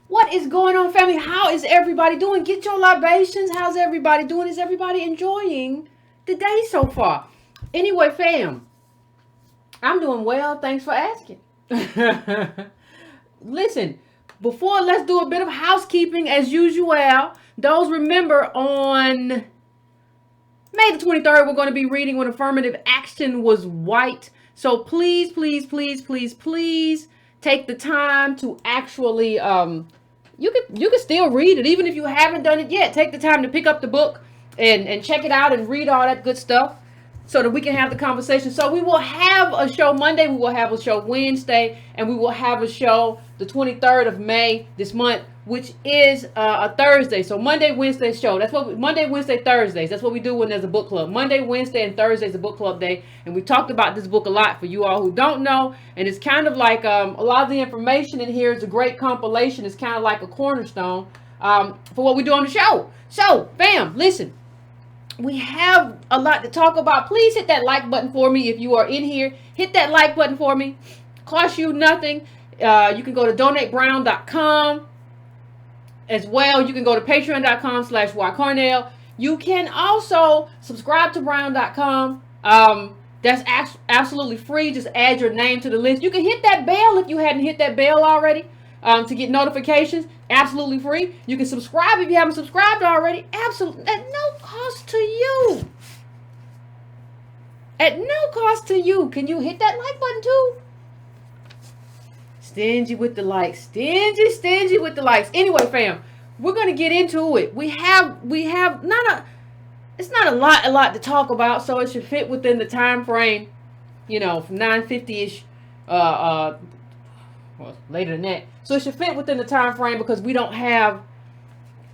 What is going on, family? How is everybody doing? Get your libations. How's everybody doing? Is everybody enjoying the day so far? Anyway, fam, I'm doing well. Thanks for asking. Listen, before let's do a bit of housekeeping as usual. Those remember on May the 23rd, we're going to be reading When Affirmative Action Was White. So please, please, please, please, please take the time to actually you can still read it even if you haven't done it yet. Take the time to pick up the book and check it out and read all that good stuff so that we can have the conversation. So we will have a show Monday, we will have a show Wednesday, and we will have a show the 23rd of May this month, which is a Thursday. So Monday, Wednesday show. That's what Monday, Wednesday, Thursdays. That's what we do when there's a book club. Monday, Wednesday, and Thursday is a book club day, and we talked about this book a lot for you all who don't know. And it's kind of like a lot of the information in here is a great compilation. It's kind of like a cornerstone for what we do on the show. So, fam, listen. We have a lot to talk about. Please hit that like button for me if you are in here. Hit that like button for me. Cost you nothing. You can go to donatebrown.com as well. You can go to patreon.com/ycornell. You can also subscribe to brown.com. That's absolutely free. Just add your name to the list. You can hit that bell if you hadn't hit that bell already to get notifications. Absolutely free. You can subscribe if you haven't subscribed already. Absolutely. At no cost to you. At no cost to you. Can you hit that like button too? Stingy with the likes. Stingy with the likes. Anyway, fam, we're going to get into it. We have it's not a lot to talk about, so it should fit within the time frame, from 9:50ish well, later than that. So it should fit within the time frame because we don't have,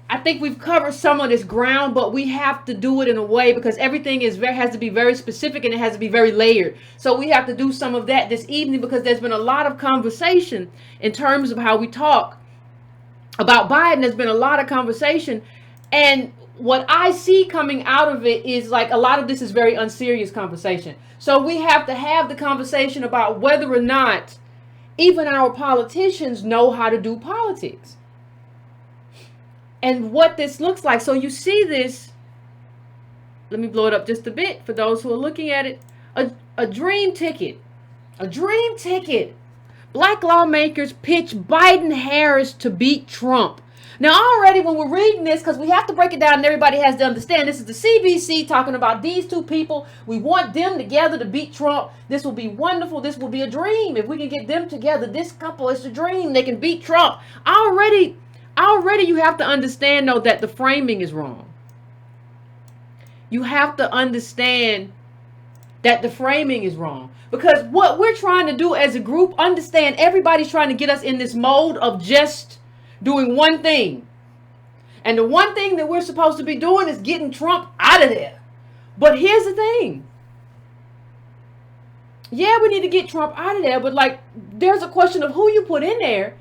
I think we've covered some of this ground, but we have to do it in a way because everything has to be very specific and it has to be very layered. So we have to do some of that this evening because there's been a lot of conversation in terms of how we talk about Biden. There's been a lot of conversation, and what I see coming out of it is like a lot of this is very unserious conversation. So we have to have the conversation about whether or not even our politicians know how to do politics and what this looks like. So you see this, let me blow it up just a bit for those who are looking at it. A dream ticket. Black lawmakers pitch Biden Harris to beat Trump. Now already when we're reading this, because we have to break it down and everybody has to understand, this is the CBC talking about these two people. We want them together to beat Trump. This will be wonderful. This will be a dream. If we can get them together, this couple, it's a dream. They can beat Trump. Already you have to understand, though, that the framing is wrong. You have to understand that the framing is wrong. Because what we're trying to do as a group, understand everybody's trying to get us in this mode of just doing one thing. And the one thing that we're supposed to be doing is getting Trump out of there. But here's the thing. Yeah, we need to get Trump out of there, but there's a question of who you put in there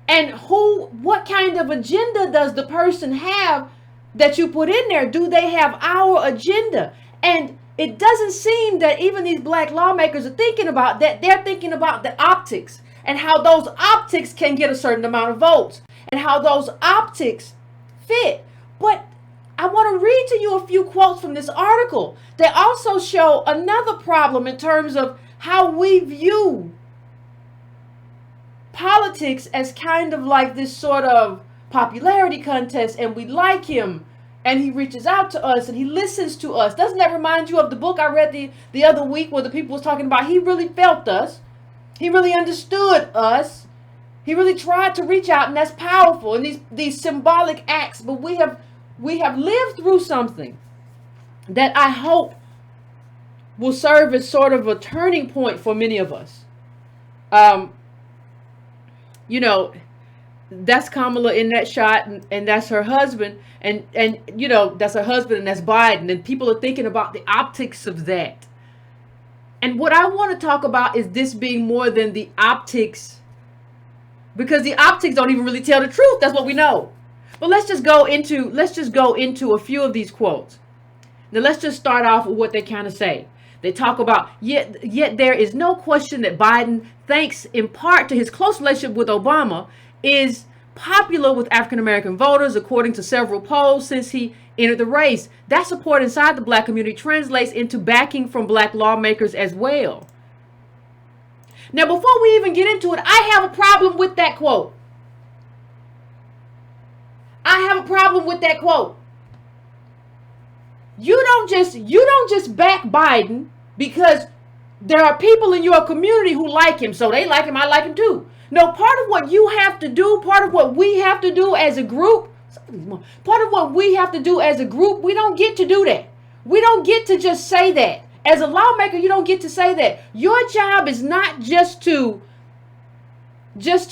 and what kind of agenda does the person have that you put in there? Do they have our agenda? And it doesn't seem that even these black lawmakers are thinking about that. They're thinking about the optics and how those optics can get a certain amount of votes and how those optics fit. But I want to read to you a few quotes from this article. They also show another problem in terms of how we view politics as kind of like this sort of popularity contest, and we like him and he reaches out to us and he listens to us. Doesn't that remind you of the book I read the other week where the people was talking about he really felt us, he really understood us, he really tried to reach out, and that's powerful. And these symbolic acts, but we have lived through something that I hope will serve as sort of a turning point for many of us. That's Kamala in that shot, and that's her husband, and that's her husband, and that's Biden, and people are thinking about the optics of that. And what I want to talk about is this being more than the optics, because the optics don't even really tell the truth. That's what we know. But let's just go into a few of these quotes. Now let's just start off with what they kind of say. They talk about, yet there is no question that Biden, thanks in part to his close relationship with Obama, is popular with African American voters, according to several polls since he entered the race. That support inside the black community translates into backing from black lawmakers as well. Now, before we even get into it, I have a problem with that quote. I have a problem with that quote. You don't just back Biden because there are people in your community who like him, so they like him, I like him too. No, part of what you have to do, part of what we have to do as a group, we don't get to do that. We don't get to just say that. As a lawmaker, you don't get to say that. Your job is not just to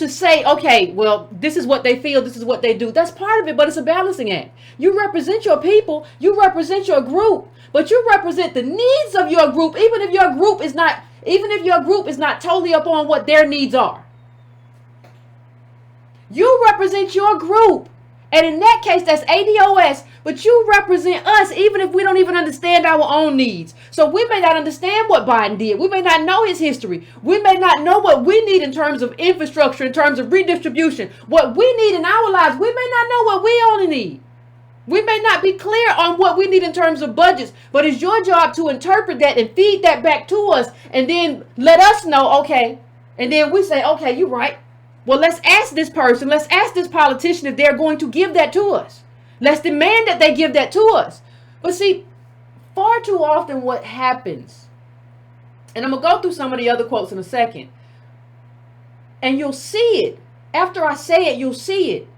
say, okay, well, this is what they feel, this is what they do. That's part of it, but it's a balancing act. You represent your people, you represent your group, but you represent the needs of your group, even if your group is not totally up on what their needs are. You represent your group. And in that case, that's ADOS, but you represent us even if we don't even understand our own needs. So we may not understand what Biden did. We may not know his history. We may not know what we need in terms of infrastructure, in terms of redistribution. What we need in our lives, we may not know what we only need. We may not be clear on what we need in terms of budgets, but it's your job to interpret that and feed that back to us and then let us know, okay. And then we say, okay, you're right. Well, let's ask this person, let's ask this politician if they're going to give that to us. Let's demand that they give that to us. But see, far too often what happens, and I'm going to go through some of the other quotes in a second, and you'll see it. After I say it, you'll see it.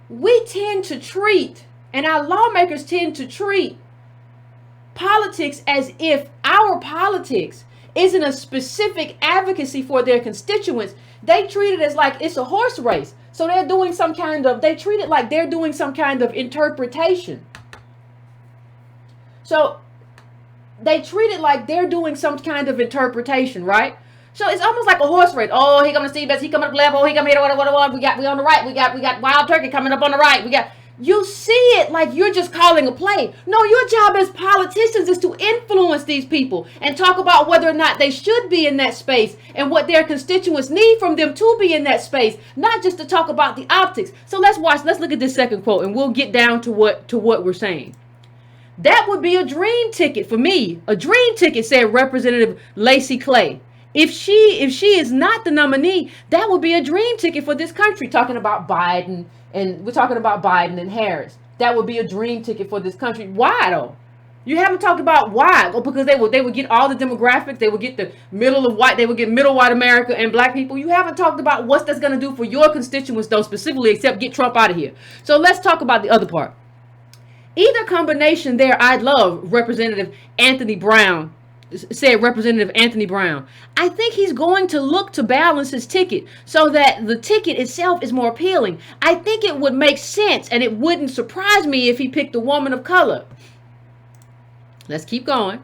We tend to treat, and our lawmakers tend to treat politics as if our politics isn't a specific advocacy for their constituents. They treat it as like it's a horse race. So they treat it like they're doing some kind of interpretation. So they treat it like they're doing some kind of interpretation, right? So it's almost like a horse race. Oh, here comes the Steve, he coming up left. Oh, he coming here, what? We on the right. We got Wild Turkey coming up on the right. You see it like you're just calling a play. No, your job as politicians is to influence these people and talk about whether or not they should be in that space and what their constituents need from them to be in that space, not just to talk about the optics. So let's look at this second quote and we'll get down to what we're saying. That would be a dream ticket for me. A dream ticket, said Representative Lacey Clay. If she is not the nominee, that would be a dream ticket for this country. Talking about Biden. And we're talking about Biden and Harris. That would be a dream ticket for this country. Why though? You haven't talked about why. Oh, because they would get all the demographics. They would get the middle of white. They would get middle white America and black people. You haven't talked about what that's going to do for your constituents though, specifically, except get Trump out of here. So let's talk about the other part. Either combination there, I'd love. Representative Anthony Brown said. Representative Anthony Brown. I think he's going to look to balance his ticket so that the ticket itself is more appealing. I think it would make sense and it wouldn't surprise me if he picked a woman of color. Let's keep going.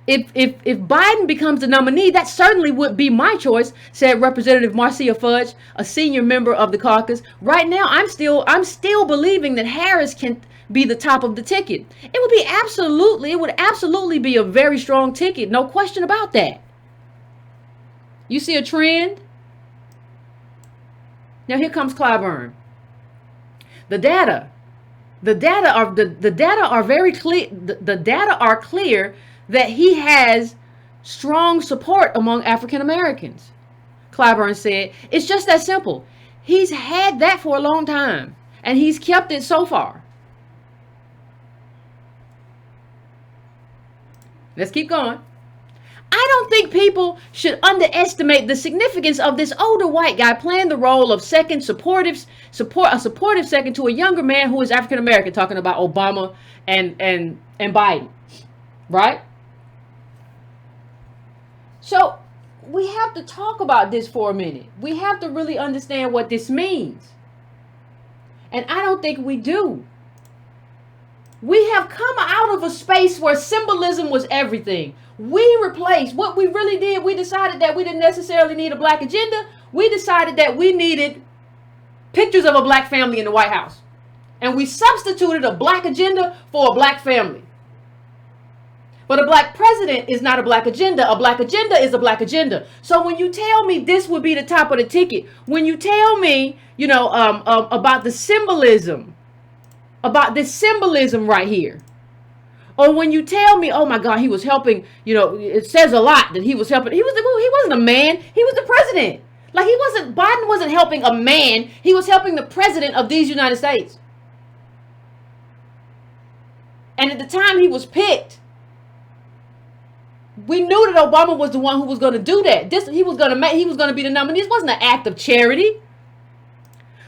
If Biden becomes the nominee, that certainly would be my choice, said Representative Marcia Fudge, a senior member of the caucus. Right now, I'm still believing that Harris can be the top of the ticket. It would absolutely be a very strong ticket. No question about that. You see a trend? Now here comes Clyburn. The data are very clear. The data are clear that he has strong support among African Americans. Clyburn said, it's just that simple. He's had that for a long time and he's kept it so far. Let's keep going. I don't think people should underestimate the significance of this older white guy playing the role of a supportive second to a younger man who is African American, talking about Obama and Biden, right? So we have to talk about this for a minute. We have to really understand what this means. And I don't think we do. We have come out of a space where symbolism was everything. We replaced what we really did. We decided that we didn't necessarily need a black agenda. We decided that we needed pictures of a black family in the White House. And we substituted a black agenda for a black family. But a black president is not a black agenda. A black agenda is a black agenda. So when you tell me this would be the top of the ticket, when you tell me, about the symbolism, about this symbolism right here, or when you tell me, oh my God, he was helping, it says a lot that he was helping. He wasn't a man. He was the president. Like Biden wasn't helping a man. He was helping the president of these United States. And at the time he was picked, we knew that Obama was the one who was going to do that. He was going to be the nominee. This wasn't an act of charity.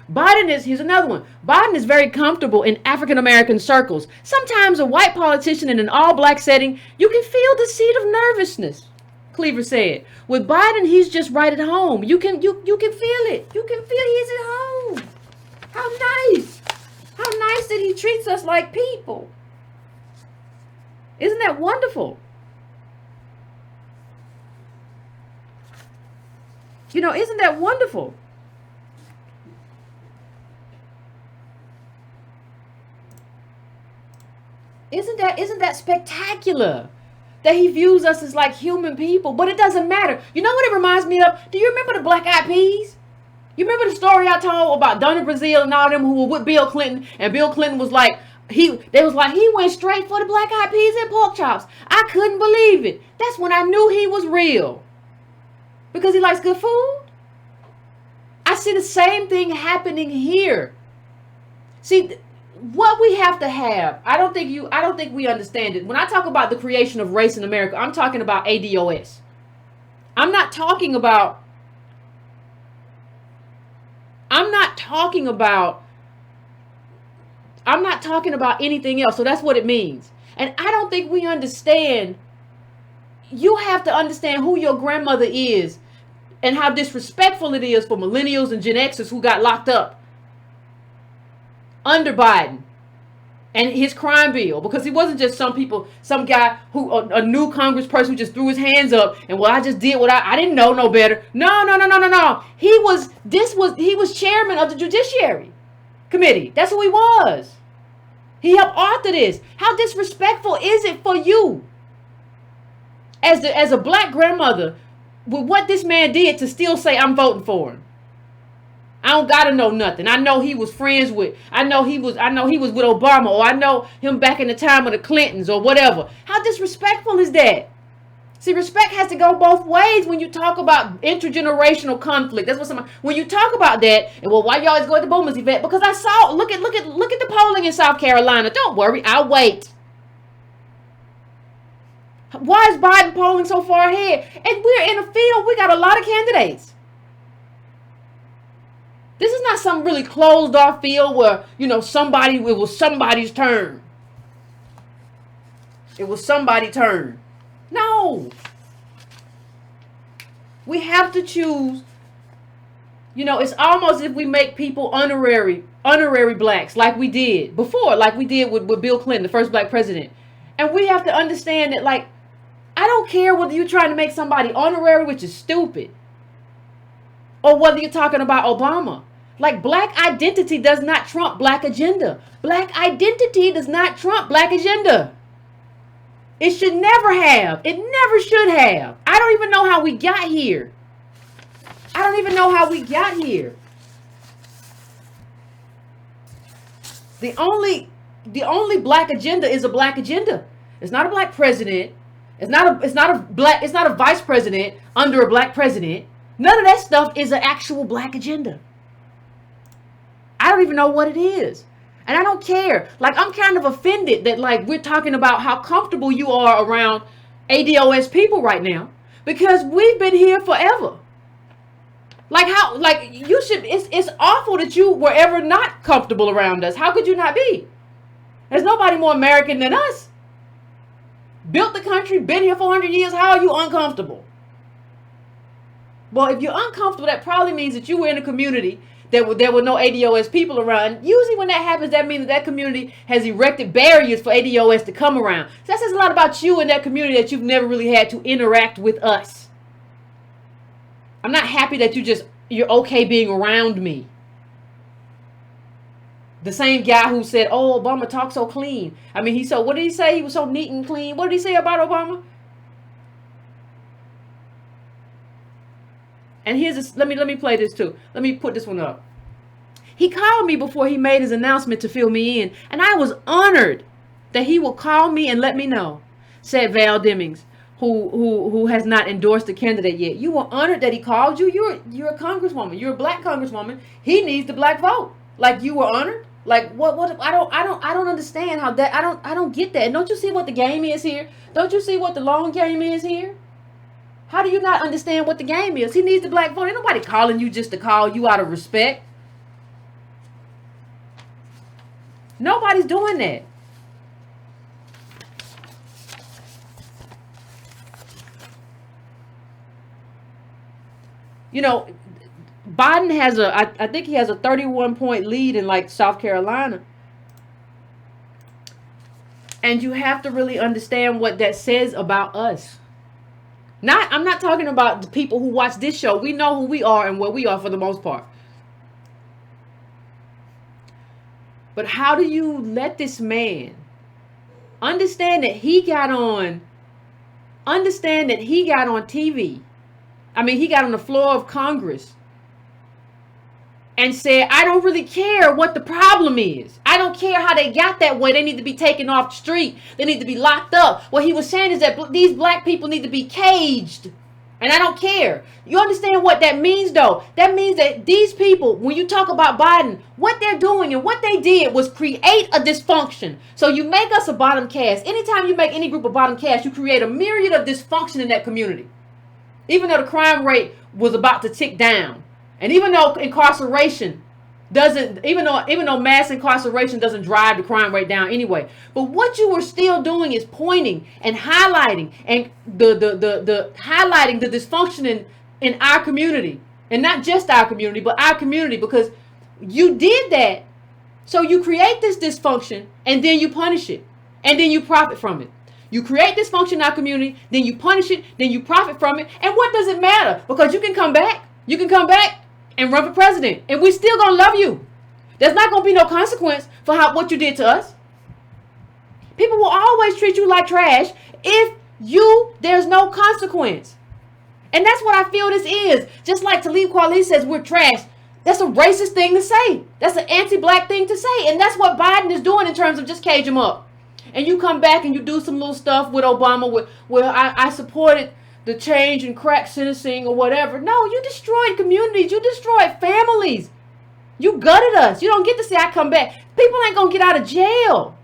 Here's another one. Biden is very comfortable in African-American circles. Sometimes a white politician in an all-black setting, you can feel the seed of nervousness, Cleaver said. With Biden, he's just right at home. You can feel it. You can feel he's at home. How nice. How nice that he treats us like people. Isn't that wonderful? Isn't that wonderful? Isn't that spectacular? That he views us as like human people, but it doesn't matter. You know what it reminds me of? Do you remember the Black Eyed Peas? You remember the story I told about Donna Brazile and all them who were with Bill Clinton, and Bill Clinton was like, he went straight for the Black Eyed Peas and pork chops. I couldn't believe it. That's when I knew he was real. Because he likes good food. I see the same thing happening here. See, what we have to have, I don't think we understand it. When I talk about the creation of race in America, I'm talking about ADOS. I'm not talking about anything else. So that's what it means. And I don't think we understand. You have to understand who your grandmother is and how disrespectful it is for millennials and Gen Xers who got locked up under Biden and his crime bill, because he wasn't just some guy who, a new congressperson who just threw his hands up and, well, I just did what I didn't know no better. No. He was chairman of the Judiciary Committee. That's who he was. He helped author this. How disrespectful is it for you as a black grandmother with what this man did to still say I'm voting for him? I don't gotta know nothing. I know he was friends with, I know he was with Obama, or I know him back in the time of the Clintons or whatever. How disrespectful is that? See, respect has to go both ways when you talk about intergenerational conflict. That's what when you talk about that, and well, why you always go to the boomers, Yvette? Because I saw, look at the polling in South Carolina. Don't worry, I'll wait. Why is Biden polling so far ahead? And we're in a field, we got a lot of candidates. This is not some really closed off field where, it was somebody's turn. It was somebody's turn. No. We have to choose. It's almost as if we make people honorary blacks like we did before, like we did with Bill Clinton, the first black president. And we have to understand that, like, I don't care whether you're trying to make somebody honorary, which is stupid, or whether you're talking about Obama. Like, black identity does not trump black agenda. Black identity does not trump black agenda. It should never have. It never should have. I don't even know how we got here. The only black agenda is a black agenda. It's not a black president. It's not a vice president under a black president. None of that stuff is an actual black agenda. I don't even know what it is. And I don't care. Like, I'm kind of offended that, like, we're talking about how comfortable you are around ADOS people right now, because we've been here forever. It's awful that you were ever not comfortable around us. How could you not be? There's nobody more American than us. Built the country, been here for 100 years. How are you uncomfortable? Well, if you're uncomfortable, that probably means that you were in a community there were no ADOS people around. Usually when that happens, that means that community has erected barriers for ADOS to come around. So that says a lot about you and that community, that you've never really had to interact with us. I'm not happy that you're okay being around me. The same guy who said, "Oh, Obama talks so clean." I mean, what did he say? He was so neat and clean. What did he say about Obama? And let me play this too. Let me put this one up. He called me before he made his announcement to fill me in, and I was honored that he will call me and let me know, said Val Demings, who has not endorsed the candidate yet. You were honored that he called you. You're a congresswoman. You're a black congresswoman. He needs the black vote. Like, you were honored. Like, what? I don't understand how that. I don't get that. Don't you see what the game is here? Don't you see what the long game is here? How do you not understand what the game is? He needs the black vote. Ain't nobody calling you just to call you out of respect. Nobody's doing that. You know, Biden has I think he has a 31-point lead in like South Carolina. And you have to really understand what that says about us. I'm not talking about the people who watch this show. We know who we are and where we are for the most part. But how do you let this man understand that he got on TV? I mean, he got on the floor of Congress and said, I don't really care what the problem is. I don't care how they got that way. They need to be taken off the street. They need to be locked up. What he was saying is that these black people need to be caged. And I don't care. You understand what that means, though? That means that these people, when you talk about Biden, what they're doing and what they did was create a dysfunction. So you make us a bottom caste. Anytime you make any group a bottom caste, you create a myriad of dysfunction in that community. Even though the crime rate was about to tick down. And even though incarceration doesn't, even though mass incarceration doesn't drive the crime rate down anyway. But what you were still doing is pointing and highlighting and the highlighting the dysfunction in our community. And not just our community, but our community, because you did that. So you create this dysfunction and then you punish it. And then you profit from it. You create dysfunction in our community, then you punish it, then you profit from it. And what does it matter? Because you can come back. You can come back and run for president, and we still gonna love you. There's not gonna be no consequence for what you did to us. People will always treat you like trash if there's no consequence. And that's what I feel this is. Just like Talib Kweli says we're trash. That's a racist thing to say. That's an anti-black thing to say. And that's what Biden is doing in terms of just cage him up. And you come back and you do some little stuff with Obama where I supported the change in crack sentencing or whatever. No, you destroyed communities. You destroyed families. You gutted us. You don't get to say I come back. People ain't going to get out of jail.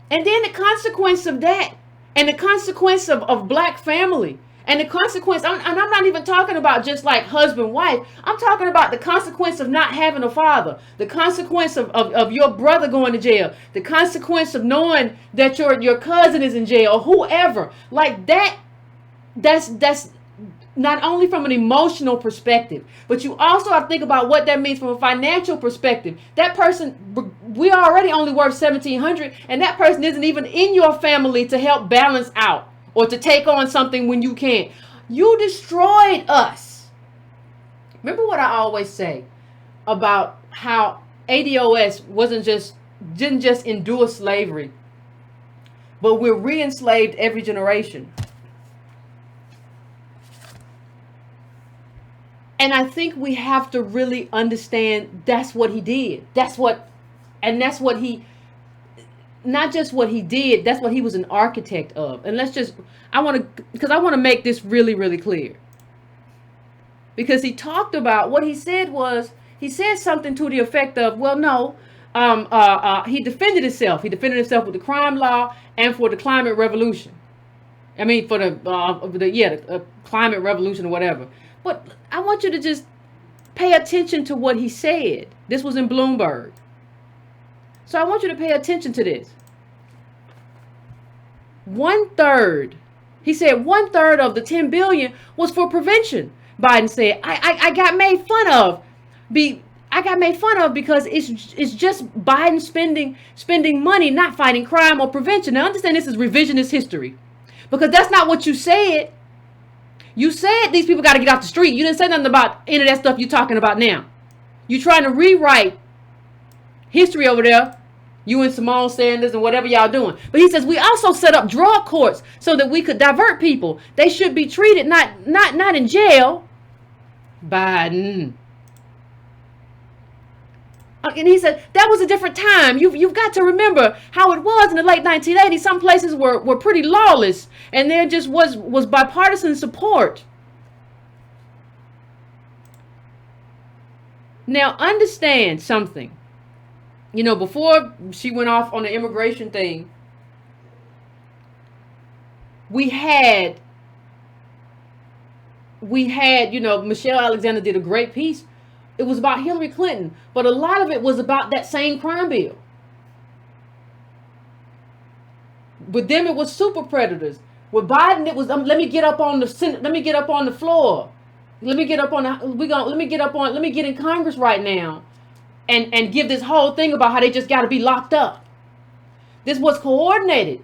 And then the consequence of that, and the consequence of black family, and the consequence, and I'm not even talking about just like husband, wife. I'm talking about the consequence of not having a father, the consequence of your brother going to jail, the consequence of knowing that your cousin is in jail or whoever. Like that's not only from an emotional perspective, but you also have to think about what that means from a financial perspective. That person, we are already only worth $1,700, and that person isn't even in your family to help balance out or to take on something when you can't. You destroyed us. Remember what I always say about how ADOS didn't just endure slavery, but we're re-enslaved every generation. And I think we have to really understand that's what he did. Not just what he did, that's what he was an architect of. And I want to make this really, really clear. Because he talked about, what he said something to the effect of, well, no, he defended himself. He defended himself with the crime law and for the climate revolution. I mean, for the climate revolution or whatever. But I want you to just pay attention to what he said. This was in Bloomberg. So I want you to pay attention to this. 1/3. He said 1/3 of the 10 billion was for prevention. Biden said, I got made fun of. I got made fun of because it's just Biden spending money, not fighting crime or prevention. Now understand, this is revisionist history. Because that's not what you said. You said these people got to get off the street. You didn't say nothing about any of that stuff you're talking about now. You're trying to rewrite history over there. You and Simone Sanders and whatever y'all doing. But he says we also set up drug courts so that we could divert people. They should be treated not in jail. Biden. And he said that was a different time. You've got to remember how it was in the late 1980s. Some places were pretty lawless, and there just was bipartisan support. Now understand something. You know, before she went off on the immigration thing, we had, you know, Michelle Alexander did a great piece. It was about Hillary Clinton, but a lot of it was about that same crime bill. With them, it was super predators. With Biden, it was let me get up on the Senate, let me get up on the floor, let me get up on the, let me get in Congress right now. And give this whole thing about how they just got to be locked up. This was coordinated.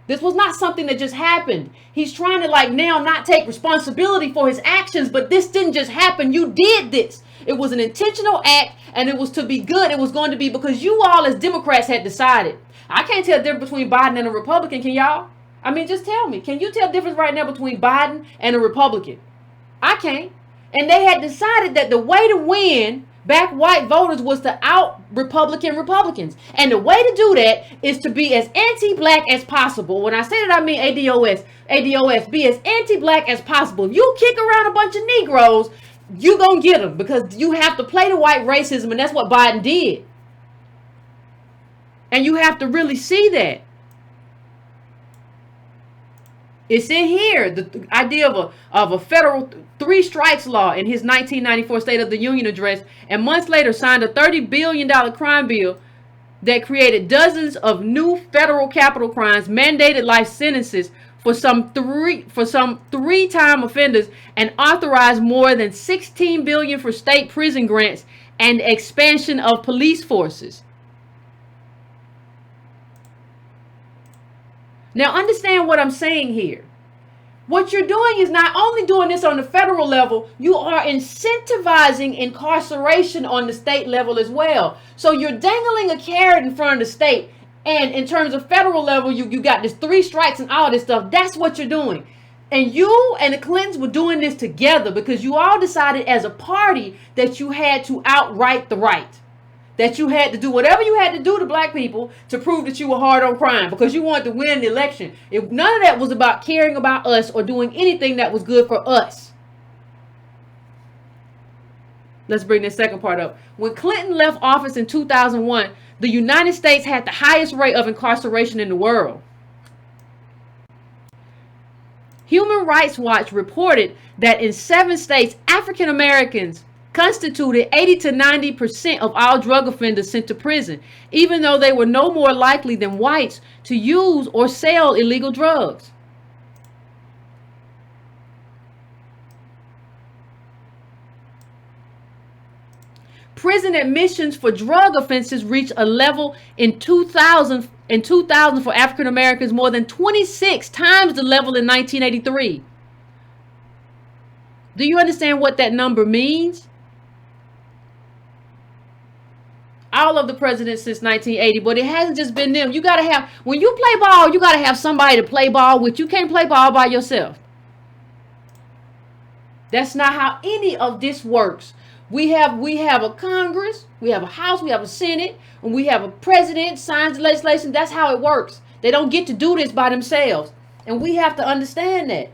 This was not something that just happened. He's trying to like now not take responsibility for his actions, but this didn't just happen. You did this. It was an intentional act, and it was to be good. It was going to be because you all as Democrats had decided. I can't tell the difference between Biden and a Republican, can y'all? I mean, just tell me. Can you tell the difference right now between Biden and a Republican? I can't. And they had decided that the way to win back white voters was to out Republicans. And the way to do that is to be as anti-black as possible. When I say that, I mean ADOS, be as anti-black as possible. If you kick around a bunch of Negroes, you gonna get them because you have to play the white racism, and that's what Biden did. And you have to really see that. It's in here, the idea of a federal three strikes law in his 1994 State of the Union address, and months later signed a $30 billion crime bill that created dozens of new federal capital crimes, mandated life sentences for some three-time offenders, and authorized more than $16 billion for state prison grants and expansion of police forces. Now understand what I'm saying here. What you're doing is not only doing this on the federal level, you are incentivizing incarceration on the state level as well. So you're dangling a carrot in front of the state. And in terms of federal level, you got this three strikes and all this stuff. That's what you're doing. And you and the Clintons were doing this together because you all decided as a party that you had to outright the right. That you had to do whatever you had to do to black people to prove that you were hard on crime because you wanted to win the election. If none of that was about caring about us or doing anything that was good for us. Let's bring this second part up. When Clinton left office in 2001, the United States had the highest rate of incarceration in the world. Human Rights Watch reported that in 7 states, African Americans constituted 80 to 90% of all drug offenders sent to prison, even though they were no more likely than whites to use or sell illegal drugs. Prison admissions for drug offenses reached a level in 2000 for African Americans more than 26 times the level in 1983. Do you understand what that number means? All of the presidents since 1980, but it hasn't just been them. You got to have, when you play ball, you got to have somebody to play ball with. You can't play ball by yourself. That's not how any of this works. We have a Congress, we have a House, we have a Senate, and we have a president signs the legislation. That's how it works. They don't get to do this by themselves. And we have to understand that.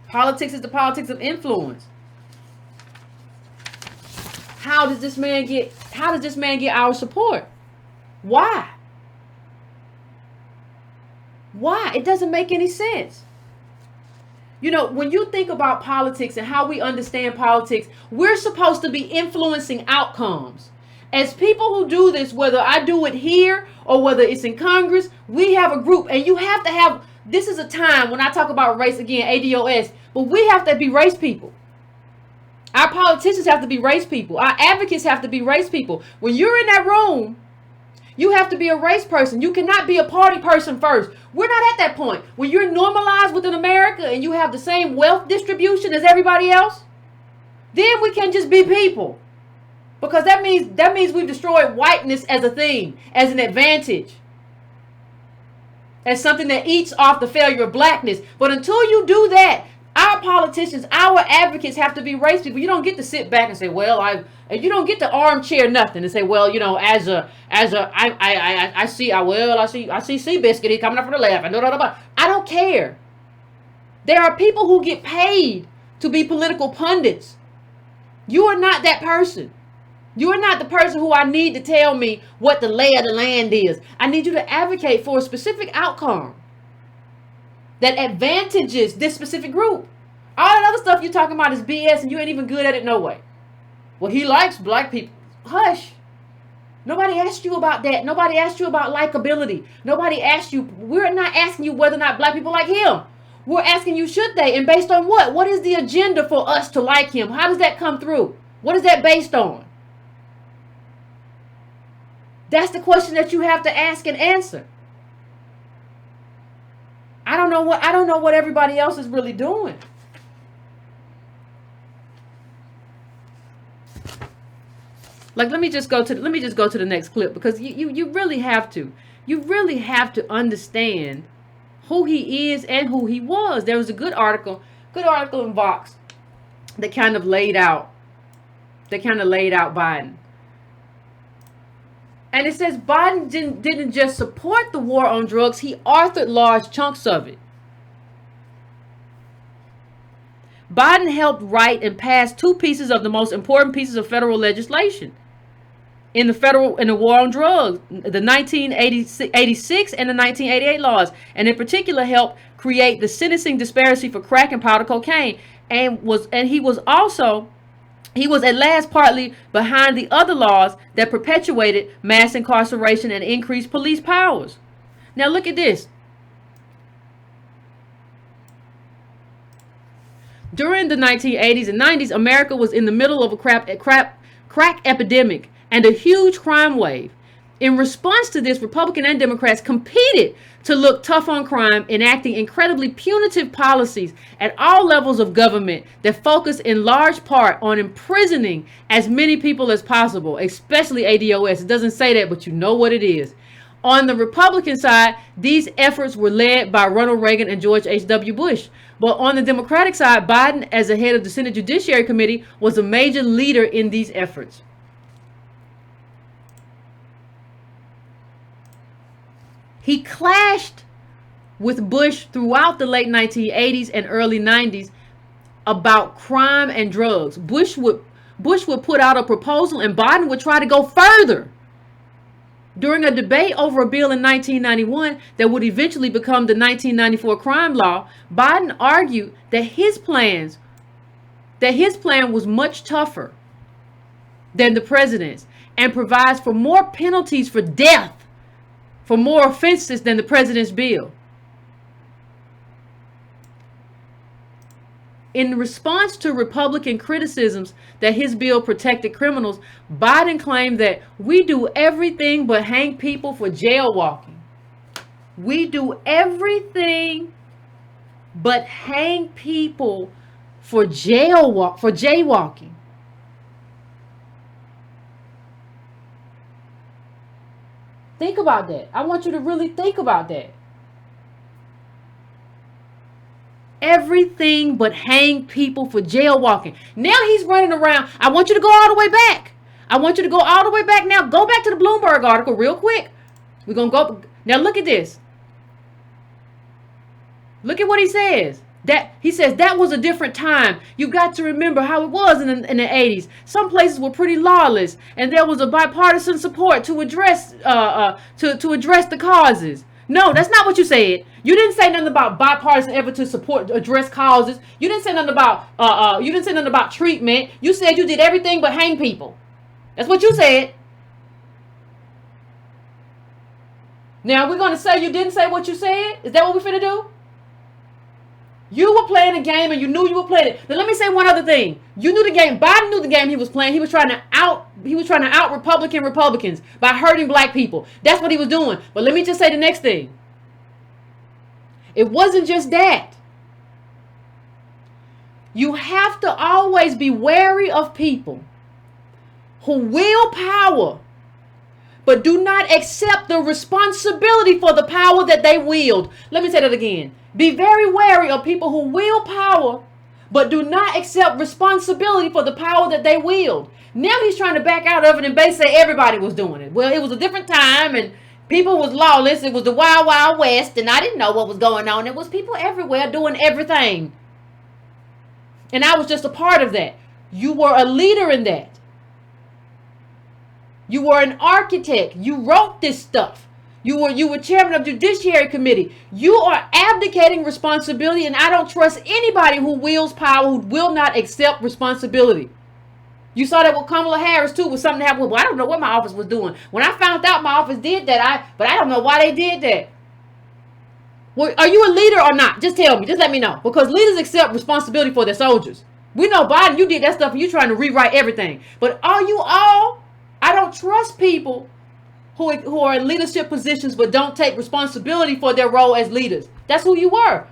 Politics is the politics of influence. How does this man get our support? Why? Why? It doesn't make any sense. You know, when you think about politics and how we understand politics, we're supposed to be influencing outcomes. As people who do this, whether I do it here or whether it's in Congress, we have a group, and you have to have, this is a time when I talk about race again, ADOS, but we have to be race people. Our politicians have to be race people. Our advocates have to be race people. When you're in that room, you have to be a race person. You cannot be a party person first. We're not at that point. When you're normalized within America and you have the same wealth distribution as everybody else, then we can just be people. Because that means we've destroyed whiteness as a thing, as an advantage, as something that eats off the failure of blackness. But until you do that, our politicians, our advocates have to be race people. You don't get to sit back and say, well, and you don't get to armchair nothing and say, well, you know, I see Seabiscuit, he's coming up from the left. I don't care. There are people who get paid to be political pundits. You are not that person. You are not the person who I need to tell me what the lay of the land is. I need you to advocate for a specific outcome that advantages this specific group. All that other stuff you're talking about is BS and you ain't even good at it no way. Well, he likes black people. Hush. Nobody asked you about that. Nobody asked you about likability. Nobody asked you. We're not asking you whether or not black people like him. We're asking you, should they? And based on what? What is the agenda for us to like him? How does that come through? What is that based on? That's the question that you have to ask and answer. I don't know what everybody else is really doing. Like, let me just go to the next clip, because you really have to. You really have to understand who he is and who he was. There was a good article in Vox that kind of laid out Biden. And it says Biden didn't just support the war on drugs, he authored large chunks of it. Biden helped write and pass two pieces of the most important pieces of federal legislation in the war on drugs, the 1986 and the 1988 laws, and in particular helped create the sentencing disparity for crack and powder cocaine, and he was at last partly behind the other laws that perpetuated mass incarceration and increased police powers. Now look at this. During the 1980s and 90s, America was in the middle of a crack epidemic and a huge crime wave. In response to this, Republicans and Democrats competed to look tough on crime, enacting incredibly punitive policies at all levels of government that focus in large part on imprisoning as many people as possible, especially ADOS. It doesn't say that, but you know what it is. On the Republican side, these efforts were led by Ronald Reagan and George H.W. Bush. But on the Democratic side, Biden, as the head of the Senate Judiciary Committee, was a major leader in these efforts. He clashed with Bush throughout the late 1980s and early 90s about crime and drugs. Bush would put out a proposal and Biden would try to go further. During a debate over a bill in 1991 that would eventually become the 1994 crime law, Biden argued that his plan was much tougher than the president's and provides for more penalties for death for more offenses than the president's bill. In response to Republican criticisms that his bill protected criminals, Biden claimed that we do everything but hang people for jaywalking. We do everything but hang people for jaywalking. Think about that. I want you to really think about that. Everything but hang people for jaywalking. Now he's running around. I want you to go all the way back. Now go back to the Bloomberg article real quick. We're going to go. Now look at this. Look at what he says. He says that was a different time. You got to remember how it was in the 80s. Some places were pretty lawless, and there was a bipartisan support to address the causes. No, that's not what you said. You didn't say nothing about bipartisan effort to address causes. You didn't say nothing about treatment. You said you did everything but hang people. That's what you said. Now we're gonna say you didn't say what you said. Is that what we're finna do? You were playing a game and you knew you were playing it. Now let me say one other thing. You knew the game. Biden knew the game he was playing. He was trying to out Republicans by hurting black people. That's what he was doing. But let me just say the next thing. It wasn't just that. You have to always be wary of people who wield power, but do not accept the responsibility for the power that they wield. Let me say that again. Be very wary of people who wield power, but do not accept responsibility for the power that they wield. Now he's trying to back out of it and basically say everybody was doing it. Well, it was a different time and people was lawless. It was the wild, wild west and I didn't know what was going on. It was people everywhere doing everything. And I was just a part of that. You were a leader in that. You were an architect. You wrote this stuff. You were chairman of the Judiciary Committee. You are abdicating responsibility, and I don't trust anybody who wields power who will not accept responsibility. You saw that with Kamala Harris too, with something happened. Well, I don't know what my office was doing. When I found out my office did that, but I don't know why they did that. Well, are you a leader or not? Just tell me. Just let me know. Because leaders accept responsibility for their soldiers. We know Biden, you did that stuff and you're trying to rewrite everything. But are you all? I don't trust people who are in leadership positions but don't take responsibility for their role as leaders. That's who you were.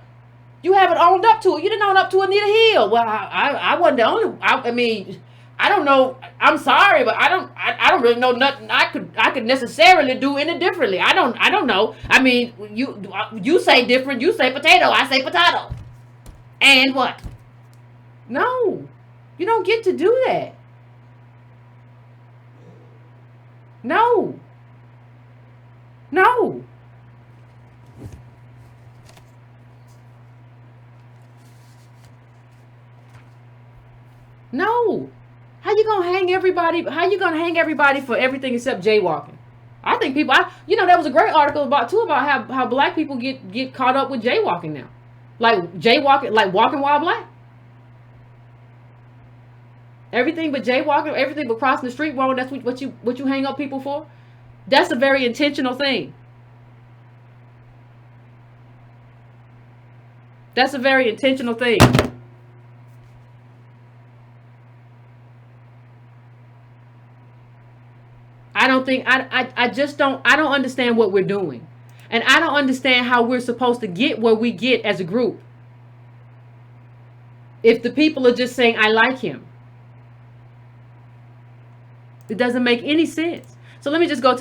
You haven't owned up to it. You didn't own up to Anita Hill. Well, I wasn't the only. I mean, I don't know. I'm sorry, but I don't really know nothing. I could necessarily do any differently. I don't know. I mean, you say different. You say potato. I say potato. And what? No, you don't get to do that. No. No. No. How you gonna hang everybody? How you gonna hang everybody for everything except jaywalking? I think people. There was a great article about how black people get caught up with jaywalking now, like jaywalking, like walking while black. Everything but jaywalking, everything but crossing the street wrong. That's what you hang up people for. That's a very intentional thing. That's a very intentional thing. I don't understand what we're doing. And I don't understand how we're supposed to get where we get as a group. If the people are just saying, I like him. It doesn't make any sense. So let's just go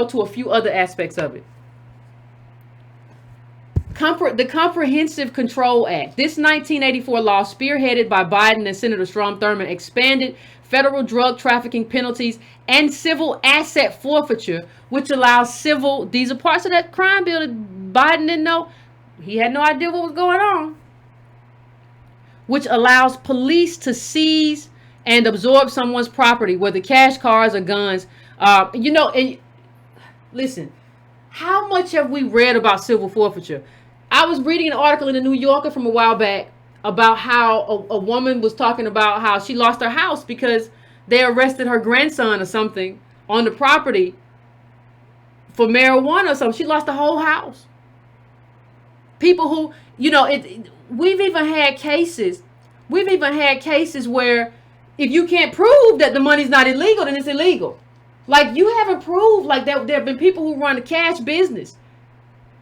to a few other aspects of it. The Comprehensive Control Act. This 1984 law, spearheaded by Biden and Senator Strom Thurmond, expanded federal drug trafficking penalties and civil asset forfeiture, which allows civil. These are parts of that crime bill that Biden didn't know. He had no idea what was going on. Which allows police to seize and absorb someone's property, whether cash, cars, or guns. And listen, how much have we read about civil forfeiture? I was reading an article in the New Yorker from a while back about how a woman was talking about how she lost her house because they arrested her grandson or something on the property for marijuana or something. She lost the whole house. People who, we've even had cases where if you can't prove that the money's not illegal, then it's illegal. Like, you haven't proved, like, there have been people who run a cash business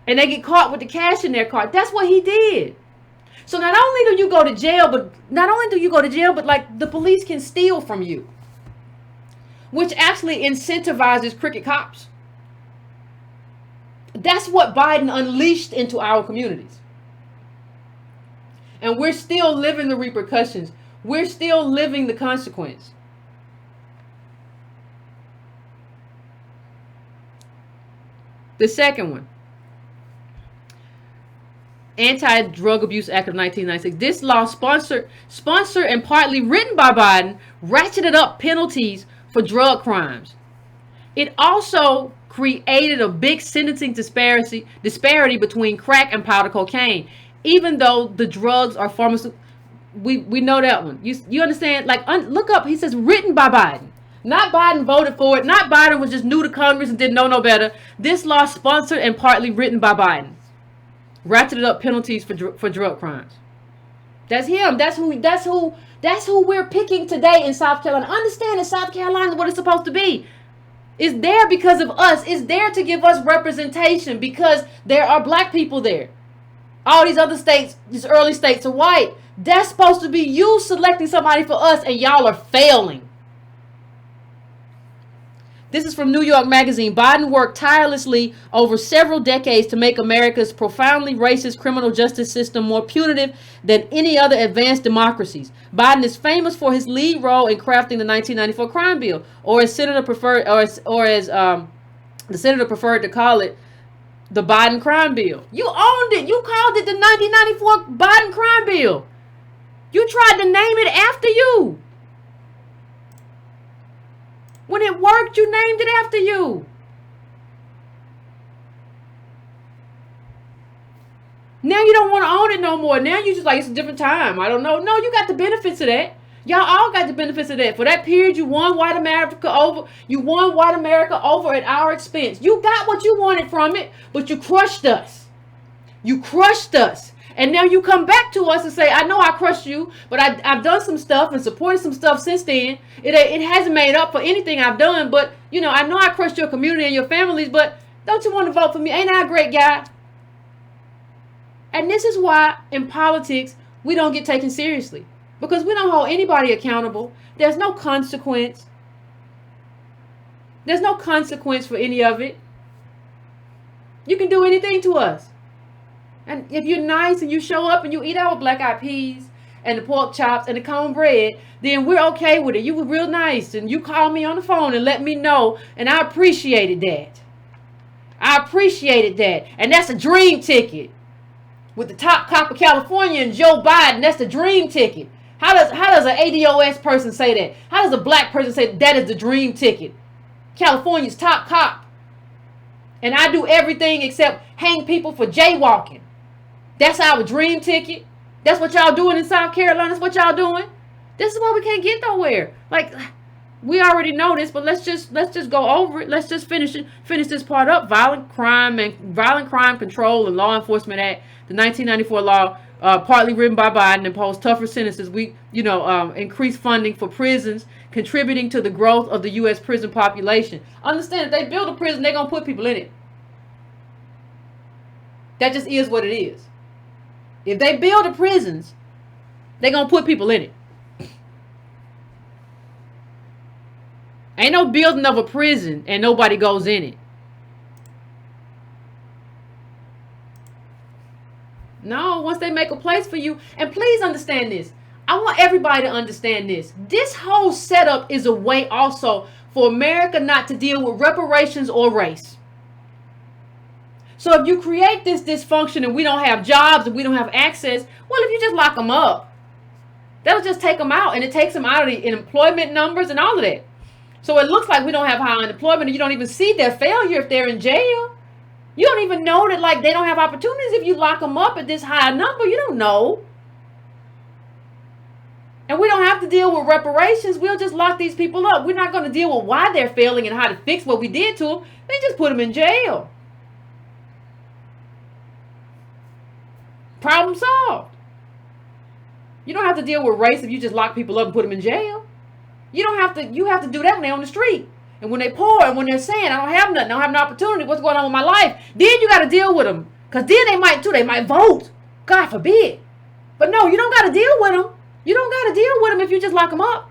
and they get caught with the cash in their car. That's what he did. So not only do you go to jail, but like the police can steal from you, which actually incentivizes crooked cops. That's what Biden unleashed into our communities. And we're still living the repercussions. We're still living the consequence. The second one, Anti-Drug Abuse Act of 1996. This law, sponsored and partly written by Biden, ratcheted up penalties for drug crimes. It also created a big sentencing disparity between crack and powder cocaine, even though the drugs are pharmaceutical. We know that one. You understand? Like, look up. He says written by Biden. Not Biden voted for it. Not Biden was just new to Congress and didn't know no better. This law sponsored and partly written by Biden. Ratcheted up penalties for drug crimes. That's him. That's who we're picking today in South Carolina. Understand that South Carolina is what it's supposed to be. It's there because of us. It's there to give us representation because there are black people there. All these other states, these early states are white. That's supposed to be you selecting somebody for us, and y'all are failing. This is from New York Magazine. Biden worked tirelessly over several decades to make America's profoundly racist criminal justice system more punitive than any other advanced democracies. Biden is famous for his lead role in crafting the 1994 crime bill, or as Senator preferred, or as the senator preferred to call it, the Biden crime bill. You owned it. You called it the 1994 Biden crime bill. You tried to name it after you. When it worked, you named it after you. Now you don't want to own it no more. Now you just like, it's a different time. I don't know. No, you got the benefits of that. Y'all all got the benefits of that. For that period, you won white America over. You won white America over at our expense. You got what you wanted from it, but you crushed us. You crushed us. And now you come back to us and say, I know I crushed you, but I've done some stuff and supported some stuff since then. It hasn't made up for anything I've done, but, you know I crushed your community and your families, but don't you want to vote for me? Ain't I a great guy? And this is why in politics, we don't get taken seriously. Because we don't hold anybody accountable. There's no consequence. There's no consequence for any of it. You can do anything to us. And if you're nice and you show up and you eat our black eyed peas and the pork chops and the cornbread, then we're okay with it. You were real nice and you called me on the phone and let me know, and I appreciated that. I appreciated that. And that's a dream ticket. With the top cop of California and Joe Biden, that's the dream ticket. How does an ADOS person say that? How does a black person say that is the dream ticket? California's top cop. And I do everything except hang people for jaywalking. That's our dream ticket. That's what y'all doing in South Carolina. That's what y'all doing. This is why we can't get nowhere. Like, we already know this, but let's just go over it. Let's just finish this part up. Violent Crime Control and Law Enforcement Act, the 1994 law, partly written by Biden, imposed tougher sentences. Increased funding for prisons, contributing to the growth of the U.S. prison population. Understand, if they build a prison, they're gonna put people in it. That just is what it is. If they build the prisons, they're going to put people in it. Ain't no building of a prison and nobody goes in it. No, once they make a place for you. And please understand this. I want everybody to understand this. This whole setup is a way also for America not to deal with reparations or race. So if you create this dysfunction and we don't have jobs and we don't have access, well, if you just lock them up, that'll just take them out, and it takes them out of the employment numbers and all of that. So it looks like we don't have high unemployment, and you don't even see their failure if they're in jail. You don't even know that, like, they don't have opportunities if you lock them up at this high number. You don't know. And we don't have to deal with reparations. We'll just lock these people up. We're not going to deal with why they're failing and how to fix what we did to them. They just put them in jail. Problem solved. You don't have to deal with race if you just lock people up and put them in jail. You have to do that when they're on the street. And when they're poor and when they're saying, I don't have nothing, I don't have an opportunity, what's going on with my life? Then you got to deal with them. Because then they might too. They might vote. God forbid. But no, you don't got to deal with them. You don't got to deal with them if you just lock them up.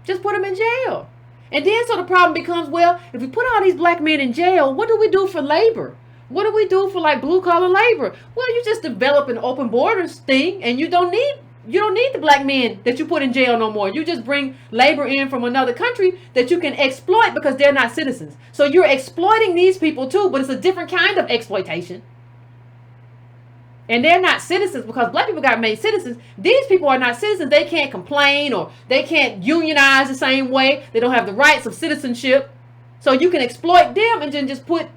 Just put them in jail. And then so the problem becomes, well, if we put all these black men in jail, what do we do for labor? What do we do for like blue collar labor? Well, you just develop an open borders thing, and you don't need the black men that you put in jail no more. You just bring labor in from another country that you can exploit because they're not citizens. So you're exploiting these people too, but it's a different kind of exploitation. And they're not citizens because black people got made citizens. These people are not citizens. They can't complain or they can't unionize the same way. They don't have the rights of citizenship. So you can exploit them and then just put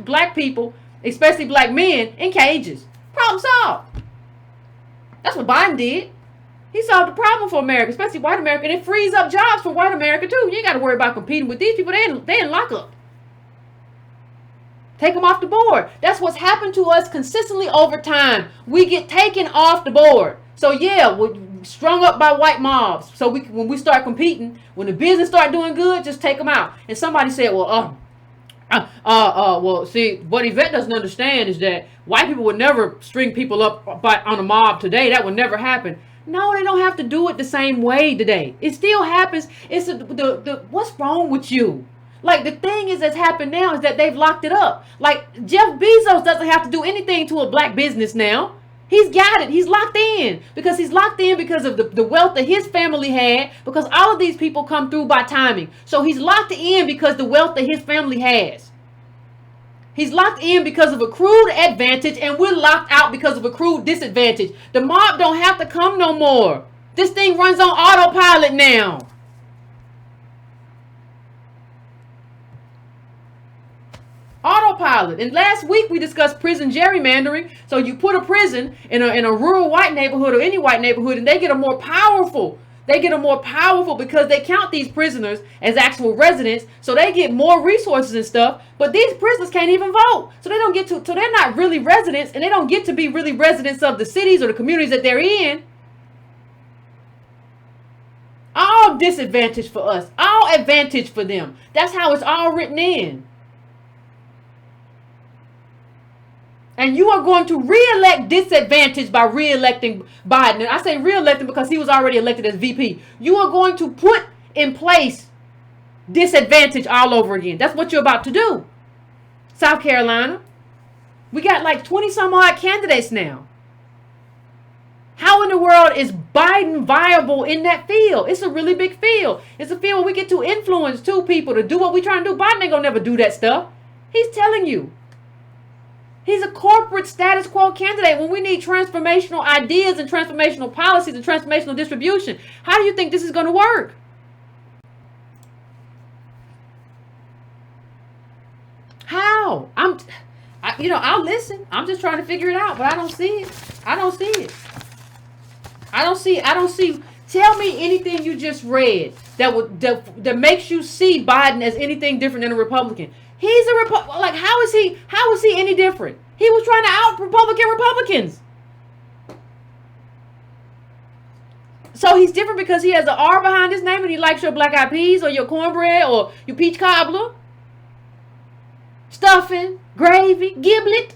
black people, especially black men, in cages. Problem solved. That's what Biden did. He solved the problem for America, especially white America, and it frees up jobs for white America too. You ain't got to worry about competing with these people. They in lockup. Take them off the board. That's what's happened to us consistently over time. We get taken off the board. So yeah, we're strung up by white mobs. So when we start competing, when the business start doing good, just take them out. And somebody said, well, see, what Yvette doesn't understand is that white people would never string people up on a mob today. That would never happen. No, they don't have to do it the same way today. It still happens. It's the what's wrong with you? Like, the thing is that's happened now is that they've locked it up. Like, Jeff Bezos doesn't have to do anything to a black business now. He's got it. He's locked in because of the wealth that his family had, because all of these people come through by timing. So he's locked in because the wealth that his family has. He's locked in because of accrued advantage, and we're locked out because of accrued disadvantage. The mob don't have to come no more. This thing runs on autopilot now. Autopilot. And last week we discussed prison gerrymandering. So you put a prison in a rural white neighborhood or any white neighborhood, and they get a more powerful. They get a more powerful because they count these prisoners as actual residents, so they get more resources and stuff. But these prisoners can't even vote, so they don't get to. So they're not really residents, and they don't get to be really residents of the cities or the communities that they're in. All disadvantage for us, all advantage for them. That's how it's all written in. And you are going to re-elect disadvantage by re-electing Biden. And I say re-electing because he was already elected as VP. You are going to put in place disadvantage all over again. That's what you're about to do. South Carolina. We got like 20 some odd candidates now. How in the world is Biden viable in that field? It's a really big field. It's a field where we get to influence two people to do what we trying to do. Biden ain't gonna never do that stuff. He's telling you. He's a corporate status quo candidate when we need transformational ideas and transformational policies and transformational distribution. How do you think this is going to work? How? I'll listen. I'm just trying to figure it out, but I don't see it. I don't see. Tell me anything you just read that makes you see Biden as anything different than a Republican. He's a Republican. Like, how is he any different? He was trying to out Republicans. So he's different because he has an R behind his name and he likes your black eyed peas or your cornbread or your peach cobbler, stuffing, gravy, giblet.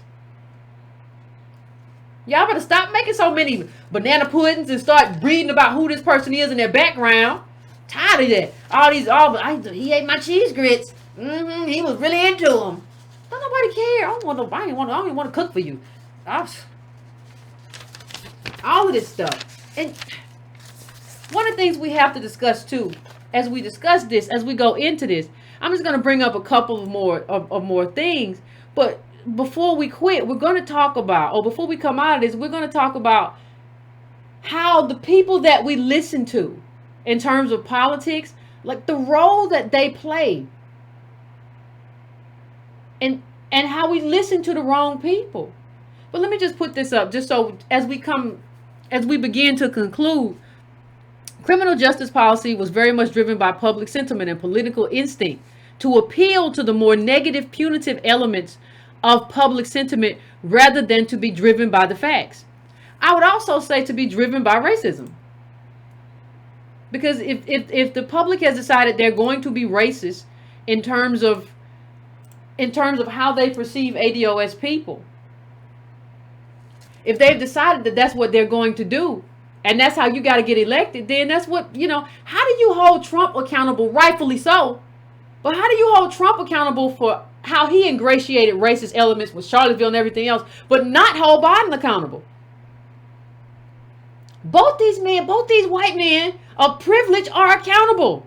Y'all better stop making so many banana puddings and start reading about who this person is and their background. Tired of that. He ate my cheese grits. He was really into them. Don't nobody care. I don't even want to cook for you. All of this stuff. And one of the things we have to discuss too, as we discuss this, as we go into this, I'm just going to bring up a couple of more things. But before we quit, we're going to talk about, or before we come out of this, we're going to talk about how the people that we listen to in terms of politics, like the role that they play. And how we listen to the wrong people. But let me just put this up, just so as we begin to conclude, criminal justice policy was very much driven by public sentiment and political instinct to appeal to the more negative, punitive elements of public sentiment rather than to be driven by the facts. I would also say to be driven by racism. Because if the public has decided they're going to be racist in terms of how they perceive ADOS people, if they've decided that that's what they're going to do, and that's how you got to get elected, then that's what, how do you hold Trump accountable? Rightfully so. But how do you hold Trump accountable for how he ingratiated racist elements with Charlottesville and everything else, but not hold Biden accountable? Both these white men of privilege are accountable.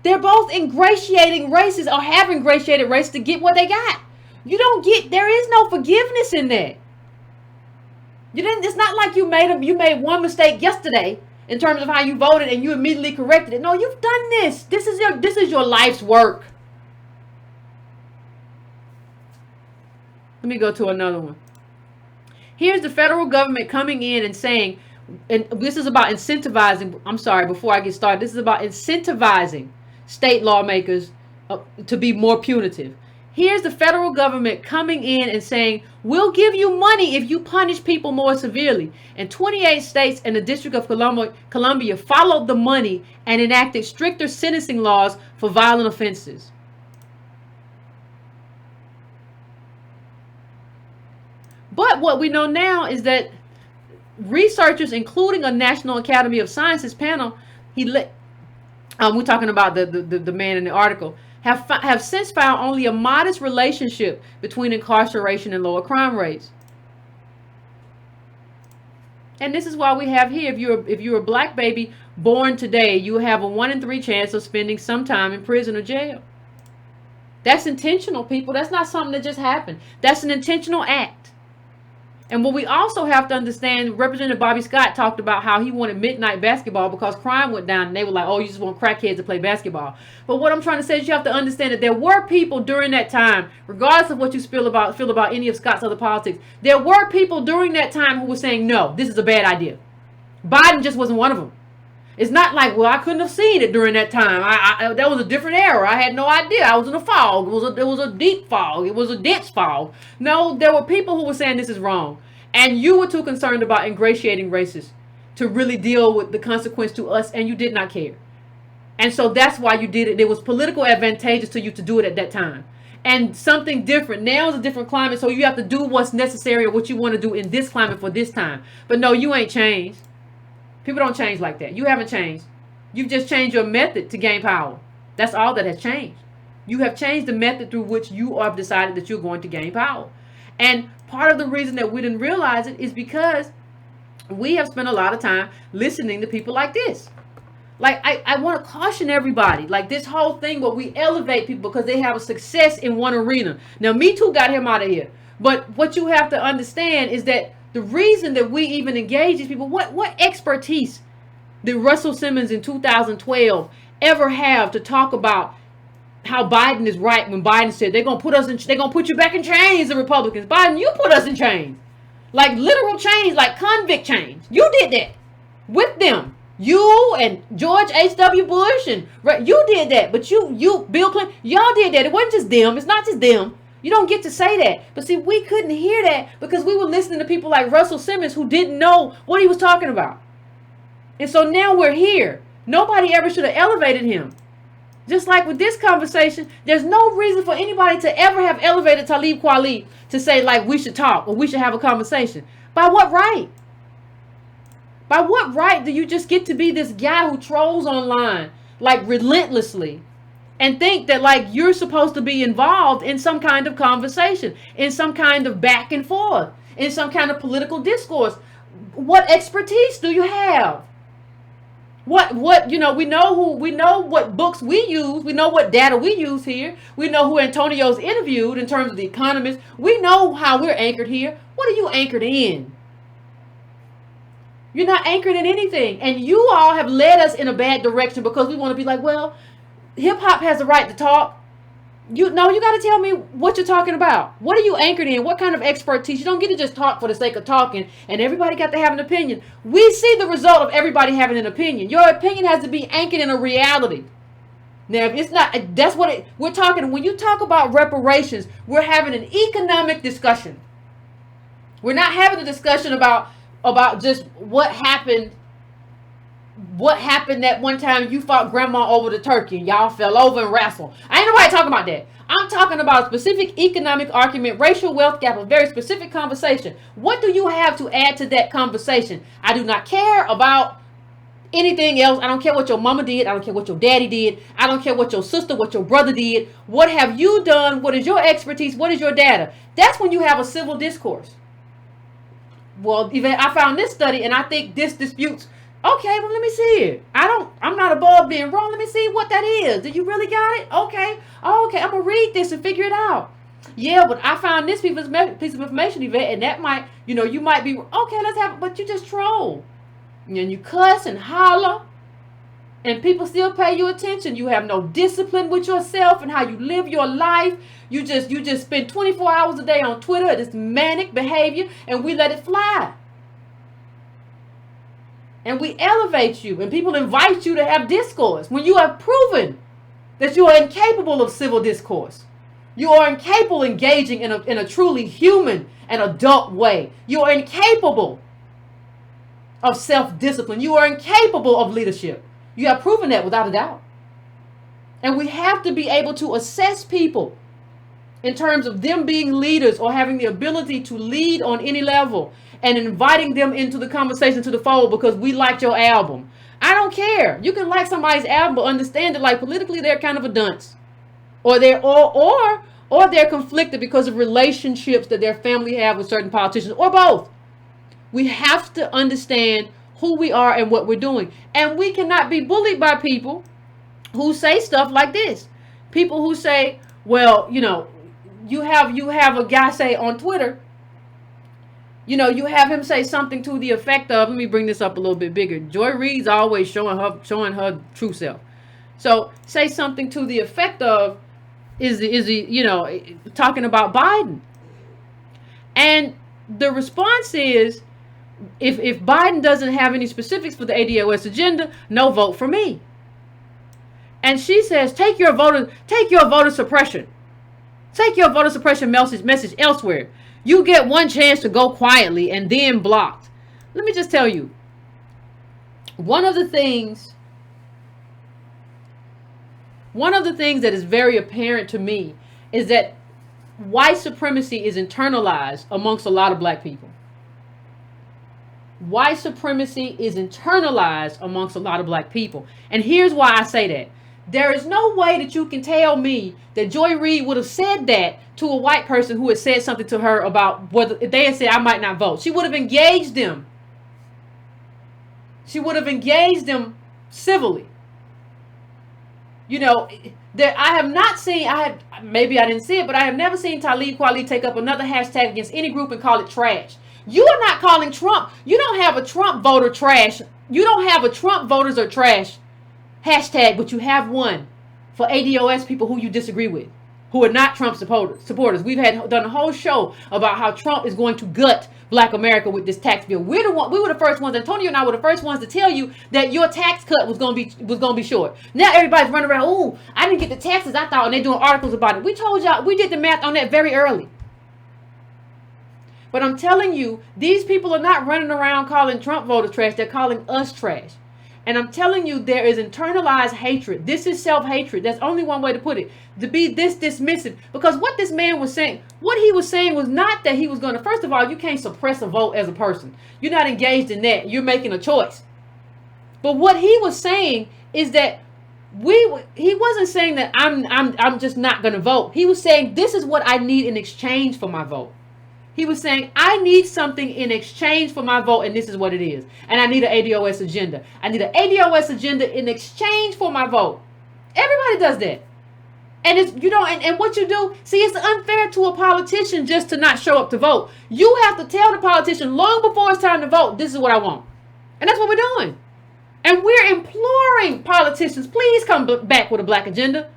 They're both ingratiating racists or have ingratiated racists to get what they got. There is no forgiveness in that. It's not like you made one mistake yesterday in terms of how you voted and you immediately corrected it. No, you've done this. This is your life's work. Let me go to another one. Here's the federal government coming in and saying, and this is about incentivizing, before I get started, this is about incentivizing state lawmakers to be more punitive. Here's the federal government coming in and saying, we'll give you money if you punish people more severely. And 28 states and the District of Columbia followed the money and enacted stricter sentencing laws for violent offenses. But what we know now is that researchers, including a National Academy of Sciences panel, we're talking about the man in the article, have since found only a modest relationship between incarceration and lower crime rates. And this is why we have here, if you're a black baby born today, you have a 1 in 3 chance of spending some time in prison or jail. That's intentional, people. That's not something that just happened. That's an intentional act. And what we also have to understand, Representative Bobby Scott talked about how he wanted midnight basketball because crime went down, and they were like, oh, you just want crackheads to play basketball. But what I'm trying to say is you have to understand that there were people during that time, regardless of what you feel about any of Scott's other politics, there were people during that time who were saying, no, this is a bad idea. Biden just wasn't one of them. It's not like, well, I couldn't have seen it during that time. That was a different era. I had no idea. I was in a fog. It was a deep fog. It was a dense fog. No, there were people who were saying this is wrong. And you were too concerned about ingratiating racists to really deal with the consequence to us, and you did not care. And so that's why you did it. It was politically advantageous to you to do it at that time. And something different. Now is a different climate, so you have to do what's necessary or what you want to do in this climate for this time. But no, you ain't changed. People don't change like that. You haven't changed. You've just changed your method to gain power. That's all that has changed. You have changed the method through which you have decided that you're going to gain power. And part of the reason that we didn't realize it is because we have spent a lot of time listening to people like this. Like, I want to caution everybody. Like, this whole thing where we elevate people because they have a success in one arena. Now, Me Too got him out of here. But what you have to understand is that the reason that we even engage these people, what expertise did Russell Simmons in 2012 ever have to talk about how Biden is right when Biden said they're gonna put you back in chains, the Republicans. Biden, you put us in chains. Like literal chains, like convict chains. You did that with them. You and George H.W. Bush and you did that. But you Bill Clinton, y'all did that. It wasn't just them. It's not just them. You don't get to say that. But see, we couldn't hear that because we were listening to people like Russell Simmons who didn't know what he was talking about. And so now we're here. Nobody ever should have elevated him. Just like with this conversation, there's no reason for anybody to ever have elevated Talib Kweli to say like we should talk or we should have a conversation. By what right? By what right do you just get to be this guy who trolls online like relentlessly and think that like you're supposed to be involved in some kind of conversation, in some kind of back and forth, in some kind of political discourse? What expertise do you have? What we know what books we use, we know what data we use here, we know who Antonio's interviewed in terms of the economists, we know how we're anchored here. What are you anchored in? You're not anchored in anything. And you all have led us in a bad direction because we want to be like, well, hip hop has the right to talk. You got to tell me what you're talking about. What are you anchored in? What kind of expertise? You don't get to just talk for the sake of talking and everybody got to have an opinion. We see the result of everybody having an opinion. Your opinion has to be anchored in a reality. Now, if it's not, that's what we're talking. When you talk about reparations, we're having an economic discussion. We're not having a discussion about just what happened that one time you fought grandma over the turkey and y'all fell over and wrestled. I ain't nobody talking about that. I'm talking about a specific economic argument, racial wealth gap, a very specific conversation. What do you have to add to that conversation? I do not care about anything else. I don't care what your mama did. I don't care what your daddy did. I don't care what your sister, what your brother did. What have you done? What is your expertise? What is your data? That's when you have a civil discourse. Well, Yvette, I found this study and I think this disputes. Okay, well, let me see it. I'm not above being wrong. Let me see what that is. Did you really got it? Okay. Okay, I'm going to read this and figure it out. Yeah, but I found this piece of information, Yvette, and that might, you might be, okay, let's have it, but you just troll. And you cuss and holler, and people still pay you attention. You have no discipline with yourself and how you live your life. You just spend 24 hours a day on Twitter, this manic behavior, and we let it fly. And we elevate you, and people invite you to have discourse when you have proven that you are incapable of civil discourse. You are incapable of engaging in a truly human and adult way. You are incapable of self-discipline. You are incapable of leadership. You have proven that without a doubt. And we have to be able to assess people in terms of them being leaders or having the ability to lead on any level and inviting them into the conversation, to the fold, because we liked your album. I don't care. You can like somebody's album, but understand that, like, politically they're kind of a dunce, or they're conflicted because of relationships that their family have with certain politicians, or both. We have to understand who we are and what we're doing, and we cannot be bullied by people who say stuff like this. People who say, well, you know, you have a guy say on Twitter, you know, you have him say something to the effect of, let me bring this up a little bit bigger. Joy Reid's always showing her true self. So say something to the effect of, is he, you know, talking about Biden. And the response is, if Biden doesn't have any specifics for the ADOS agenda, no vote for me. And she says, take your voter suppression. Take your voter suppression message elsewhere. You get one chance to go quietly and then blocked. Let me just tell you, one of the things that is very apparent to me is that white supremacy is internalized amongst a lot of black people. White supremacy is internalized amongst a lot of black people. And here's why I say that. There is no way that you can tell me that Joy Reid would have said that to a white person who had said something to her about whether they had said, I might not vote. She would have engaged them. She would have engaged them civilly. You know, I have not seen, maybe I didn't see it, but I have never seen Talib Kweli take up another hashtag against any group and call it trash. You are not calling Trump. You don't have a Trump voter trash. You don't have a Trump voters are trash hashtag, but you have one for ADOS people who you disagree with, who are not Trump supporters. We've done a whole show about how Trump is going to gut Black America with this tax bill. We were the first ones. Antonio and I were the first ones to tell you that your tax cut was going to be short. Now everybody's running around. Oh, I didn't get the taxes I thought, and they're doing articles about it. We told y'all, we did the math on that very early. But I'm telling you, these people are not running around calling Trump voters trash. They're calling us trash. And I'm telling you, there is internalized hatred. This is self-hatred. That's only one way to put it. To be this dismissive. Because what this man was saying, what he was saying was not that he was going to, first of all, you can't suppress a vote as a person. You're not engaged in that. You're making a choice. But what he was saying is that he wasn't saying that I'm just not going to vote. He was saying, this is what I need in exchange for my vote. He was saying, I need something in exchange for my vote, and this is what it is. And I need an ADOS agenda. I need an ADOS agenda in exchange for my vote. Everybody does that. And it's, you know, and what you do, see, it's unfair to a politician just to not show up to vote. You have to tell the politician long before it's time to vote, this is what I want. And that's what we're doing. And we're imploring politicians, please come back with a black agenda.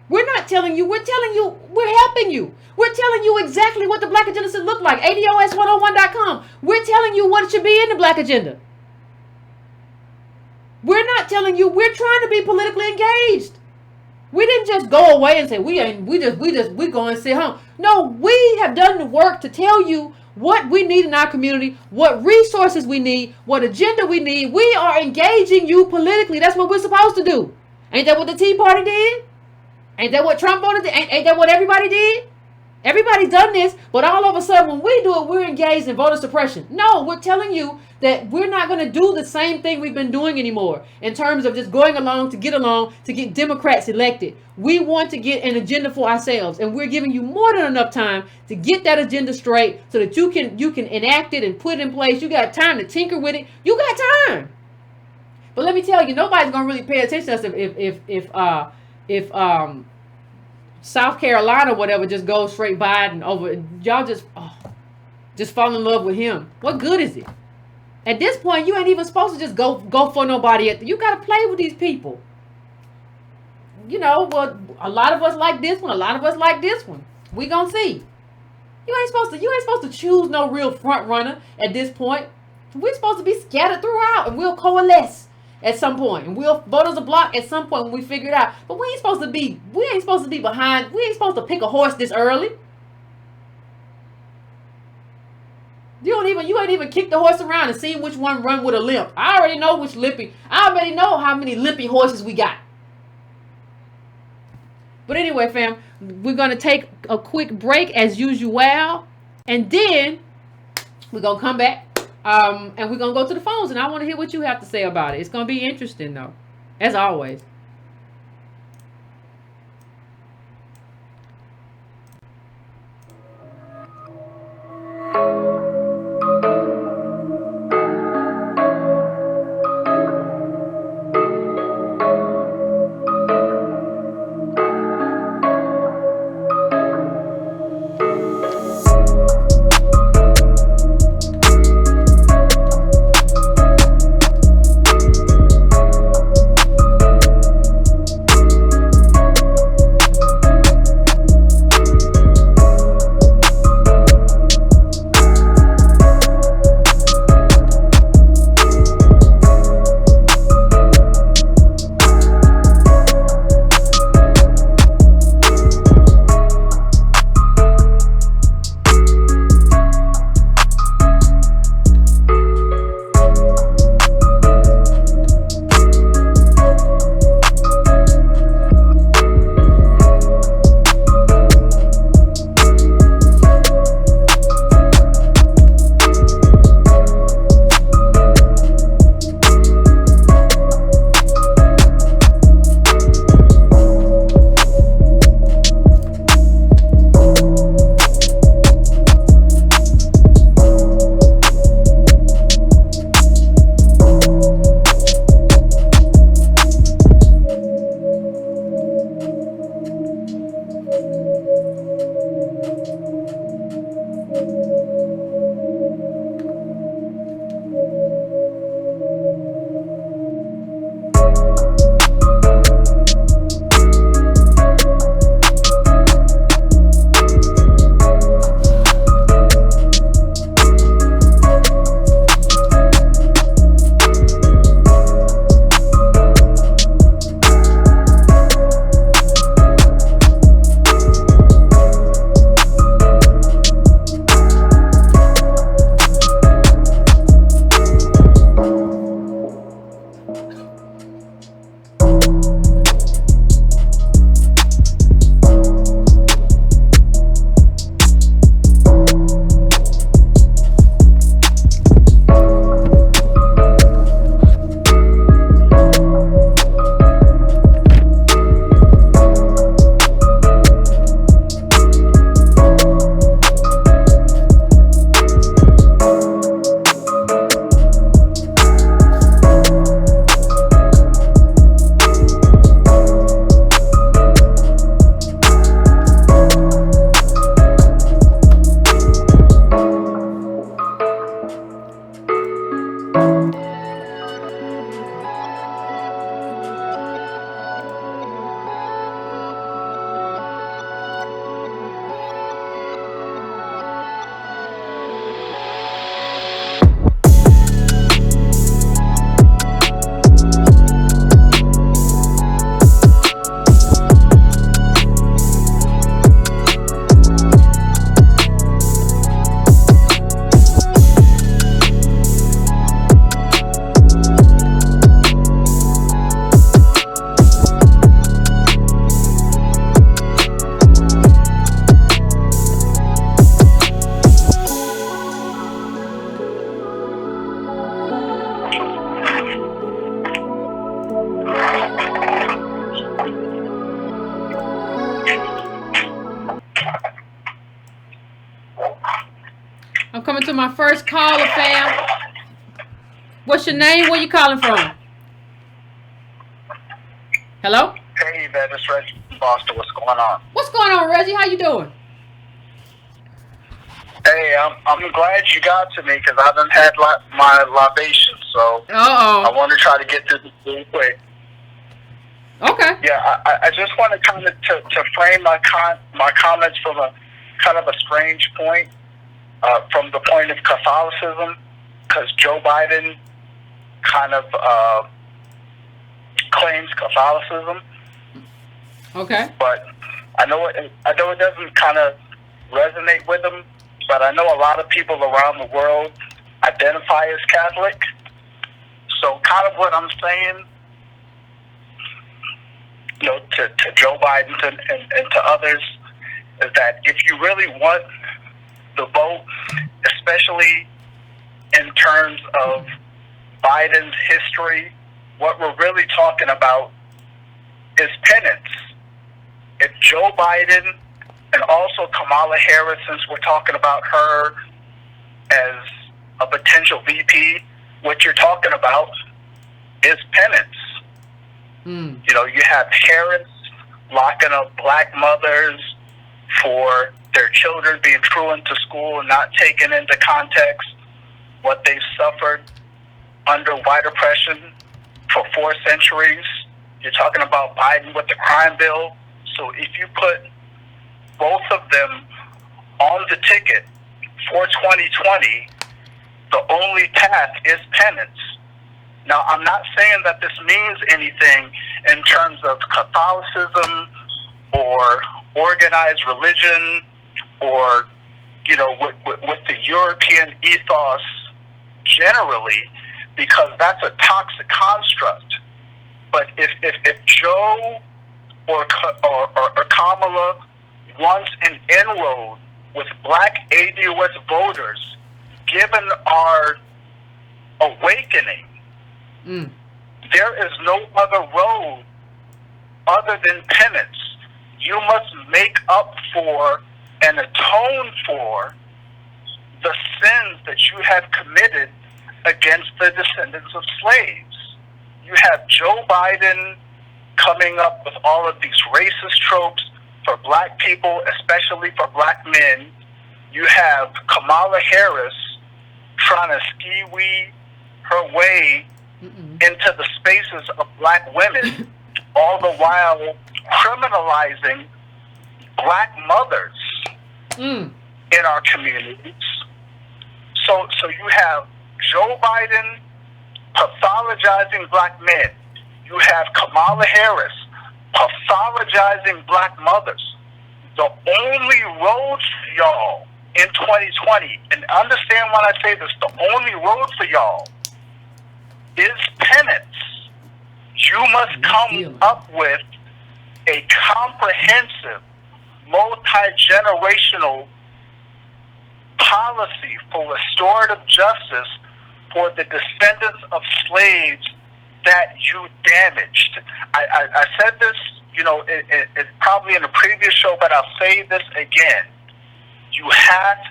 We're not telling you, we're telling you, we're helping you. We're telling you exactly what the black agenda should look like. ADOS101.com. We're telling you what should be in the black agenda. We're not telling you, we're trying to be politically engaged. We didn't just go away and say, we go and sit home. No, we have done the work to tell you what we need in our community, what resources we need, what agenda we need. We are engaging you politically. That's what we're supposed to do. Ain't that what the Tea Party did? Ain't that what Trump voted? Ain't that what everybody did? Everybody's done this, but all of a sudden when we do it, we're engaged in voter suppression. No, we're telling you that we're not going to do the same thing we've been doing anymore in terms of just going along to get Democrats elected. We want to get an agenda for ourselves, and we're giving you more than enough time to get that agenda straight so that you can enact it and put it in place. You got time to tinker with it. You got time. But let me tell you, nobody's going to really pay attention to us if South Carolina or whatever just goes straight Biden over. Y'all just fall in love with him. What good is it? At this point, you ain't even supposed to just go for nobody. You got to play with these people. You know, well, a lot of us like this one. A lot of us like this one. We gonna see. You ain't supposed to choose no real front runner at this point. We're supposed to be scattered throughout, and we'll coalesce at some point, and we'll vote as a block at some point when we figure it out. But we ain't supposed to be behind. We ain't supposed to pick a horse this early. You ain't even kick the horse around and see which one run with a limp. I already know I already know how many limpy horses we got. But anyway, fam, we're going to take a quick break as usual. And then we're going to come back. And we're going to go to the phones. And I want to hear what you have to say about it. It's going to be interesting, though. As always. I'm coming to my first caller, fam. What's your name? Where you calling from? Hello? Hey, Yvette, it's Reggie from Boston. What's going on? What's going on, Reggie? How you doing? Hey, I'm glad you got to me because I done had my libation, so I want to try to get through this real quick. Okay. Yeah, I just want to kind of to frame my comments from a kind of a strange point, from the point of Catholicism, because Joe Biden kind of claims Catholicism. Okay. But I know it doesn't kind of resonate with him. But I know a lot of people around the world identify as Catholic. So kind of what I'm saying to Joe Biden and to others, is that if you really want the vote, especially in terms of Biden's history, what we're really talking about is penance. If Joe Biden and also Kamala Harris, since we're talking about her as a potential VP, what you're talking about is penance. You have Harris locking up black mothers for their children being truant to school and not taking into context what they suffered under white oppression for 4 centuries. You're talking about Biden with the crime bill. So if you put both of them on the ticket for 2020, the only path is penance. Now, I'm not saying that this means anything in terms of Catholicism or organized religion or, with the European ethos generally, because that's a toxic construct. But if Joe or Kamala wants an inroad with black ADOS voters, given our awakening, there is no other road other than penance. You must make up for and atone for the sins that you have committed against the descendants of slaves. You have Joe Biden coming up with all of these racist tropes for black people, especially for black men. You have Kamala Harris trying to ski-wee her way into the spaces of black women, all the while criminalizing black mothers in our communities. So you have Joe Biden pathologizing black men. You have Kamala Harris pathologizing black mothers. The only road for y'all in 2020, and understand when I say this, the only road for y'all is penance. You must come up with a comprehensive, multi-generational policy for restorative justice for the descendants of slaves that you damaged. I said this, it's probably in a previous show, but I'll say this again. You have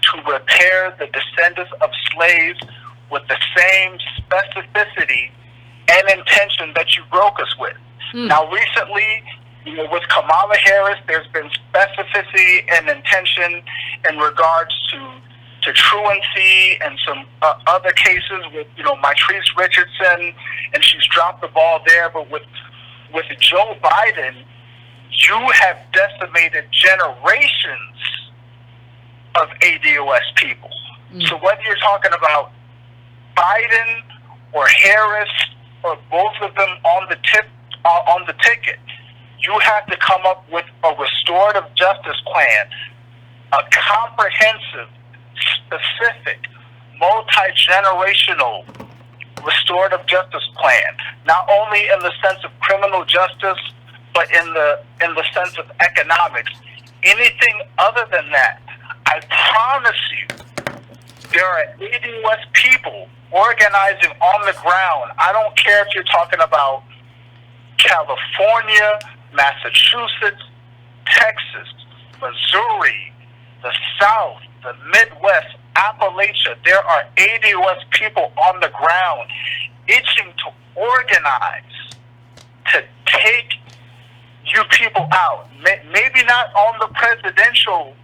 to repair the descendants of slaves with the same specificity and intention that you broke us with. Now, recently, with Kamala Harris, there's been specificity and intention in regards to truancy and some other cases with, Mitrice Richardson, and she's dropped the ball there. But with Joe Biden, you have decimated generations of ADOS people. So whether you're talking about Biden or Harris or both of them on the ticket, you have to come up with a restorative justice plan, a comprehensive, specific, multi-generational restorative justice plan, not only in the sense of criminal justice, but in the sense of economics. Anything other than that, I promise you, there are ADOS people organizing on the ground. I don't care if you're talking about California, Massachusetts, Texas, Missouri, the South, the Midwest, Appalachia. There are ADOS people on the ground itching to organize, to take you people out. Maybe not on the presidential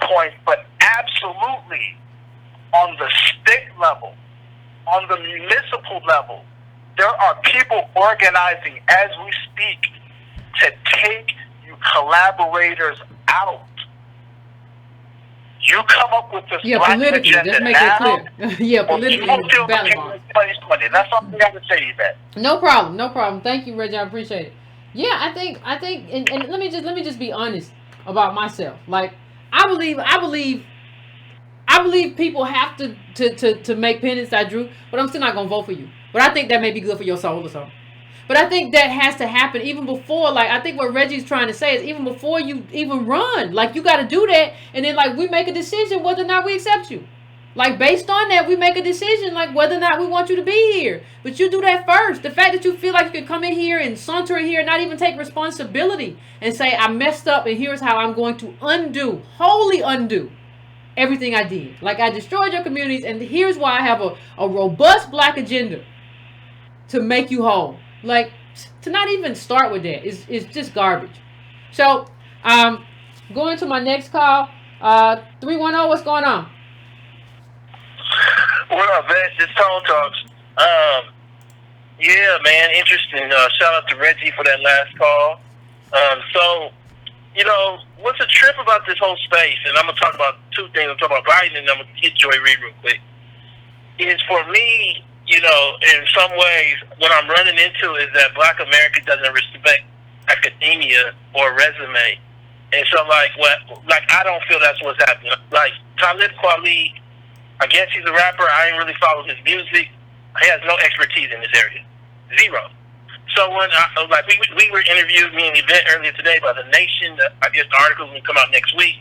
point, but absolutely on the state level, on the municipal level. There are people organizing as we speak to take you collaborators out. You come up with this black agenda just make now, that clear. Yeah, politically, you valid. 2020. That's all I got to say, Yvette. No problem. Thank you, Reggie. I appreciate it. Yeah, I think, and let me just be honest about myself. Like, I believe people have to make penance, Drew, but I'm still not gonna vote for you. But I think that may be good for your soul or something. But I think that has to happen even before, like, I think what Reggie's trying to say is even before you even run, like, you got to do that. And then, like, we make a decision whether or not we accept you. Like, based on that, we make a decision, like, whether or not we want you to be here. But you do that first. The fact that you feel like you can come in here and saunter in here and not even take responsibility and say, I messed up and here's how I'm going to wholly undo everything I did. Like, I destroyed your communities and here's why I have a robust black agenda to make you whole. Like, to not even start with that is just garbage. So, going to my next call, 310, what's going on? What up, Yvette? It's Tone Talks. Yeah, man, interesting. Shout out to Reggie for that last call. So, you know, what's a trip about this whole space, and I'm going to talk about two things. I'm talking about Biden, and I'm going to hit Joy Reid real quick, is for me, you know, in some ways, what I'm running into is that Black America doesn't respect academia or resume. And so, I don't feel that's what's happening. Like, Talib Kweli, I guess he's a rapper. I ain't really followed his music. He has no expertise in this area. Zero. So when we were interviewed, me and Yvette, earlier today by The Nation, I guess the article's going to come out next week,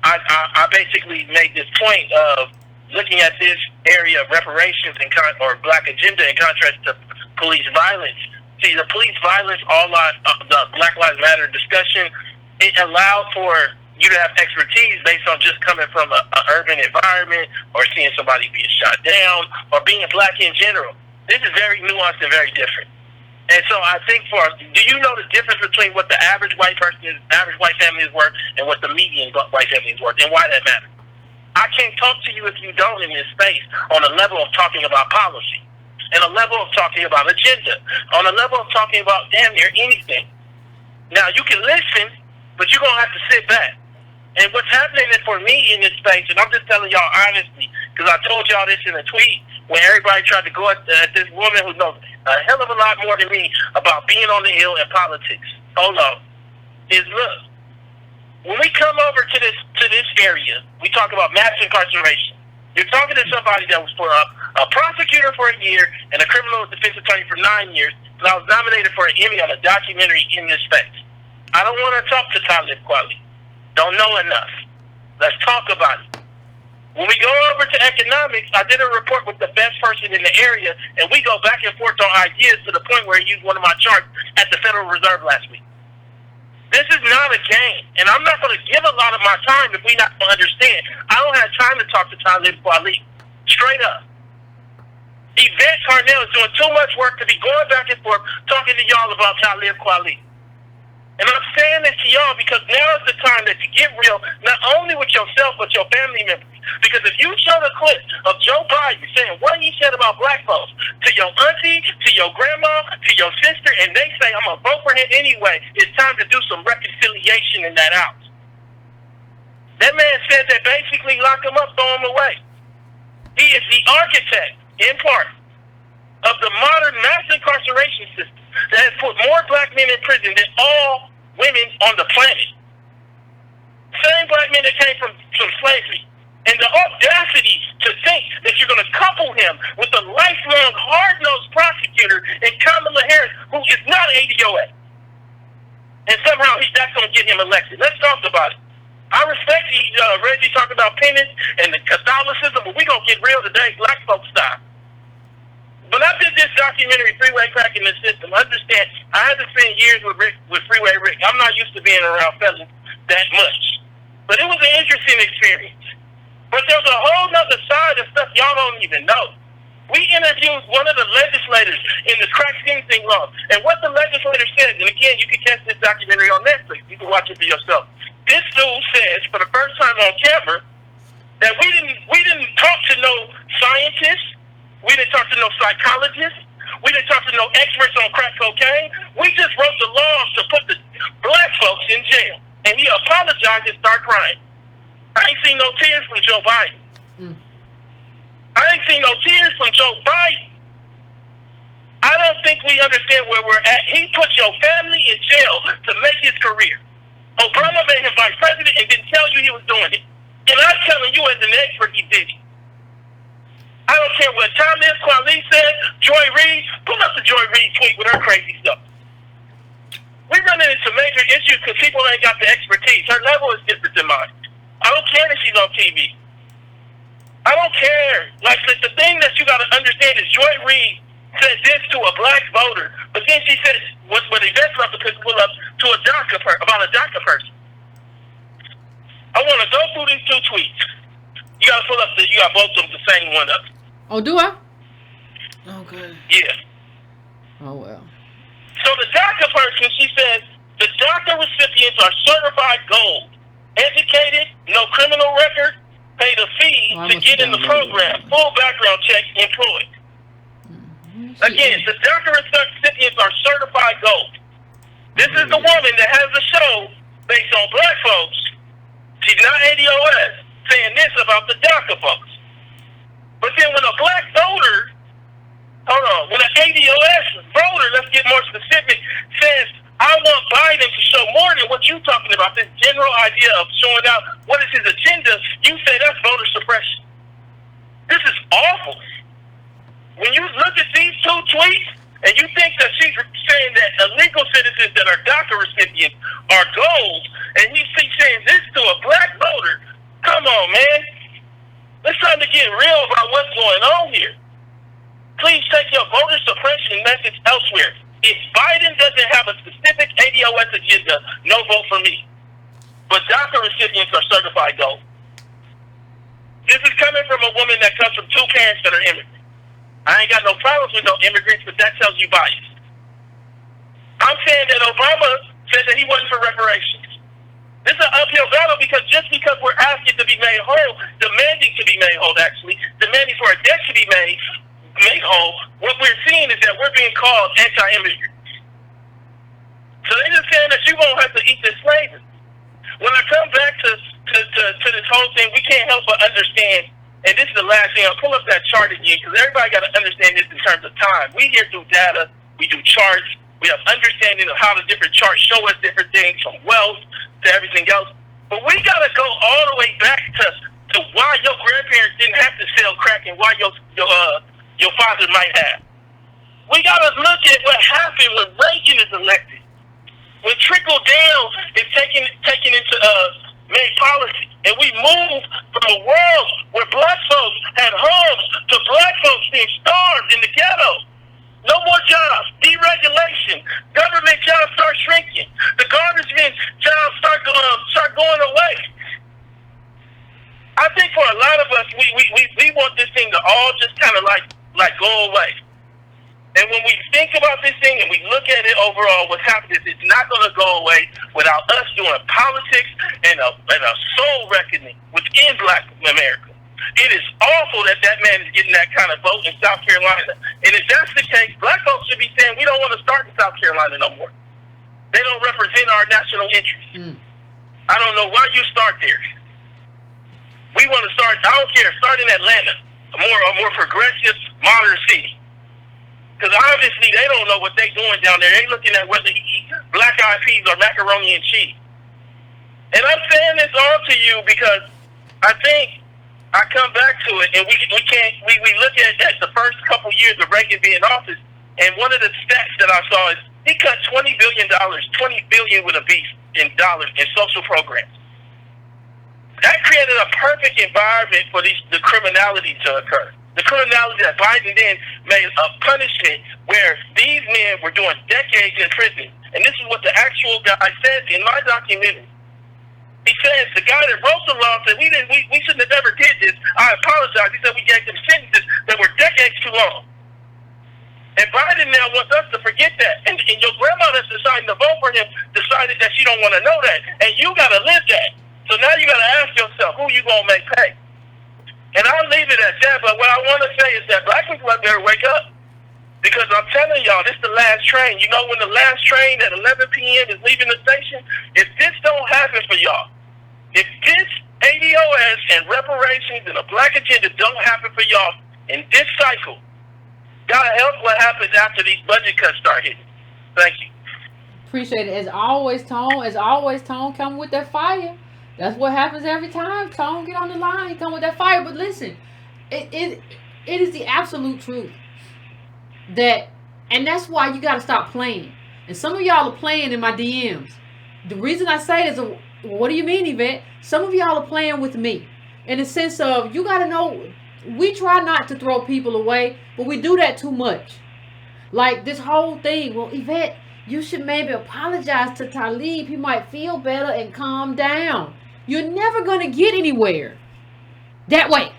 I basically made this point of looking at this area of reparations or black agenda in contrast to police violence. See, the police violence, the Black Lives Matter discussion, it allowed for you to have expertise based on just coming from an urban environment or seeing somebody being shot down or being black in general. This is very nuanced and very different. And so I think do you know the difference between what the average white family is worth and what the median white family is worth and why that matters? I can't talk to you if you don't in this space on a level of talking about policy, and a level of talking about agenda, on a level of talking about damn near anything. Now, you can listen, but you're going to have to sit back. And what's happening for me in this space, and I'm just telling y'all honestly, because I told y'all this in a tweet when everybody tried to go at this woman who knows a hell of a lot more than me about being on the Hill and politics. Hold on. Look, when we come over to this area, we talk about mass incarceration. You're talking to somebody that was for a prosecutor for a year and a criminal defense attorney for 9 years, and I was nominated for an Emmy on a documentary in this space. I don't want to talk to Talib Kweli. Don't know enough. Let's talk about it. When we go over to economics, I did a report with the best person in the area, and we go back and forth on ideas to the point where he used one of my charts at the Federal Reserve last week. This is not a game, and I'm not going to give a lot of my time if we not understand. I don't have time to talk to Talib Kweli. Straight up. Yvette Carnell is doing too much work to be going back and forth talking to y'all about Talib Kweli. And I'm saying this to y'all because now is the time that you get real, not only with yourself, but your family members. Because if you show the clip of Joe Biden saying what he said about black folks to your auntie, to your grandma, to your sister, and they say, I'm going to vote for him anyway, it's time to do some reconciliation in that house. That man said that basically lock him up, throw him away. He is the architect, in part, of the modern mass incarceration system that has put more black men in prison than all women on the planet. Same black men that came from slavery. And the audacity to think that you're going to couple him with a lifelong hard-nosed prosecutor in Kamala Harris, who is not ADOA. And somehow that's going to get him elected. Let's talk about it. I respect Reggie talking about penance and the Catholicism, but we're going to get real today, black folks style. When I did this documentary, Freeway Cracking the System, understand, I had to spend years with Freeway Rick. I'm not used to being around fellas that much. But it was an interesting experience. But there's a whole other side of stuff y'all don't even know. We interviewed one of the legislators in the crack sentencing law. And what the legislator said, and again, you can catch this documentary on Netflix. You can watch it for yourself. This dude says, for the first time on camera, that we didn't talk to no scientists. We didn't talk to no psychologists. We didn't talk to no experts on crack cocaine. We just wrote the laws to put the black folks in jail. And he apologized and started crying. I ain't seen no tears from Joe Biden. I ain't seen no tears from Joe Biden. I don't think we understand where we're at. He put your family in jail to make his career. Obama made him vice president and didn't tell you he was doing it. And I'm telling you as an expert, he did it. I don't care what time it is. Kweli said, Joy Reid, pull up the Joy Reid tweet with her crazy stuff. We're running into major issues because people ain't got the expertise. Her level is different than mine. I don't care that she's on TV. I don't care. Like, the thing that you got to understand is Joy Reid said this to a black voter, but then she said what Yvette about to pull up to a DACA about a DACA person. I want to go through these two tweets. You got to pull up you got both of them the same one up. Oh, do I? Okay. Yeah. Oh, well. So the DACA person, she says, the DACA recipients are certified gold, educated, no criminal record, paid a fee to get in the program, full background check, employed. Again, the DACA recipients are certified gold. This is the woman that has a show based on black folks. She's not ADOS saying this about the DACA folks. But then when a black voter, when an ADOS voter, let's get more specific, says, I want Biden to show more than what you're talking about, this general idea of showing out what is his agenda, you say that's voter suppression. This is awful. When you look at these two tweets, and you think that she's saying that illegal citizens that are DACA recipients are gold, and he's saying this to a black voter, come on, man. It's time to get real about what's going on here. Please take your voter suppression message elsewhere. If Biden doesn't have a specific ADOS agenda, no vote for me. But DACA recipients are certified gold. This is coming from a woman that comes from two parents that are immigrants. I ain't got no problems with no immigrants, but that tells you bias. I'm saying that Obama said that he wasn't for reparations. This is an uphill battle because just because we're asking to be made whole, demanding to be made whole, actually, demanding for a debt to be made whole, what we're seeing is that we're being called anti-immigrants. So they're just saying that you won't have to eat this slavery. When I come back to this whole thing, we can't help but understand. And this is the last thing. I'll pull up that chart again because everybody got to understand this in terms of time. We hear through data. We do charts. We have understanding of how the different charts show us different things from wealth to everything else. But we got to go all the way back to why your grandparents didn't have to sell crack and why your father might have. We got to look at what happened when Reagan is elected. When trickle down is taken into made policy. And we moved from a world where black folks had homes to black folks being starved in the ghetto. No more jobs, deregulation, government jobs start shrinking, the garbage men jobs start going away. I think for a lot of us, we want this thing to all just kind of like go away. And when we think about this thing and we look at it overall, what's happening is it's not going to go away without us doing politics and a soul reckoning within Black America. It is awful that man is getting that kind of vote in South Carolina. And if that's the case, black folks should be saying we don't want to start in South Carolina no more. They don't represent our national interests. I don't know why you start there. We want to start, I don't care, start in Atlanta, a more progressive, modern city. Because obviously they don't know what they're doing down there. They're looking at whether he eats black-eyed peas or macaroni and cheese. And I'm saying this all to you because I think I come back to it, and we look at the first couple years of Reagan being in office, and one of the stats that I saw is he cut $20 billion with a B in dollars in social programs. That created a perfect environment for the criminality to occur. The criminality that Biden then made a punishment where these men were doing decades in prison. And this is what the actual guy says in my documentary. He says the guy that wrote the law said we shouldn't have ever did this. I apologize. He said we gave them sentences that were decades too long. And Biden now wants us to forget that. And your grandma that's deciding to vote for him decided that she don't want to know that. And you got to live that. So now you got to ask yourself, who you going to make pay? And I'll leave it at that, but what I want to say is that black people out there wake up. Because I'm telling y'all, this is the last train. You know when the last train at 11 p.m. is leaving the station? If this don't happen for y'all, if this ADOS and reparations and a black agenda don't happen for y'all in this cycle, gotta help what happens after these budget cuts start hitting. Thank you. Appreciate it. As always, Tone, come with that fire. That's what happens every time. Tone get on the line, he come with that fire. But listen, It is the absolute truth. And that's why you got to stop playing. And some of y'all are playing in my DMs. The reason I say this, what do you mean, Yvette? Some of y'all are playing with me. In the sense of, you got to know, we try not to throw people away, but we do that too much. Like this whole thing, well, Yvette, you should maybe apologize to Talib. He might feel better and calm down. You're never going to get anywhere that way.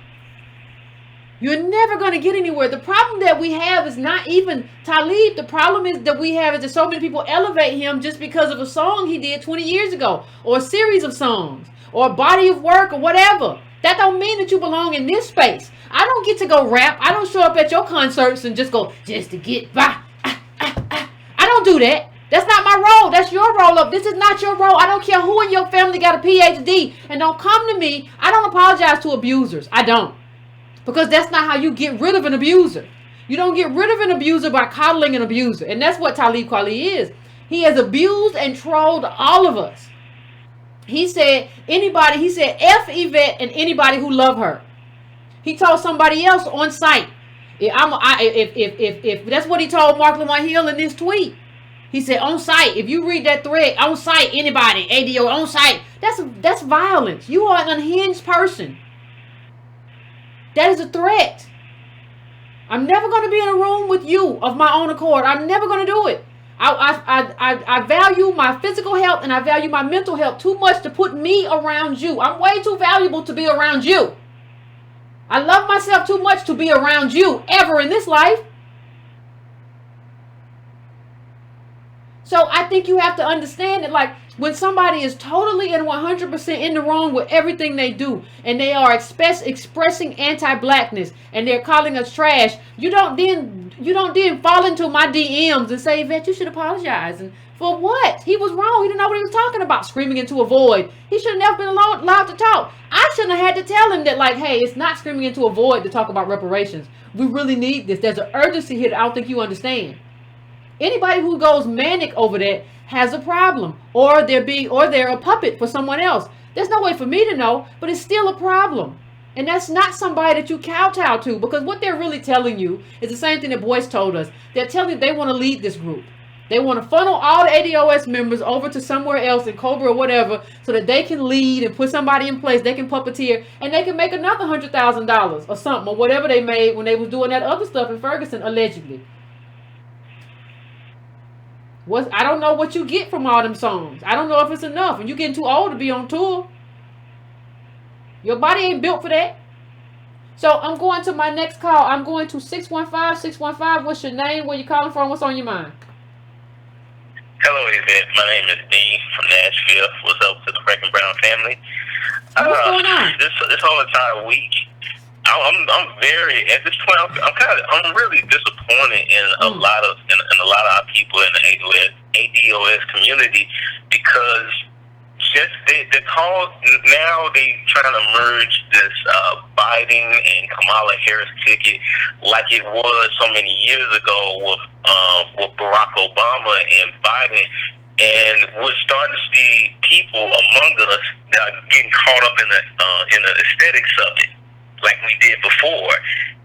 You're never going to get anywhere. The problem that we have is not even Talib. The problem is that we have is that so many people elevate him just because of a song he did 20 years ago, or a series of songs, or a body of work, or whatever. That don't mean that you belong in this space. I don't get to go rap. I don't show up at your concerts and just go, just to get by. I don't do that. That's not my role. That's your role up. This is not your role. I don't care who in your family got a PhD. And don't come to me. I don't apologize to abusers. I don't. Because that's not how you get rid of an abuser. You don't get rid of an abuser by coddling an abuser. And that's what Talib Kweli is. He has abused and trolled all of us. He said, F Yvette and anybody who love her. He told somebody else on site. If that's what he told Mark Lamont Hill in this tweet. He said, on site, if you read that thread, on site, anybody, ADO, on site. That's violence. You are an unhinged person. That is a threat. I'm never going to be in a room with you of my own accord. I'm never going to do it. I value my physical health and I value my mental health too much to put me around you. I'm way too valuable to be around you. I love myself too much to be around you ever in this life. So I think you have to understand that, like, when somebody is totally and 100% in the wrong with everything they do, and they are expressing anti-blackness, and they're calling us trash, you don't then fall into my DMs and say, Yvette, you should apologize. And for what? He was wrong. He didn't know what he was talking about, screaming into a void. He should have never been allowed to talk. I shouldn't have had to tell him that, like, hey, it's not screaming into a void to talk about reparations. We really need this. There's an urgency here that I don't think you understand. Anybody who goes manic over that has a problem, or they're a puppet for someone else. There's no way for me to know, but it's still a problem. And that's not somebody that you kowtow to, because what they're really telling you is the same thing that Boyce told us. They're telling you they want to lead this group. They want to funnel all the ADOS members over to somewhere else in Cobra or whatever, so that they can lead and put somebody in place. They can puppeteer, and they can make another $100,000 or something, or whatever they made when they was doing that other stuff in Ferguson, allegedly. I don't know what you get from all them songs. I don't know if it's enough. And you're getting too old to be on tour. Your body ain't built for that. So I'm going to my next call. I'm going to 615. What's your name? Where you calling from? What's on your mind? Hello, Yvette. My name is Dean from Nashville. What's up to the Franklin Brown family? What's going on? This whole entire week, I'm very, at this point, I'm really disappointed in a lot of our people in the ADOS community, because just they call now, they trying to merge this Biden and Kamala Harris ticket like it was so many years ago with Barack Obama and Biden. And we're starting to see people among us that are getting caught up in the aesthetics of it, like we did before.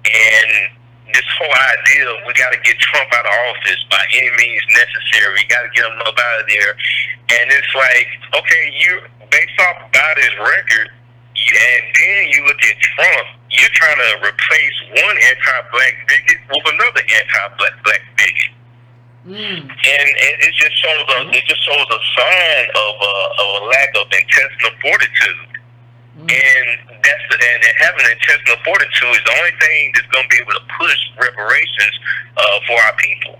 And this whole idea, we got to get Trump out of office by any means necessary. We got to get him up out of there. And it's like, okay, you based off Biden's record, and then you look at Trump, you're trying to replace one anti-black bigot with another anti-black bigot. And it just shows a sign of a lack of intestinal fortitude. And having intestinal fortitude is the only thing that's going to be able to push reparations for our people.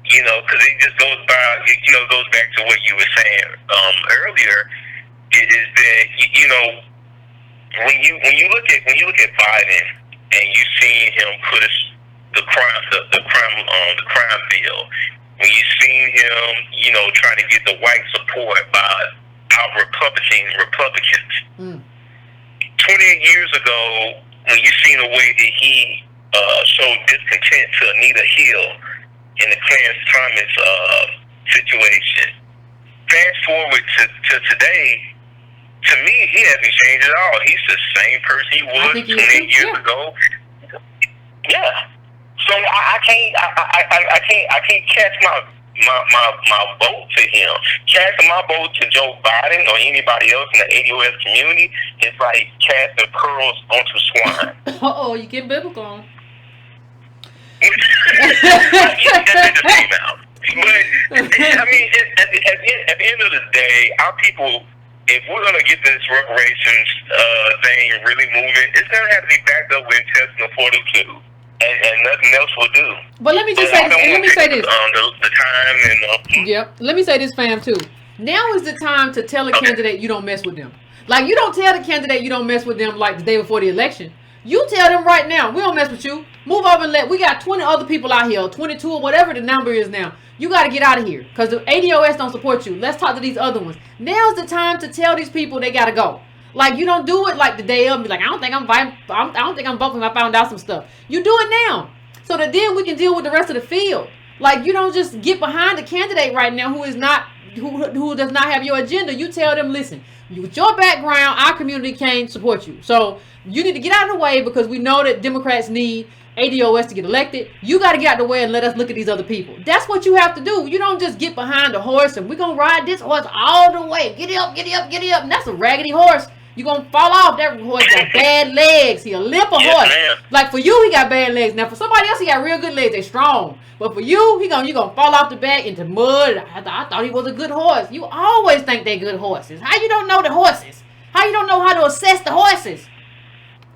You know, because it just goes back to what you were saying earlier. Is that when you look at Biden and you see him push the crime bill, when you seen him, trying to get the white support by our Republicans. 28 years ago, when you seen the way that he showed discontent to Anita Hill in the Clarence Thomas situation, fast forward to today, to me, he hasn't changed at all. He's the same person he was 28 years ago. Yeah. So I can't cast my vote to him. Casting my vote to Joe Biden or anybody else in the ADOS community is like casting pearls onto swine. Uh-oh, you get biblical on. That's the same out. But I mean, at the end of the day, our people, if we're gonna get this reparations thing really moving, it's gonna have to be backed up with intestinal fortitude, and nothing else will do. But let me just say this. Let me say this. The time and Yep. Let me say this, fam, too. Now is the time to tell a candidate you don't mess with them. Like, you don't tell the candidate you don't mess with them like the day before the election. You tell them right now, we don't mess with you. Move over and we got 20 other people out here, 22 or whatever the number is now. You got to get out of here because the ADOS don't support you. Let's talk to these other ones. Now's the time to tell these people they got to go. Like, you don't do it like the day of and be like, I don't think I'm voting. I found out some stuff. You do it now so that then we can deal with the rest of the field. Like, you don't just get behind the candidate right now who does not have your agenda. You tell them, listen, with your background, our community can't support you. So you need to get out of the way because we know that Democrats need ADOS to get elected. You got to get out of the way and let us look at these other people. That's what you have to do. You don't just get behind the horse and we're going to ride this horse all the way. Get it up, get it up, get it up. And that's a raggedy horse. You're going to fall off. That horse got bad legs. He a limp horse. Ma'am. Like for you, he got bad legs. Now for somebody else, he got real good legs. They're strong. But for you, you're going to fall off the back into mud. I thought he was a good horse. You always think they're good horses. How you don't know the horses? How you don't know how to assess the horses?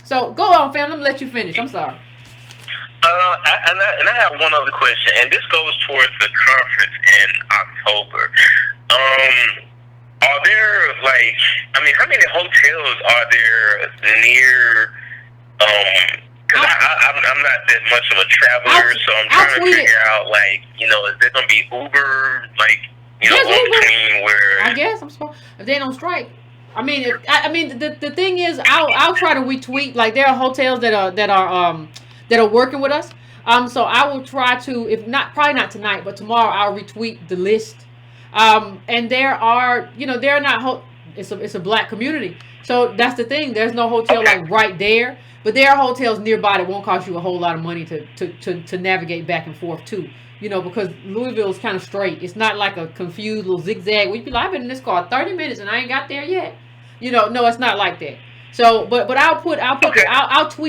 So go on, fam. Let me let you finish. I'm sorry. And I have one other question, and this goes towards the conference in October. Are there how many hotels are there near? Because I'm not that much of a traveler, so I'm trying to figure out is there gonna be Uber between where? I guess if they don't strike. I mean, the thing is, I'll try to retweet. Like there are hotels that are working with us. So I will try to, probably not tonight, but tomorrow I'll retweet the list. And there are, they're not, it's a black community. So that's the thing. There's no hotel like right there, but there are hotels nearby that won't cost you a whole lot of money to navigate back and forth too. Because Louisville is kind of straight. It's not like a confused little zigzag where you be like, I've been in this car 30 minutes and I ain't got there yet. No, it's not like that. So, but I'll tweet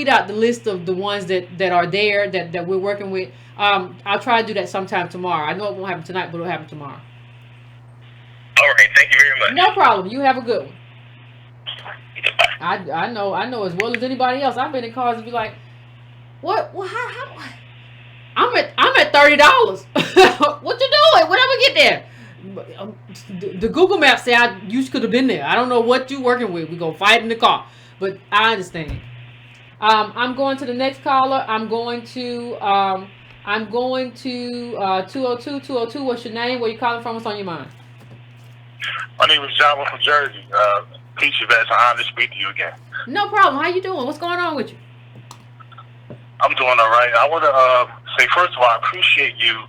out the list of the ones that are there that we're working with. I'll try to do that sometime tomorrow. I know it won't happen tonight, but it'll happen tomorrow. All right, thank you very much. No problem. You have a good one. I know as well as anybody else. I've been in cars and be like, what? Well, how? I'm at $30. What you doing? Whenever we get there. The Google Maps say you could have been there. I don't know what you working with. We go fight in the car, but I understand. I'm going to the next caller. I'm going to 202. What's your name? Where you calling from? What's on your mind? My name is John from Jersey. Peace, Yvette. It's an honor to speak to you again. No problem. How you doing? What's going on with you? I'm doing all right. I want to say, first of all, I appreciate you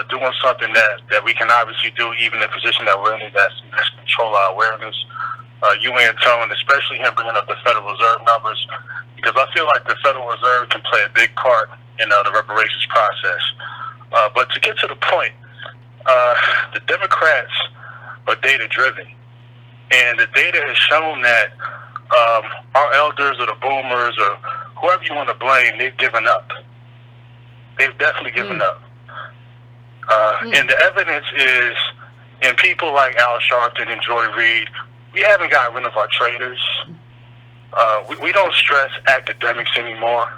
doing something that we can obviously do, even in the position that we're in, that's control our awareness. You and Tone, especially him bringing up the Federal Reserve numbers, because I feel like the Federal Reserve can play a big part in the reparations process. But to get to the point, the Democrats are data-driven, and the data has shown that our elders or the boomers or whoever you want to blame, they've given up. They've definitely given up. And the evidence is in people like Al Sharpton and Joy Reid. We haven't got rid of our traitors. We don't stress academics anymore.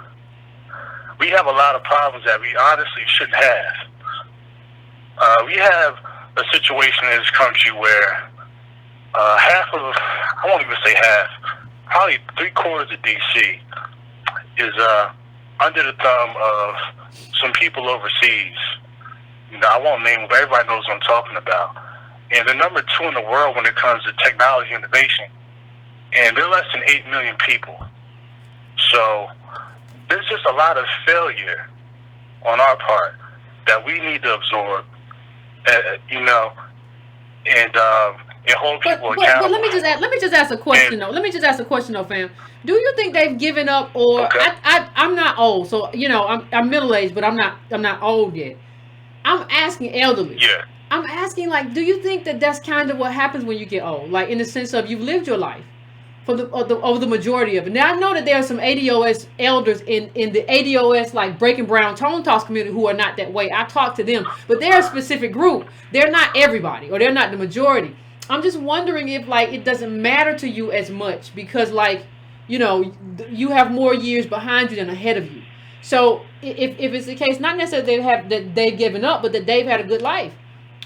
We have a lot of problems that we honestly shouldn't have. We have a situation in this country where I won't even say half, probably 3/4 of D.C. is under the thumb of some people overseas. I won't name them, but everybody knows what I'm talking about. And they're number 2 in the world when it comes to technology innovation. And they're less than 8 million people. So there's just a lot of failure on our part that we need to absorb, and and hold people But accountable. let me just ask a question though. Let me just ask a question though, fam. Do you think they've given up, or Okay. I'm not old, so you know I'm middle aged, but I'm not old yet. I'm asking elderly. Yeah. I'm asking, like, do you think that that's kind of what happens when you get old? Like, in the sense of you've lived your life for over the majority of it. Now, I know that there are some ADOS elders in the ADOS, like, Breaking Brown Tone Toss community who are not that way. I talk to them, but they're a specific group. They're not everybody, or they're not the majority. I'm just wondering if, like, it doesn't matter to you as much because, like, you know, you have more years behind you than ahead of you. So, if it's the case, not necessarily that they've given up, but that they've had a good life.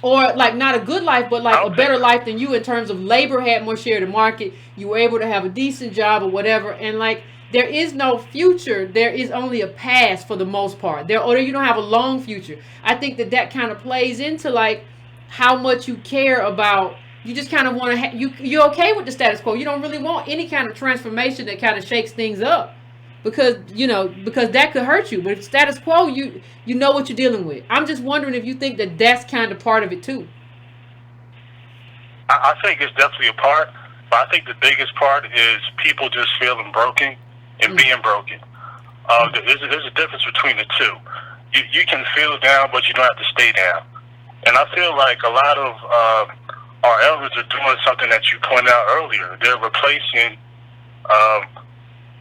Or like not a good life, but like a better life than you in terms of labor had more share of the market. You were able to have a decent job or whatever. And like there is no future. There is only a past for the most part. Or you don't have a long future. I think that kind of plays into like how much you care about. You just kind of want to. You're okay with the status quo. You don't really want any kind of transformation that kind of shakes things up. Because that could hurt you. But if status quo, you know what you're dealing with. I'm just wondering if you think that that's kind of part of it too. I think it's definitely a part, but I think the biggest part is people just feeling broken and being broken. There's a difference between the two. You can feel down, but you don't have to stay down. And I feel like a lot of our elders are doing something that you pointed out earlier. They're replacing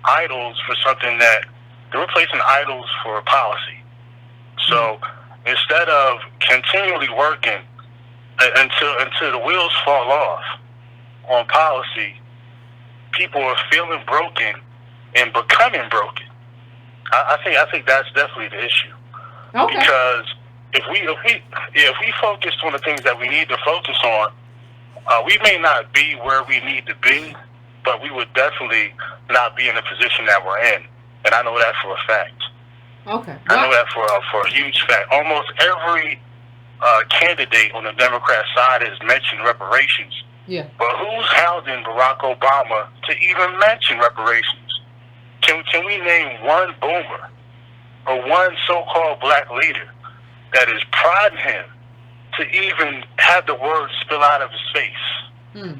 idols for something that they're replacing idols for policy. So instead of continually working until the wheels fall off on policy, people are feeling broken and becoming broken. I think that's definitely the issue. Okay. Because if we focused on the things that we need to focus on, we may not be where we need to be, but we would definitely not be in the position that we're in. And I know that for a fact. Okay. I know that for a huge fact. Almost every candidate on the Democrat side has mentioned reparations. Yeah. But who's hounding Barack Obama to even mention reparations? Can we name one boomer or one so-called black leader that is prodding him to even have the words spill out of his face?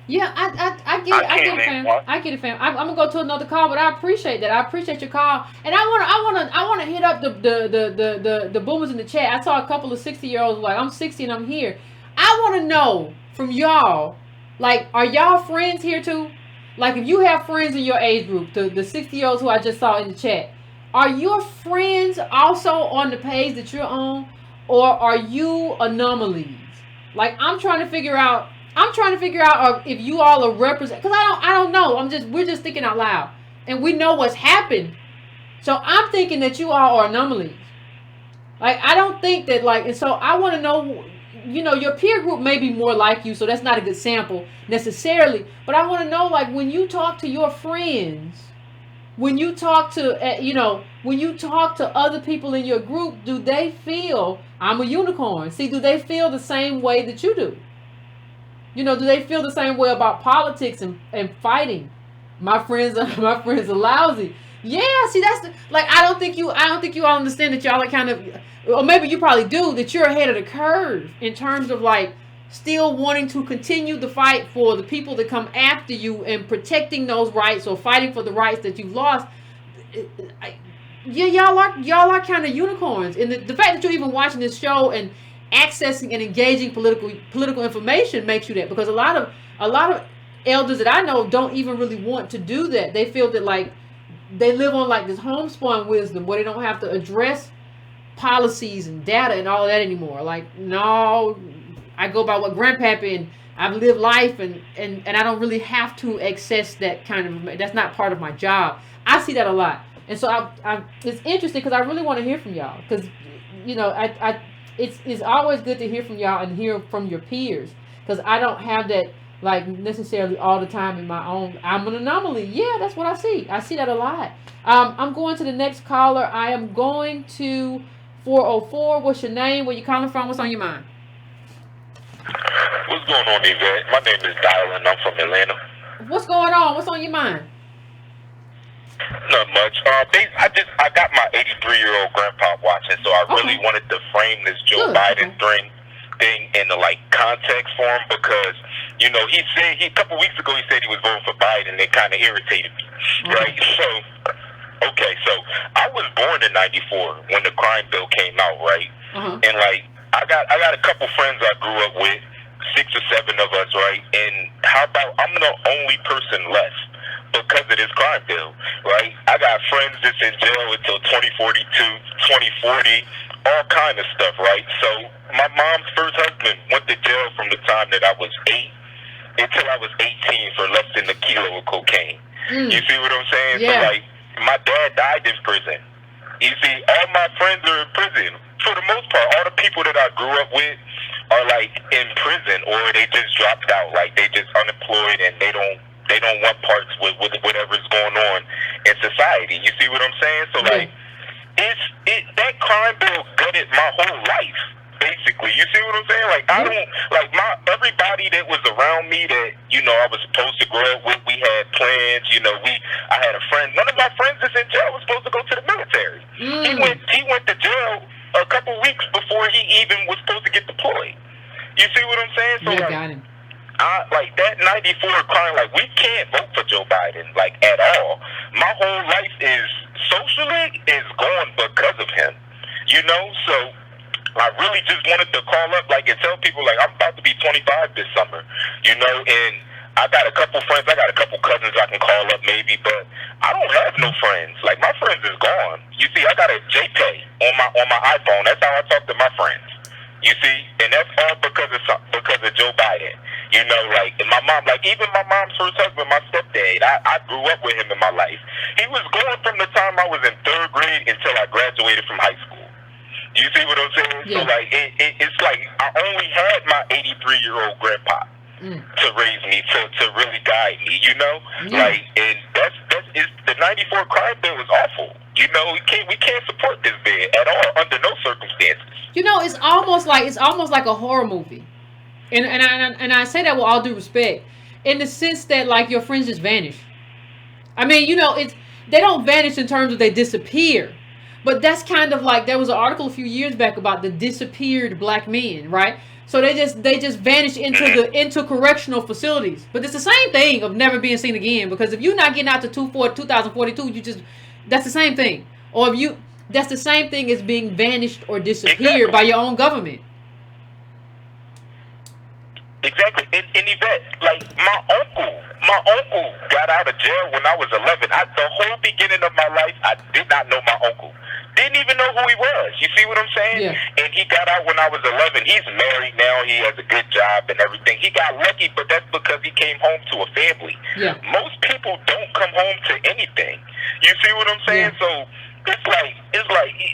Yeah, I get it. I get it, fam. I'm gonna go to another call, but I appreciate that. I appreciate your call, and I wanna hit up the boomers in the chat. I saw a couple of 60-year-olds like, I'm 60 and I'm here. I want to know from y'all, like, are y'all friends here too? Like, if you have friends in your age group, the 60-year-olds who I just saw in the chat, are your friends also on the page that you're on, or are you anomalies? Like, I'm trying to figure out if you all are represent, because I don't know. We're just thinking out loud, and we know what's happened. So I'm thinking that you all are anomalies. Like, I don't think that, like, and so I want to know, you know, your peer group may be more like you, so that's not a good sample necessarily. But I want to know, like, when you talk to your friends, when you talk to, when you talk to other people in your group, do they feel I'm a unicorn? See, do they feel the same way that you do? You know, do they feel the same way about politics and fighting? My friends are lousy. Yeah, see, that's I don't think you all understand that y'all are kind of, or maybe you probably do, that you're ahead of the curve in terms of like still wanting to continue the fight for the people that come after you and protecting those rights or fighting for the rights that you've lost. Yeah, y'all are kind of unicorns, and the fact that you're even watching this show and accessing and engaging political information makes you that, because a lot of elders that I know don't even really want to do that. They feel that like they live on like this homespun wisdom where they don't have to address policies and data and all that anymore. Like, no, I go by what grandpappy, and I've lived life, and I don't really have to access that kind of, that's not part of my job. I see that a lot. And so I it's interesting because I really want to hear from y'all, because you know, it's always good to hear from y'all and hear from your peers, because I don't have that like necessarily all the time in my own. I'm an anomaly. Yeah, that's what I see. I see that a lot. I'm going to the next caller. I am going to 404. What's your name? Where you calling from? What's on your mind? What's going on, Yvette? My name is Dylan. I'm from Atlanta. What's going on? What's on your mind? Not much. I got my 83-year-old grandpa watching, so I really wanted to frame this Joe Biden thing in the like context for him, because You know, he said a couple weeks ago he said he was voting for Biden. It kind of irritated me, right? So, okay, so I was born in '94 when the crime bill came out, right? And like I got a couple friends I grew up with, 6 or 7 of us, right? And how about I'm the only person left because of this crime bill, right? I got friends that's in jail until 2042, 2040, all kind of stuff, right? So my mom's first husband went to jail from the time that I was 8 until I was 18 for less than a kilo of cocaine. You see what I'm saying? Yeah. So like, my dad died in prison. You see, all my friends are in prison. For the most part, all the people that I grew up with are like in prison, or they just dropped out, like they just unemployed and they don't want parts with whatever's going on in society. You see what I'm saying? So like, that crime bill gutted my whole life, basically. You see what I'm saying? Like I don't like everybody that was around me that, you know, I was supposed to grow up with. We had plans. You know, I had a friend. One of my friends that's in jail was supposed to go to the military. He went to jail a couple weeks before he even was supposed to get deployed. You see what I'm saying? So Yeah, like, got him. Like that '94 crime, like we can't vote for Joe Biden, like at all. My whole life is socially is gone because of him. You know, so I really just wanted to call up, like, and tell people, like, I'm about to be 25 this summer. You know, and I got a couple friends, I got a couple cousins I can call up maybe, but I don't have no friends. Like my friends is gone. You see, I got a JPay on my iPhone. That's how I talk to my friends. You see, and that's all because of Joe Biden. You know, like, and my mom, like, even my mom's first husband, my stepdad, I grew up with him in my life. He was gone from the time I was in 3rd grade until I graduated from high school. You see what I'm saying? Yeah. So, like, it's like I only had my 83-year-old grandpa to raise me, to really guide me, you know? Like, and the '94 crime bill was awful. You know, we can't support this bill at all under no circumstances. You know, it's almost like a horror movie. And I say that with all due respect, in the sense that, like, your friends just vanish. I mean, you know, they don't vanish in terms of they disappear, but that's kind of like, there was an article a few years back about the disappeared black men, right? So they just vanish into correctional facilities. But it's the same thing of never being seen again, because if you're not getting out to 2042, that's the same thing. Or that's the same thing as being vanished or disappeared by your own government. Exactly. And Yvette, like, my uncle got out of jail when I was 11. The whole beginning of my life, I did not know my uncle. Didn't even know who he was. You see what I'm saying? Yeah. And he got out when I was 11. He's married now. He has a good job and everything. He got lucky, but that's because he came home to a family. Yeah. Most people don't come home to anything. You see what I'm saying? Yeah. So it's like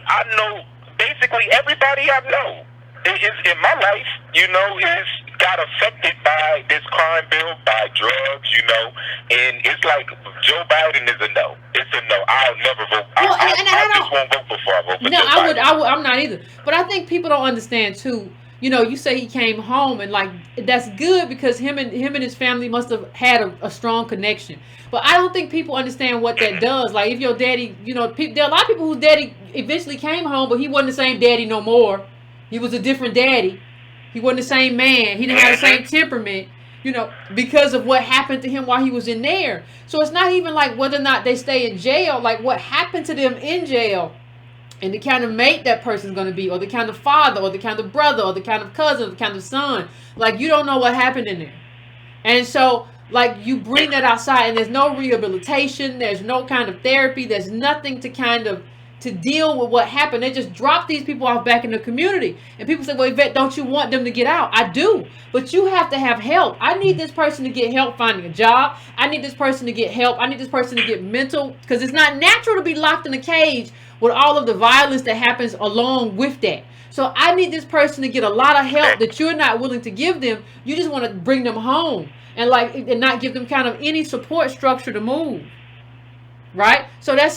I know basically everybody I know is in my life, you know, is got affected by this crime bill, by drugs, you know, and it's like Joe Biden is a no. It's a no. I'll never vote. Well, I just won't vote before I vote for No, Joe Biden. I'm not either. But I think people don't understand too. You know, you say he came home, and like, that's good because him and his family must have had a strong connection. But I don't think people understand what that does. Like, if your daddy, you know, there are a lot of people whose daddy eventually came home, but he wasn't the same daddy no more. He was a different daddy. He wasn't the same man. He didn't have the same temperament, you know, because of what happened to him while he was in there. So it's not even like whether or not they stay in jail, like what happened to them in jail and the kind of mate that person's going to be, or the kind of father, or the kind of brother, or the kind of cousin, or the kind of son. Like, you don't know what happened in there. And so, like, you bring that outside, and there's no rehabilitation, there's no kind of therapy, there's nothing to deal with what happened. They just drop these people off back in the community. And people say, well, Yvette, don't you want them to get out? I do. But you have to have help. I need this person to get help finding a job. I need this person to get help. I need this person to get mental, because it's not natural to be locked in a cage with all of the violence that happens along with that. So I need this person to get a lot of help that you're not willing to give them. You just want to bring them home and not give them kind of any support structure to move. Right? So I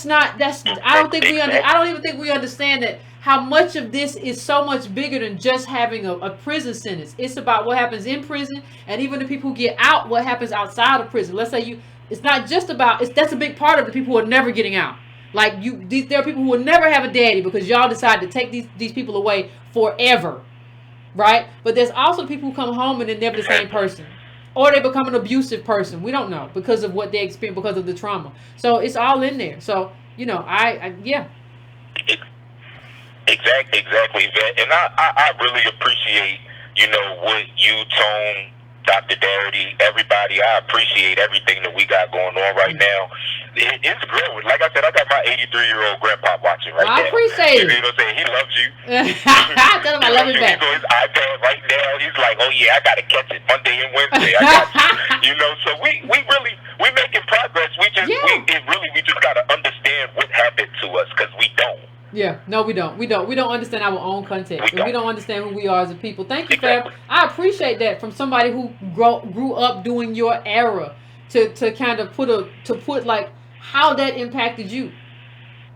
don't even think we understand that how much of this is so much bigger than just having a prison sentence. It's about what happens in prison, and even the people who get out, what happens outside of prison. Let's say it's not just about, that's a big part of the people who are never getting out. Like, there are people who will never have a daddy because y'all decided to take these people away forever. Right? But there's also people who come home and they're never the same person. or they become an abusive person. We don't know because of what they experience, because of the trauma. So it's all in there. So yeah. Exactly, Yvette. And I really appreciate, what you, Tone, Dr. Darity, everybody. I appreciate everything that we got going on right now. It's growing. Like I said, I got my 83-year-old grandpa watching right now. I appreciate it. You know what I'm saying? He loves you. Tell him I love him back. He's on his iPad right now. He's like, oh yeah, I gotta catch it Monday and Wednesday. I got you. So we making progress. We just gotta understand what happened to us, because we don't. Yeah, no, we don't. We don't understand our own context. We don't understand who we are as a people. Thank you, Exactly. Fab. I appreciate that from somebody who grew up during your era to kind of put like how that impacted you,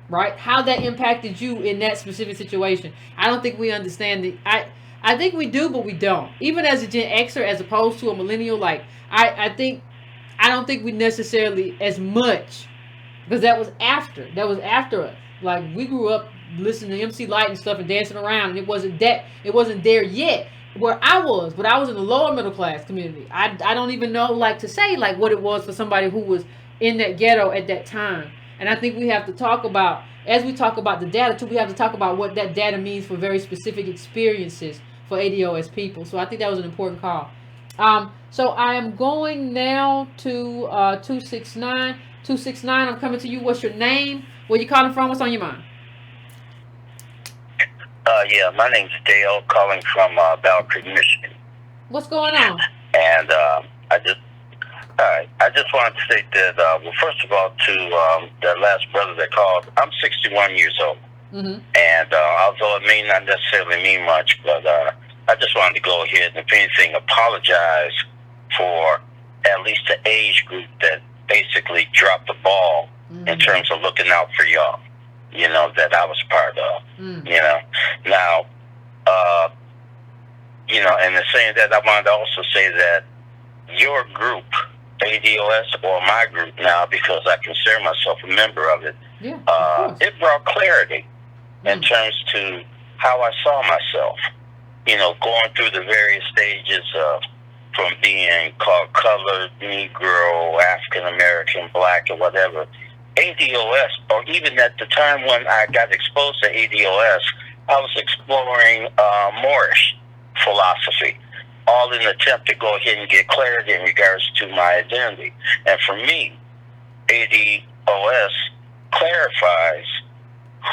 right? How that impacted you in that specific situation. I don't think we understand it. I think we do, but we don't. Even as a Gen Xer, as opposed to a millennial, like I don't think we necessarily as much, because that was after us. Like, we grew up listening to MC Light and stuff and dancing around, and it wasn't there yet where I was, but I was in the lower middle class community. I don't even know to say what it was for somebody who was in that ghetto at that time. And I think we have to talk about, as we talk about the data too, we have to talk about what that data means for very specific experiences for ADOS people. So I think that was an important call. So I am going now to 269. 269, I'm coming to you. What's your name? Where you calling from? What's on your mind? Yeah, my name's Dale, calling from Battle Creek, Michigan. What's going on? And I just wanted to state that, well, first of all, to that last brother that called, I'm 61 years old. Mm-hmm. And although it may not necessarily mean much, but I just wanted to go ahead and, if anything, apologize for at least the age group that basically dropped the ball in terms of looking out for y'all, that I was part of, Now, and in saying that, I wanted to also say that your group, ADOS, or my group now, because I consider myself a member of it, it brought clarity in terms to how I saw myself, going through the various stages of from being called colored, Negro, African American, Black, or whatever. ADOS, or even at the time when I got exposed to ADOS, I was exploring Moorish philosophy, all in an attempt to go ahead and get clarity in regards to my identity. And for me, ADOS clarifies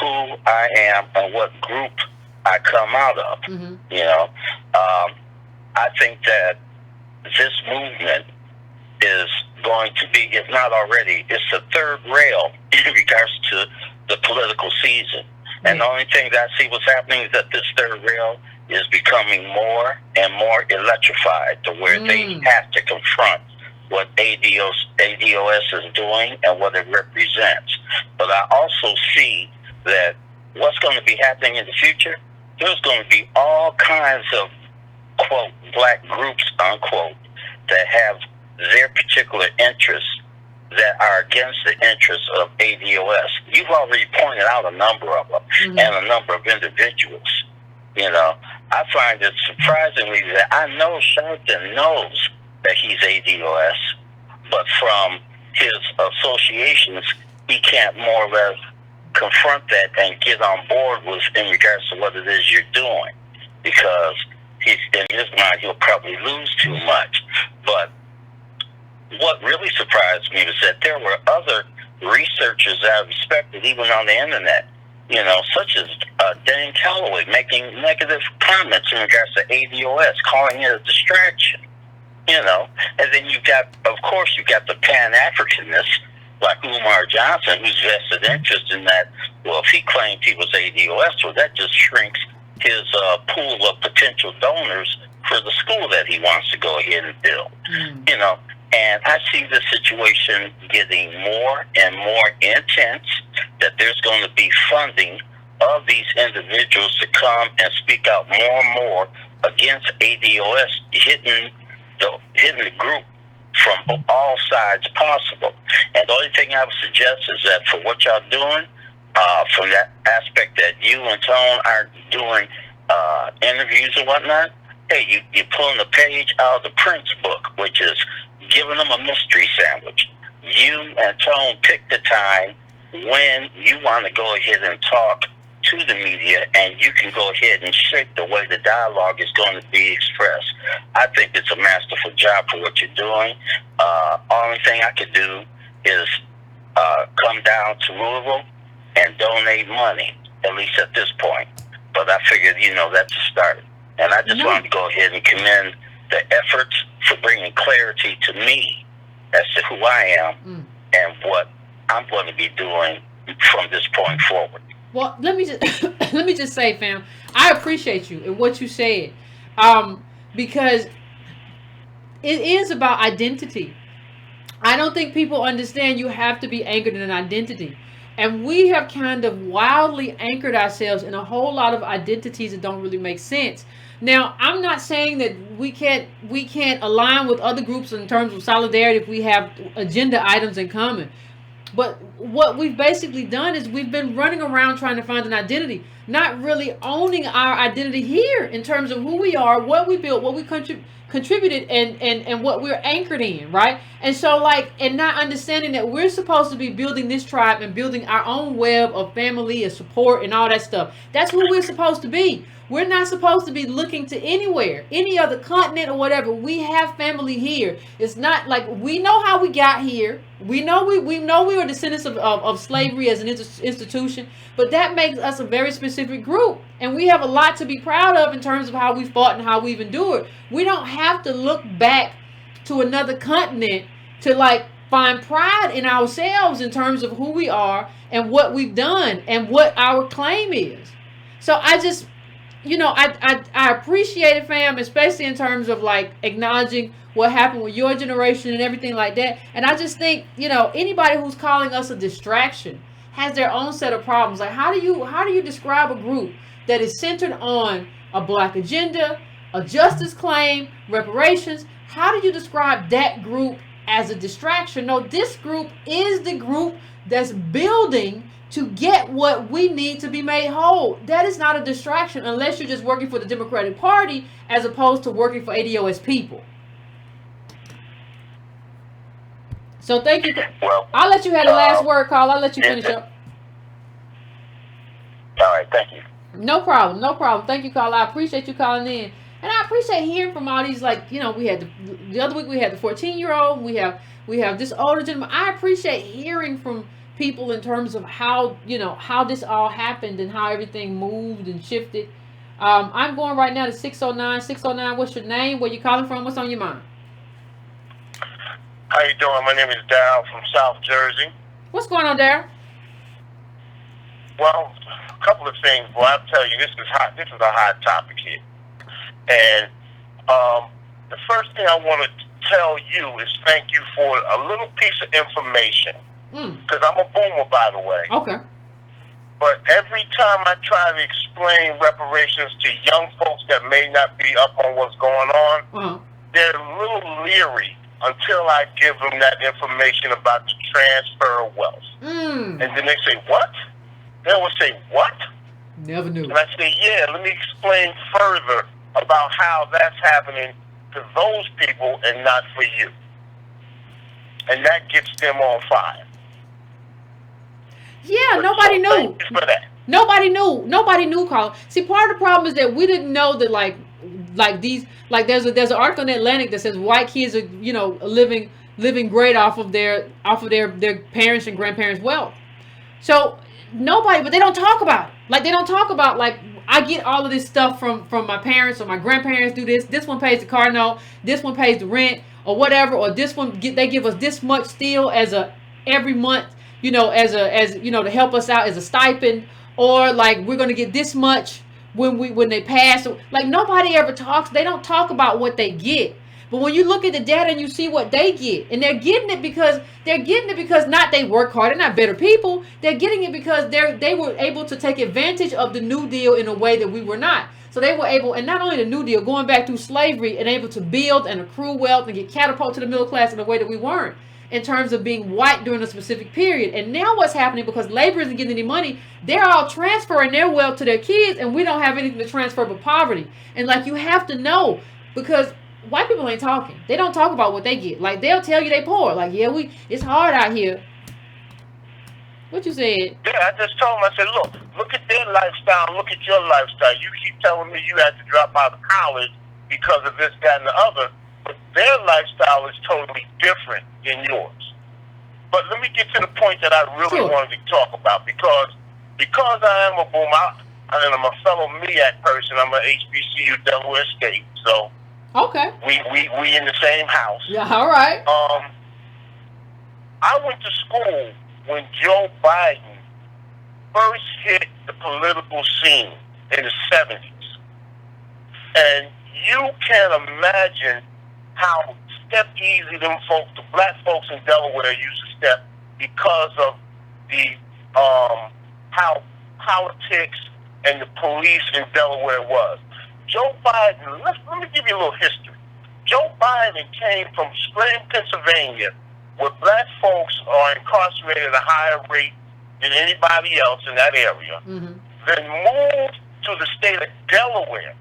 who I am and what group I come out of. I think that this movement is going to be, if not already, it's the third rail in regards to the political season. And the only thing that I see what's happening is that this third rail is becoming more and more electrified to where they have to confront what ADOS is doing and what it represents. But I also see that what's going to be happening in the future, there's going to be all kinds of, quote, black groups, unquote, that have their particular interests that are against the interests of ADOS. You've already pointed out a number of them and a number of individuals. I find it surprisingly that I know Sharpton knows that he's ADOS, but from his associations, he can't more or less confront that and get on board with in regards to what it is you're doing, because he's, in his mind, he'll probably lose too much. But what really surprised me was that there were other researchers that I respected, even on the internet, such as Dan Calloway, making negative comments in regards to ADOS, calling it a distraction, and then you got the Pan-Africanists like Umar Johnson, who's vested interest in that. Well, if he claimed he was ADOS, well, that just shrinks his pool of potential donors for the school that he wants to go ahead and build, And I see the situation getting more and more intense, that there's going to be funding of these individuals to come and speak out more and more against ADOS, hitting the group from all sides possible. And the only thing I would suggest is that for what y'all doing, from that aspect that you and Tone are doing interviews and whatnot, hey, you're pulling a page out of the Prince book, which is giving them a mystery sandwich. You and Tone pick the time when you want to go ahead and talk to the media, and you can go ahead and shape the way the dialogue is going to be expressed. I think it's a masterful job for what you're doing. Only thing I could do is come down to Louisville and donate money, at least at this point. But I figured, that's a start. And I just wanted to go ahead and commend the efforts for bringing clarity to me as to who I am and what I'm going to be doing from this point forward. Well, let me just say, fam, I appreciate you and what you said, because it is about identity. I don't think people understand you have to be anchored in an identity. And we have kind of wildly anchored ourselves in a whole lot of identities that don't really make sense. Now, I'm not saying that we can't align with other groups in terms of solidarity if we have agenda items in common. But what we've basically done is we've been running around trying to find an identity, not really owning our identity here in terms of who we are, what we built, what we contributed, and what we're anchored in, right? And so, and not understanding that we're supposed to be building this tribe and building our own web of family and support and all that stuff. That's who we're supposed to be. We're not supposed to be looking to anywhere, any other continent or whatever. We have family here. It's not like we know how we got here. We know we were descendants of slavery as an institution, but that makes us a very specific group. And we have a lot to be proud of in terms of how we fought and how we've endured. We don't have to look back to another continent to find pride in ourselves in terms of who we are and what we've done and what our claim is. So I just, I appreciate it, fam, especially in terms of acknowledging what happened with your generation and everything like that. And I just think, anybody who's calling us a distraction has their own set of problems. Like, how do you describe a group that is centered on a black agenda, a justice claim, reparations? How do you describe that group as a distraction? No, this group is the group that's building to get what we need to be made whole. That is not a distraction unless you're just working for the Democratic Party as opposed to working for ADOS people. So thank you. Well, I'll let you have the last word, Carl. I'll let you finish up. All right, thank you. No problem. Thank you, Carl. I appreciate you calling in. And I appreciate hearing from all these, we had the other week we had the 14-year-old. We have this older gentleman. I appreciate hearing from people in terms of how this all happened and how everything moved and shifted. I'm going right now to 609. What's your name? Where you calling from? What's on your mind? How you doing? My name is Darryl from South Jersey. What's going on, Darryl? Well, a couple of things. Well, I'll tell you, this is a hot topic here. And the first thing I want to tell you is thank you for a little piece of information. Because I'm a boomer, by the way. Okay. But every time I try to explain reparations to young folks that may not be up on what's going on, they're a little leery until I give them that information about the transfer of wealth. And then they say, what? They will say, what? Never knew. And I say, yeah, let me explain further about how that's happening to those people and not for you. And that gets them on fire. Yeah, nobody knew. Thank you for that. Nobody knew, Carl. See, part of the problem is that we didn't know that there's an article in the Atlantic that says white kids are, living great off of their parents and grandparents' wealth. So but they don't talk about it. They don't talk about I get all of this stuff from my parents or my grandparents do this. This one pays the car note. This one pays the rent or whatever. Or this one they give us this much still as every month, to help us out as a stipend. Or we're gonna get this much when they pass. Nobody ever talks. They don't talk about what they get. But when you look at the data and you see what they get, and they're getting it because not they work hard, they're not better people. They're getting it because they were able to take advantage of the New Deal in a way that we were not. So they were able, and not only the New Deal, going back through slavery and able to build and accrue wealth and get catapulted to the middle class in a way that we weren't. in terms of being white during a specific period. And now what's happening, because labor isn't getting any money, they're all transferring their wealth to their kids, and we don't have anything to transfer but poverty. And like, you have to know, because white people ain't talking. They don't talk about what they get. Like, they'll tell you they poor. Like, yeah, it's hard out here. What you said? Yeah, I just told him, I said, look at their lifestyle, look at your lifestyle. You keep telling me you had to drop out of college because of this, that, and the other, but their lifestyle is totally different than yours. But let me get to the point that I really wanted to talk about, because I am a boomer, and I'm a fellow MEAC person. I'm an HBCU Delaware State, so okay, we in the same house. Yeah, all right. I went to school when Joe Biden first hit the political scene in the 70s. And you can imagine how step easy them folks, the black folks in Delaware, used to step because of the how politics and the police in Delaware was. Joe Biden, let me give you a little history. Joe Biden came from Scranton, Pennsylvania, where black folks are incarcerated at a higher rate than anybody else in that area, then moved to the state of Delaware,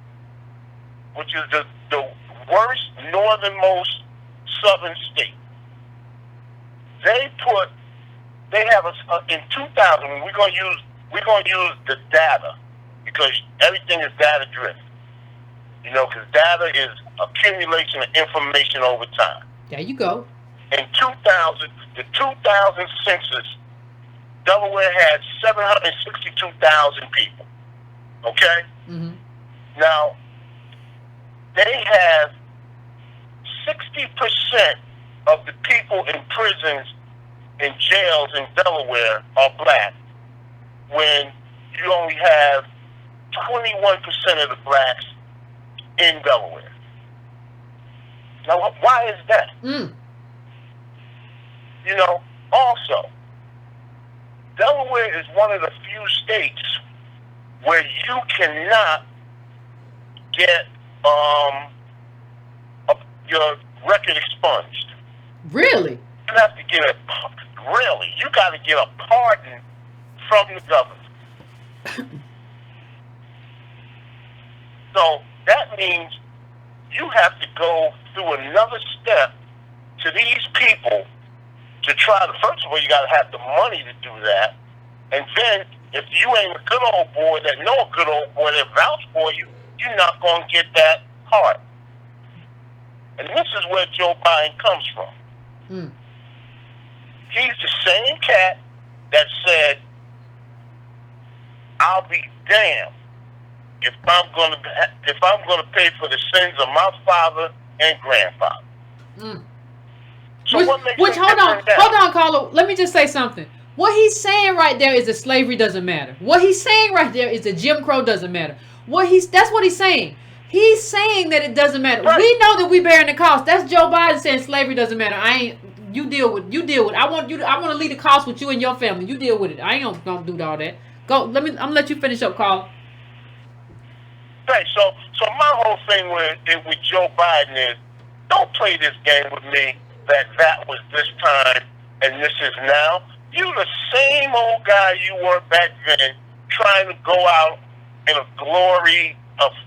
which is the worst, northernmost southern state. They have in 2000. We're gonna use the data, because everything is data driven. You know, because data is accumulation of information over time. There you go. In 2000, the 2000 census, Delaware had 762,000 people. Okay? Now, they have 60% of the people in prisons and jails in Delaware are black, when you only have 21% of the blacks in Delaware. Now, why is that? You know, also, Delaware is one of the few states where you cannot get your record expunged. Really? You have to get you got to get a pardon from the government. So that means you have to go through another step to these people to try to, first of all, you got to have the money to do that. And then, if you ain't a good old boy that know a good old boy that vouch for you, you're not going to get that part. And this is where Joe Biden comes from. He's the same cat that said, I'll be damned if I'm going to pay for the sins of my father and grandfather. So hold on, Carlo. Let me just say something. What he's saying right there is that slavery doesn't matter. What he's saying right there is that Jim Crow doesn't matter. That's what he's saying. He's saying that it doesn't matter. Right. We know that we bearing the cost. That's Joe Biden saying slavery doesn't matter. You deal with it. I want to leave the cost with you and your family. You deal with it. I ain't gonna do all that. Go. I'm gonna let you finish up, Carl. Right. So my whole thing with Joe Biden is, don't play this game with me that was this time and this is now. You the same old guy you were back then, trying to go out in a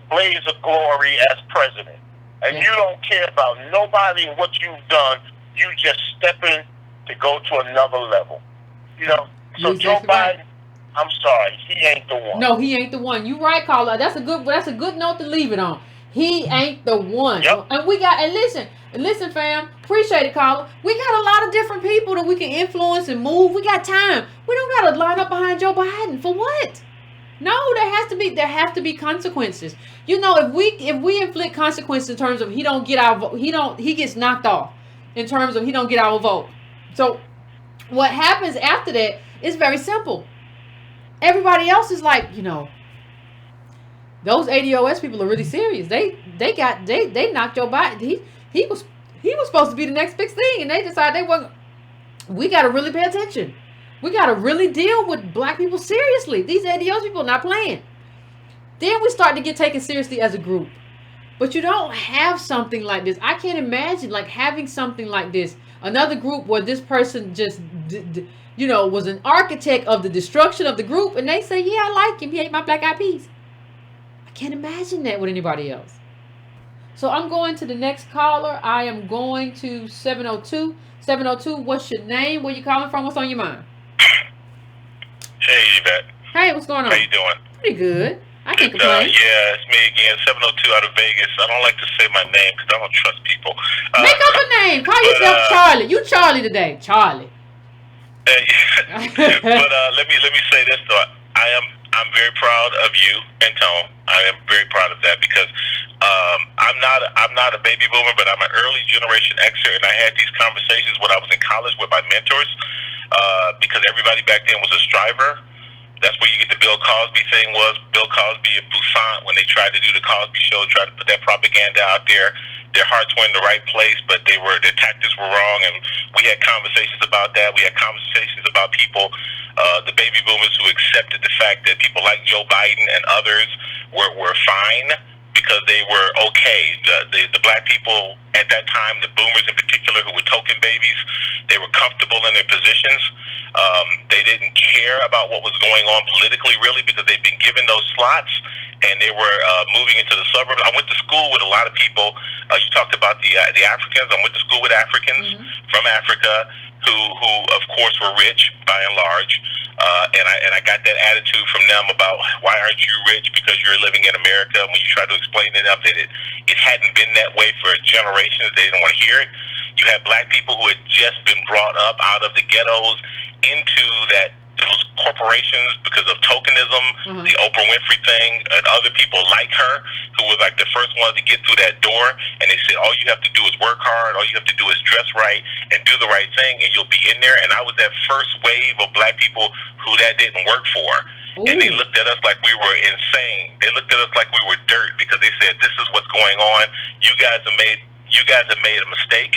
blaze of glory as president. And you don't care about nobody and what you've done. You just stepping to go to another level. You know? So Joe Biden, I'm sorry, he ain't the one. No, he ain't the one. You right, Carla. That's a good note to leave it on. He ain't the one. Yep. And listen, fam. Appreciate it, Carla. We got a lot of different people that we can influence and move. We got time. We don't got to line up behind Joe Biden for what? No, there have to be consequences. You know, if we inflict consequences in terms of he gets knocked off in terms of he don't get our vote. So what happens after that is very simple. Everybody else is like, you know, those ADOS people are really serious. They knocked Joe Biden. He was supposed to be the next big thing, and they decided we got to really pay attention. We got to really deal with black people seriously. These ADOS people are not playing. Then we start to get taken seriously as a group. But you don't have something like this. I can't imagine like having something like this, another group where this person just, was an architect of the destruction of the group, and they say, yeah, I like him. He ate my black eyed peas. I can't imagine that with anybody else. So I'm going to the next caller. I am going to 702. 702, what's your name? Where you calling from? What's on your mind? Hey, Yvette. Hey, what's going on? How you doing? Pretty good. I can't complain. Yeah, it's me again, 702 out of Vegas. I don't like to say my name because I don't trust people. Make up a name. Call yourself Charlie. You Charlie today. Charlie. But let me say this though. I'm very proud of you and Tone. I am very proud of that because I'm not a baby boomer, but I'm an early generation Xer, and I had these conversations when I was in college with my mentors because everybody back then was a striver. That's where you get the Bill Cosby thing was. Bill Cosby and Busan, when they tried to do the Cosby Show, tried to put that propaganda out there. Their hearts were in the right place, but their tactics were wrong, and we had conversations about that. We had conversations about people, the baby boomers who accepted the fact that people like Joe Biden and others were fine because they were okay. The black people at that time, the boomers in particular, who were token babies, they were comfortable in their positions. They didn't care about what was going on politically, really, because they'd been given those slots, and they were moving into the suburbs. I went to school with a lot of people. You talked about the Africans. I went to school with Africans from Africa who of course were rich by and large, and I got that attitude from them about why aren't you rich because you're living in America. When you try to explain to them that it hadn't been that way for generations, they didn't want to hear it. You had black people who had just been brought up out of the ghettos into those corporations because of tokenism, the Oprah Winfrey thing, and other people like her who were like the first ones to get through that door, and they said all you have to do is work hard, all you have to do is dress right and do the right thing, and you'll be in there. And I was that first wave of black people who that didn't work for. Ooh. And they looked at us like we were insane. They looked at us like we were dirt because they said, this is what's going on. You guys have made a mistake,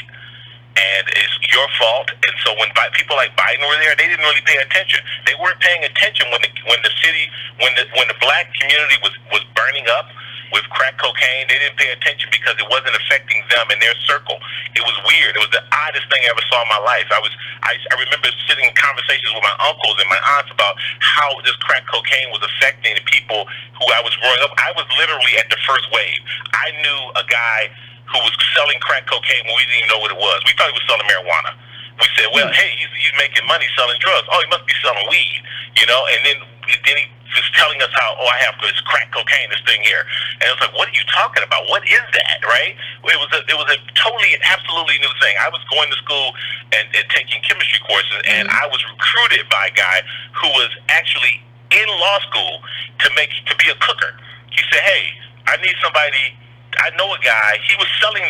and it's your fault. And so when people like Biden were there, they didn't really pay attention. They weren't paying attention when the black community was burning up with crack cocaine. They didn't pay attention because it wasn't affecting them in their circle. It was weird. It was the oddest thing I ever saw in my life. I remember sitting in conversations with my uncles and my aunts about how this crack cocaine was affecting the people who I was growing up. I was literally at the first wave. I knew a guy who was selling crack cocaine when we didn't even know what it was. We thought he was selling marijuana. We said, well, hey, he's making money selling drugs. Oh, he must be selling weed, and then he was telling us how, I have this crack cocaine, this thing here. And I was like, what are you talking about? What is that, right? It was a totally and absolutely new thing. I was going to school and taking chemistry courses, and I was recruited by a guy who was actually in law school to be a cooker. He said, hey, I need somebody. I know a guy. He was selling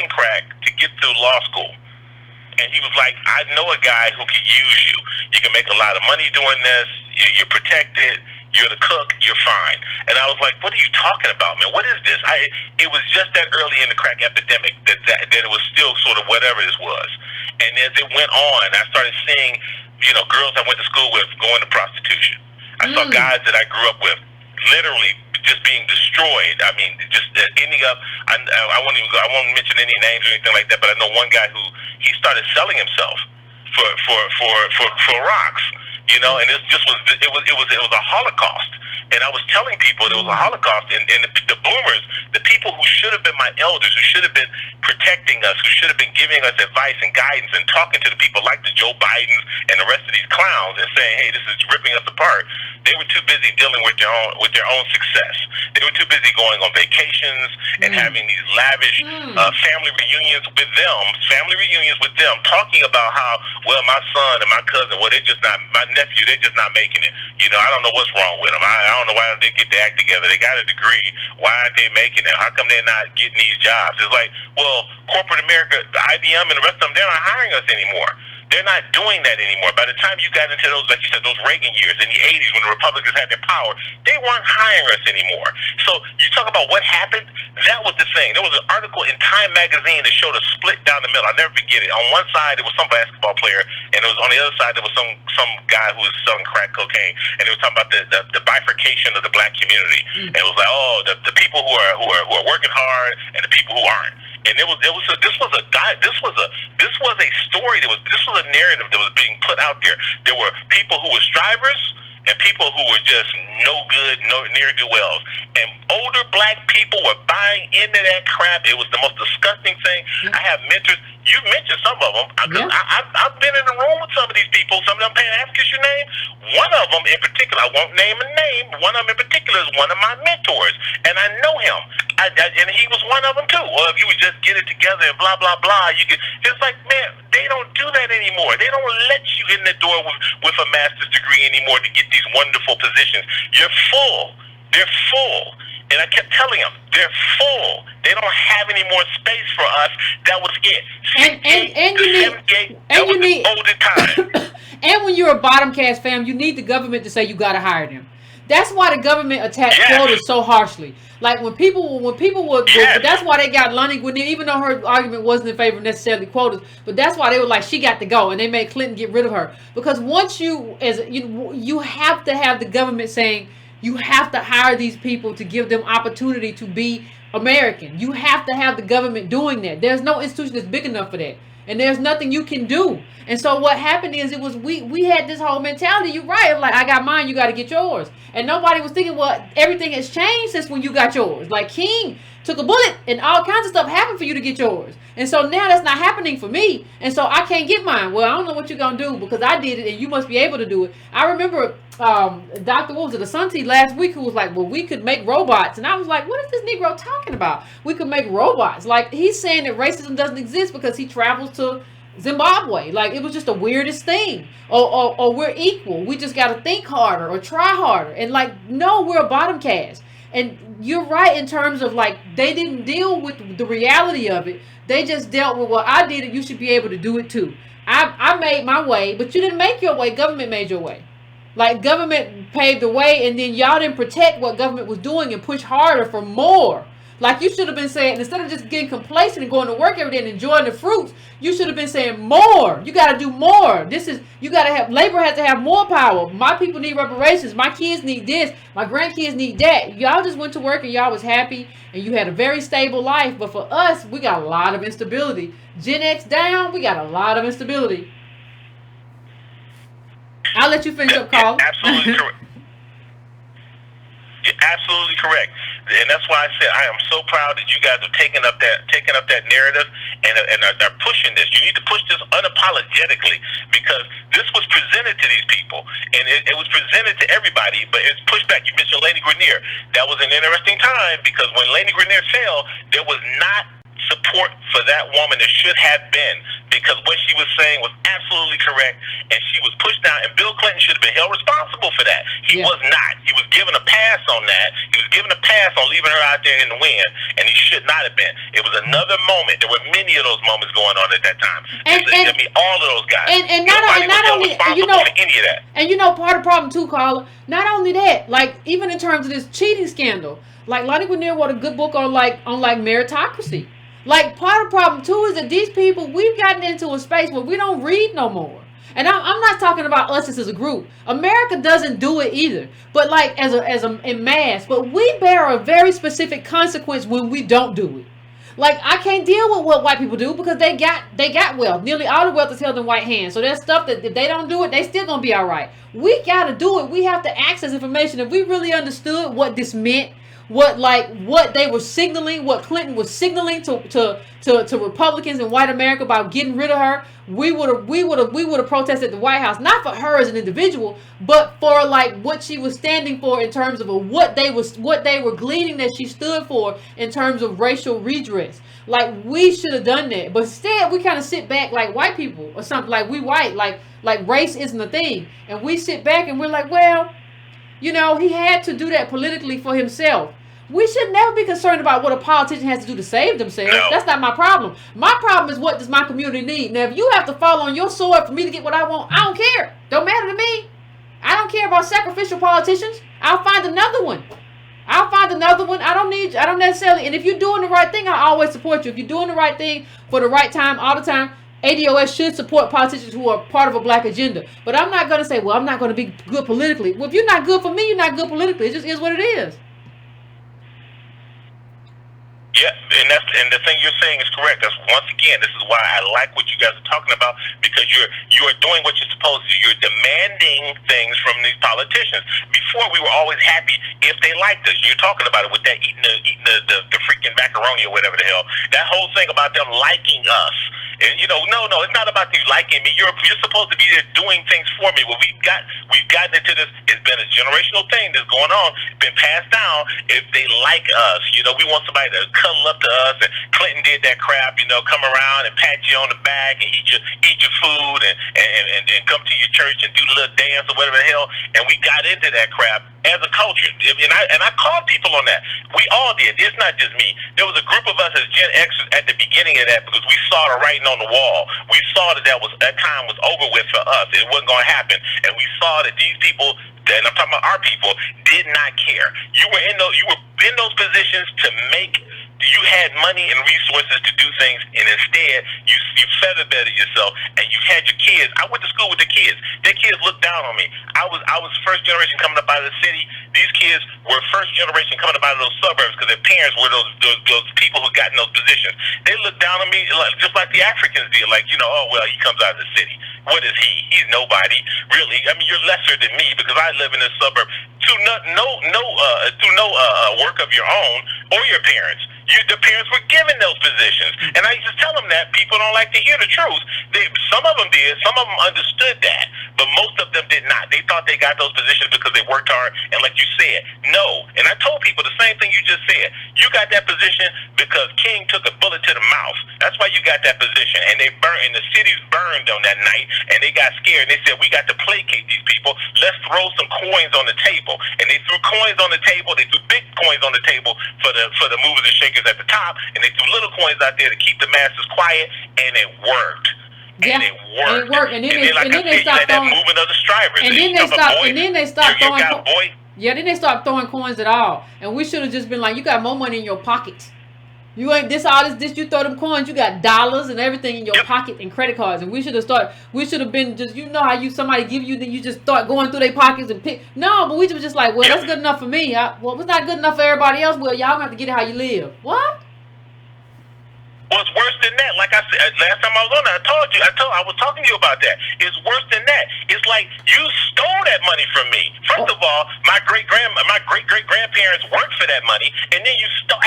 crack to get through law school, and he was like, I know a guy who can use you. You can make a lot of money doing this. You're protected. You're the cook. You're fine. And I was like, what are you talking about, man? What is this? It was just that early in the crack epidemic that it was still sort of whatever this was. And as it went on, I started seeing, girls I went to school with going to prostitution. I saw guys that I grew up with literally just being destroyed. I mean, just ending up. I won't mention any names or anything like that, but I know one guy who he started selling himself for rocks. And it was a Holocaust. And I was telling people there was a Holocaust, and the boomers, the people who should have been my elders, who should have been protecting us, who should have been giving us advice and guidance and talking to the people like the Joe Bidens and the rest of these clowns and saying, hey, this is ripping us apart. They were too busy dealing with their own success. They were too busy going on vacations and having these lavish family reunions with them, talking about how, well, my son and my cousin, well, my nephew, they're just not making it. I don't know what's wrong with them. I don't know why they get their act together. They got a degree. Why aren't they making it? How come they're not getting these jobs? It's like, well, corporate America, the IBM and the rest of them, they're not hiring us anymore. They're not doing that anymore. By the time you got into those, like you said, those Reagan years in the 80s when the Republicans had their power, they weren't hiring us anymore. So you talk about what happened, that was the thing. There was an article in Time magazine that showed a split down the middle. I'll never forget it. On one side, there was some basketball player, and it was on the other side, there was some guy who was selling crack cocaine. And they were talking about the bifurcation of the black community. And it was like, the people who are working hard and the people who aren't. And this was a story. This was a narrative that was being put out there. There were people who were strivers and people who were just no good, ne'er-do-wells. And older black people were buying into that crap. It was the most disgusting thing. I have mentors. You mentioned some of them. I've been in the room with some of these people. Some of them paying ask us your name. One of them in particular, I won't name a name. One of them in particular is one of my mentors, and I know him. And he was one of them too. Well, if you would just get it together and blah blah blah, you could. It's like, man, they don't do that anymore. They don't let you in the door with a master's degree anymore to get these wonderful positions. You're full. They're full. And I kept telling them, they're full. They don't have any more space for us. That was it. That was the olden time. And when you're a bottom caste fam, you need the government to say you got to hire them. That's why the government attacked quotas so harshly. Like when people would, that's why they got Lonnie Guinier, even though her argument wasn't in favor of necessarily quotas, but that's why they were like, she got to go, and they made Clinton get rid of her. Because once you have to have the government saying, you have to hire these people to give them opportunity to be American. You have to have the government doing that. There's no institution that's big enough for that. And there's nothing you can do. And so what happened is we had this whole mentality. You're right. Like, I got mine, you got to get yours. And nobody was thinking, well, everything has changed since when you got yours. Like, King took a bullet and all kinds of stuff happened for you to get yours. And so now that's not happening for me. And so I can't get mine. Well, I don't know what you're going to do because I did it and you must be able to do it. I remember Dr. What was it, Asante last week, who was like, well, we could make robots. And I was like, what is this Negro talking about? We could make robots. Like, he's saying that racism doesn't exist because he travels to Zimbabwe. Like, it was just the weirdest thing. Or we're equal. We just got to think harder or try harder. And like, no, we're a bottom caste. And you're right in terms of like, they didn't deal with the reality of it. They just dealt with, well, I did it, you should be able to do it too. I made my way, but you didn't make your way. Government made your way. Like, government paved the way, and then y'all didn't protect what government was doing and push harder for more. Like, you should have been saying, instead of just getting complacent and going to work every day and enjoying the fruits, you should have been saying more. You got to do more. You got to have, labor has to have more power. My people need reparations. My kids need this. My grandkids need that. Y'all just went to work and y'all was happy and you had a very stable life. But for us, we got a lot of instability. Gen X down, we got a lot of instability. I'll let you finish up, Carl. Absolutely correct. You're absolutely correct. And that's why I said I am so proud that you guys have taken up that narrative and are pushing this. You need to push this unapologetically because this was presented to these people and it was presented to everybody, but it's pushed back. You mentioned Lady Grenier. That was an interesting time because when Lady Grenier fell, there was not support for that woman. There should have been, because what she was saying was absolutely correct and she was pushed down, and Bill Clinton should have been held responsible for that. He was not. He was given a pass on that. He was given a pass on leaving her out there in the wind, and he should not have been. It was another moment. There were many of those moments going on at that time. I mean, all of those guys. And not only, you know, any of that. And you know, part of the problem too, Carla, not only that, like, even in terms of this cheating scandal, like Lonnie Guinier wrote a good book on meritocracy. Like, part of the problem too is that these people, we've gotten into a space where we don't read no more. And I'm not talking about us as a group. America doesn't do it either. But like in mass. But we bear a very specific consequence when we don't do it. Like, I can't deal with what white people do because they got wealth. Nearly all the wealth is held in white hands. So there's stuff that if they don't do it, they still gonna be all right. We gotta do it. We have to access information. If we really understood what this meant, what they were signaling, what Clinton was signaling to Republicans in white America about getting rid of her, we would have protested the White House, not for her as an individual, but for like what she was standing for in terms of what they were gleaning that she stood for in terms of racial redress. Like, we should have done that, but instead we kind of sit back like white people or something, like we white, like race isn't a thing, and we sit back and we're like, well, you know, he had to do that politically for himself. We should never be concerned about what a politician has to do to save themselves. No. That's not my problem. My problem is, what does my community need? Now, if you have to fall on your sword for me to get what I want, I don't care. Don't matter to me. I don't care about sacrificial politicians. I'll find another one. I don't necessarily. And if you're doing the right thing, I always support you. If you're doing the right thing for the right time, all the time, ADOS should support politicians who are part of a black agenda. But I'm not going to say, well, I'm not going to be good politically. Well, if you're not good for me, you're not good politically. It just is what it is. Yeah, and the thing you're saying is correct. That's once again, this is why I like what you guys are talking about, because you're doing what you're supposed to. You're demanding things from these politicians. Before, we were always happy if they liked us. You're talking about it with that eating the freaking macaroni or whatever the hell. That whole thing about them liking us. And no, it's not about you liking me. You're supposed to be there doing things for me. Well, we've gotten into this. It's been a generational thing that's going on. It's been passed down. If they like us, we want somebody to cuddle up to us. And Clinton did that crap. Come around and pat you on the back and eat your food and come to your church and do a little dance or whatever the hell. And we got into that crap as a culture. And I called people on that. We all did. It's not just me. There was a group of us as Gen Xers at the beginning of that because we saw the writing on the wall. We saw that time was over with for us. It wasn't going to happen. And we saw that these people, and I'm talking about our people, did not care. You were in those positions to make. You had money and resources to do things, and instead you feather bedded yourself, and you had your kids. I went to school with the kids. Their kids looked down on me. I was first generation coming up out of the city. These kids were first generation coming up out of those suburbs because their parents were those people who got in those positions. They looked down on me just like the Africans did. Like, oh well, he comes out of the city. What is he? He's nobody, really. I mean, you're lesser than me because I live in a suburb. Through no work of your own or your parents. The parents were given those positions. And I used to tell them that. People don't like to hear the truth. Some of them did. Some of them understood that. But most of them did not. They thought they got those positions because they worked hard. And like you said, no. And I told people the same thing you just said. You got that position because King took a bullet to the mouth. That's why you got that position. And they burned, and the cities burned on that night. And they got scared. They said, we got to placate these people. Let's throw some coins on the table. And they threw coins on the table. They threw big coins on the table for the movers and shakers at the top, and they threw little coins out there to keep the masses quiet, and it worked. Yeah, and it worked. And then they stopped throwing. Movement of the strivers. And then they stopped. And then they stopped throwing. Then they stopped throwing coins at all. And we should have just been like, you got more money in your pockets. You ain't this. You throw them coins. You got dollars and everything in your pocket and credit cards. And we should have started. We should have been just. How somebody give you, then you just start going through their pockets and pick. No, but we was just like, well, that's good enough for me. Well, it's not good enough for everybody else. Well, y'all have to get it how you live. What? Well, it's worse than that. Like I said, last time I was on there, I was talking to you about that. It's worse than that. It's like you stole that money from me. First of all, my great great grandparents worked for that money, and then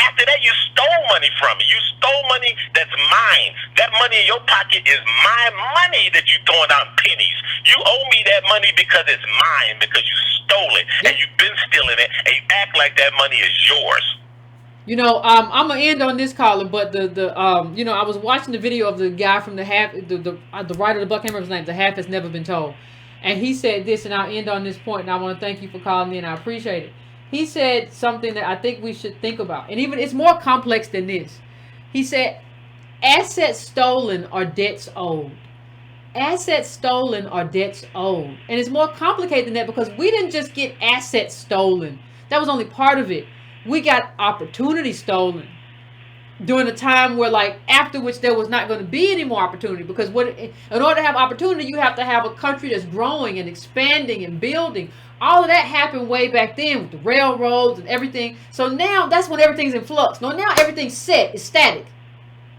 after that you stole money from me. You stole money that's mine. That money in your pocket is my money that you throwing out in pennies. You owe me that money because it's mine, because you stole it, and you've been stealing it, and you act like that money is yours. I'm gonna end on this, caller, but I was watching the video of the guy from the writer of the book. I can't remember his name. The Half Has Never Been Told, and he said this, and I'll end on this point. And I want to thank you for calling in. I appreciate it. He said something that I think we should think about, and even it's more complex than this. He said, "Assets stolen are debts owed." Assets stolen are debts owed, and it's more complicated than that because we didn't just get assets stolen. That was only part of it. We got opportunity stolen during a time where, after which there was not going to be any more opportunity. Because in order to have opportunity, you have to have a country that's growing and expanding and building. All of that happened way back then with the railroads and everything. So now that's when everything's in flux. Now everything's set. It's static.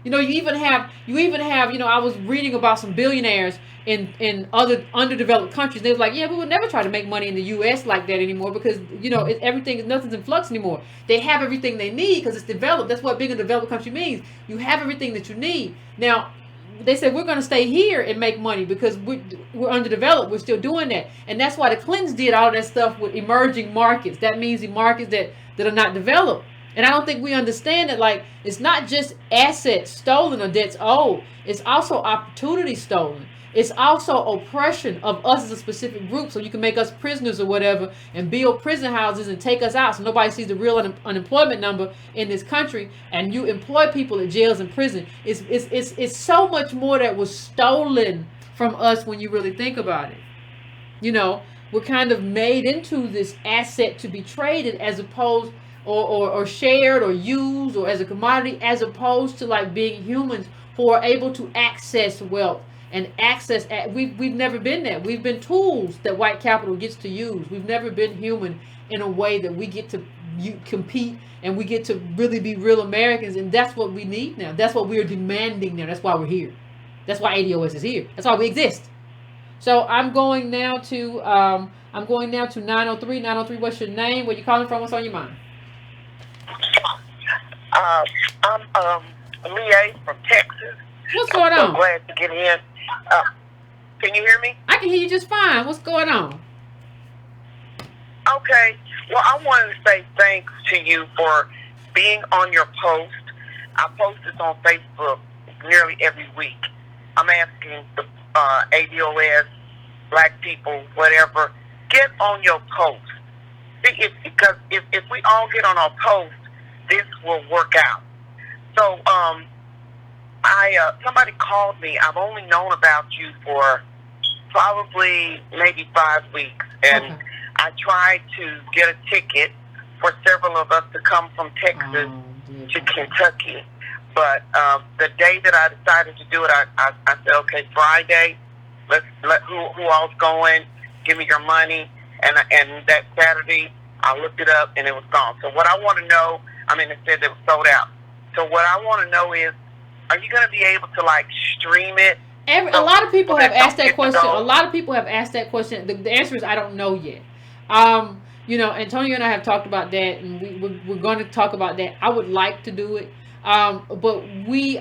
You even have. I was reading about some billionaires in other underdeveloped countries. They was like, yeah, we would never try to make money in the U.S. like that anymore because nothing's in flux anymore. They have everything they need because it's developed. That's what being a developed country means. You have everything that you need. Now, they said we're going to stay here and make money because we're underdeveloped. We're still doing that, and that's why the Clintons did all that stuff with emerging markets. That means the markets that are not developed. And I don't think we understand that, it's not just assets stolen or debts owed. It's also opportunity stolen. It's also oppression of us as a specific group, so you can make us prisoners or whatever and build prison houses and take us out so nobody sees the real unemployment number in this country, and you employ people at jails and prison. It's so much more that was stolen from us when you really think about it. We're kind of made into this asset to be traded as opposed or shared or used or as a commodity, as opposed to being humans who are able to access wealth and access. We've never been that. We've been tools that white capital gets to use. We've never been human in a way that we get to compete, and we get to really be real Americans, and that's what we need now. That's what we are demanding now. That's why we're here. That's why ADOS is here. That's why we exist. So I'm going now to 903. 903, what's your name? Where you calling from? What's on your mind? I'm Leah from Texas. What's going I'm on? so glad to get in. Can you hear me? I can hear you just fine. What's going on? Okay. Well, I wanted to say thanks to you for being on your post. I post this on Facebook nearly every week. I'm asking the ADOS, black people, whatever, get on your post. See, because if we all get on our post, this will work out. So, somebody called me. I've only known about you for probably maybe 5 weeks, and Okay. I tried to get a ticket for several of us to come from Texas to Kentucky. But the day that I decided to do it, I said, okay, Friday, let who all's going, give me your money, and that Saturday I looked it up and it was gone. So what I want to know, it said it was sold out. So what I want to know is, are you going to be able to stream it? A lot of people have asked that question. A lot of people have asked that question. The answer is I don't know yet. Antonio and I have talked about that, and we're going to talk about that. I would like to do it, but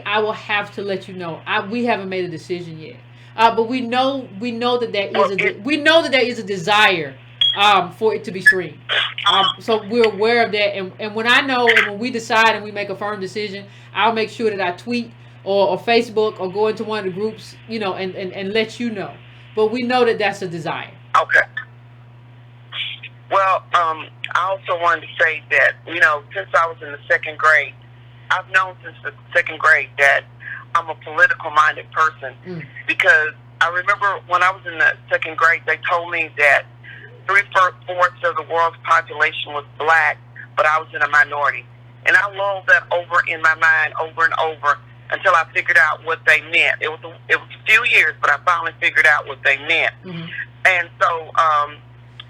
I will have to let you know. We haven't made a decision yet. But we know that there is a desire for it to be streamed. So we're aware of that, and when I know, and when we decide and we make a firm decision, I'll make sure that I tweet or Facebook or go into one of the groups, and let you know. But we know that that's a desire. Okay. Well, I also wanted to say that, since I was in the second grade, I've known since the second grade that I'm a political-minded person. Because I remember when I was in the second grade, they told me that 3/4 of the world's population was black, but I was in a minority. And I lulled that over in my mind over and over until I figured out what they meant. It was a few years, but I finally figured out what they meant. Mm-hmm. And so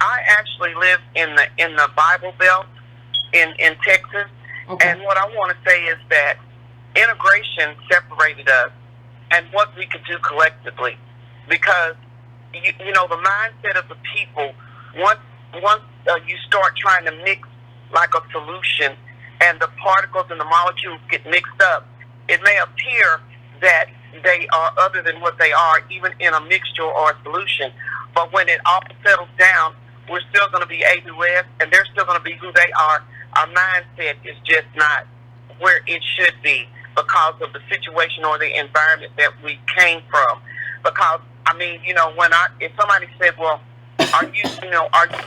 I actually live in the Bible Belt in Texas. Okay. And what I want to say is that integration separated us and what we could do collectively. Because, the mindset of the people, once you start trying to mix like a solution and the particles and the molecules get mixed up, it may appear that they are other than what they are, even in a mixture or a solution. But when it all settles down, we're still going to be ADOS, and they're still going to be who they are. Our mindset is just not where it should be because of the situation or the environment that we came from. Because, if somebody said, well, are you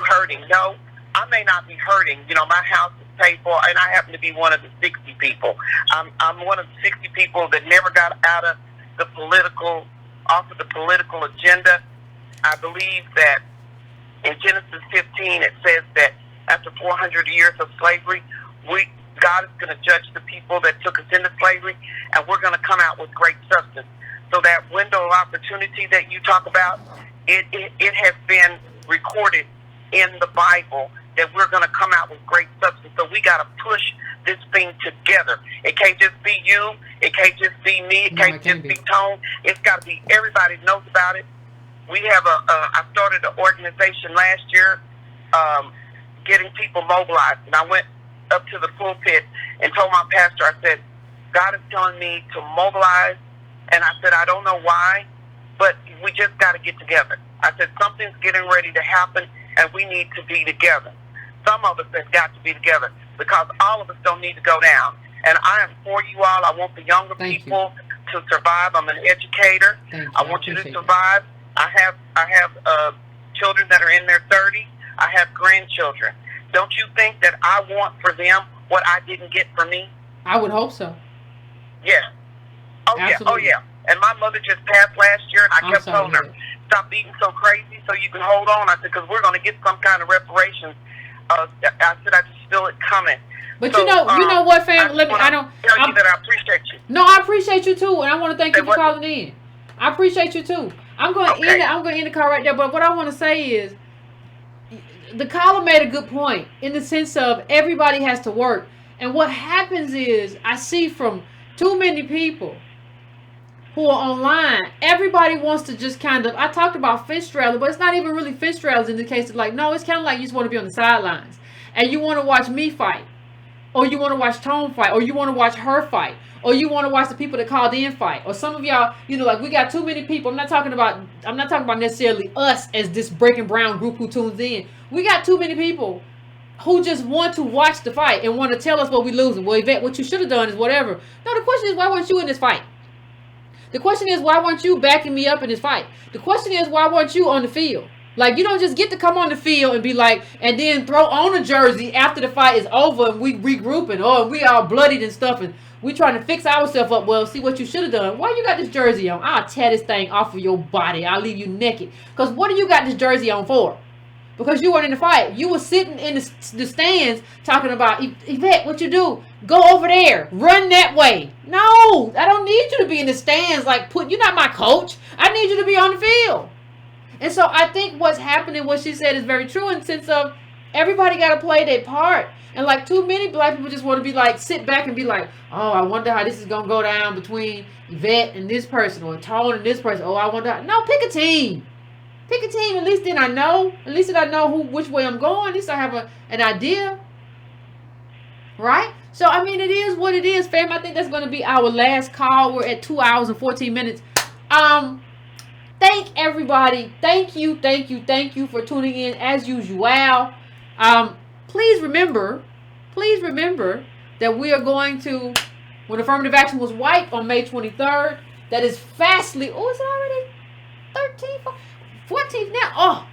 hurting? No, I may not be hurting. My house is paid for, and I happen to be one of the 60 people. I'm one of the 60 people that never got out of off of the political agenda. I believe that in Genesis 15, it says that after 400 years of slavery, God is going to judge the people that took us into slavery, and we're going to come out with great substance. So that window of opportunity that you talk about, it has been recorded in the Bible that we're going to come out with great substance. So we got to push this thing together. It can't just be you. It can't just be me. It can't just be Tone. It's got to be everybody knows about it. We have I started an organization last year, getting people mobilized. And I went up to the pulpit and told my pastor, I said, God is telling me to mobilize. And I said, I don't know why, but we just got to get together. I said, something's getting ready to happen, and we need to be together. Some of us have got to be together because all of us don't need to go down. And I am for you all. I want the younger people to survive. I'm an educator. I want you to survive. I have children that are in their 30s. I have grandchildren. Don't you think that I want for them what I didn't get for me? I would hope so. Yeah. Oh, absolutely. Yeah. And my mother just passed last year, and I kept telling her, stop eating so crazy so you can hold on. I said, because we're going to get some kind of reparations. I said, I just feel it coming. But so, you know what, fam? I don't tell you that I appreciate you. No, I appreciate you too, and I want to thank you for calling in. I appreciate you too. I'm going to end the call right there. But what I want to say is, the caller made a good point in the sense of everybody has to work. And what happens is I see from too many people who are online, everybody wants to just kind of, I talked about fence straddle, but it's not even really fence straddles in the case of like, no, it's kind of like you just want to be on the sidelines and you want to watch me fight, or you want to watch Tone fight, or you want to watch her fight, or you want to watch the people that called in fight, or some of y'all, you know, like we got too many people. I'm not talking about necessarily us as this Breaking Brown group who tunes in. We got too many people who just want to watch the fight and want to tell us what we losing. Well, Yvette, what you should have done is whatever. No, the question is, why weren't you in this fight? The question is, why weren't you backing me up in this fight? The question is, why weren't you on the field? Like, you don't just get to come on the field and be like, and then throw on a jersey after the fight is over and we regrouping, or we all bloodied and stuff and we trying to fix ourselves up. Well, see what you should have done. Why you got this jersey on? I'll tear this thing off of your body. I'll leave you naked. Because what do you got this jersey on for? Because you weren't in the fight. You were sitting in the stands talking about, Yvette, what you do? Go over there. Run that way. No, I don't need you to be in the stands. Like, you're not my coach. I need you to be on the field. And so I think what's happening, what she said is very true in the sense of everybody got to play their part. And like too many black people just want to be like, sit back and be like, oh, I wonder how this is going to go down between Yvette and this person, or Tone and this person. Oh, I wonder. No, pick a team. Pick a team. At least then I know. At least then I know which way I'm going. At least I have an idea. Right? So, I mean, it is what it is, fam. I think that's going to be our last call. We're at 2 hours and 14 minutes. Thank everybody. Thank you for tuning in as usual. Please remember that we are going to, when affirmative action was white on May 23rd, that is fastly, is it already 13th, 14th now? Oh,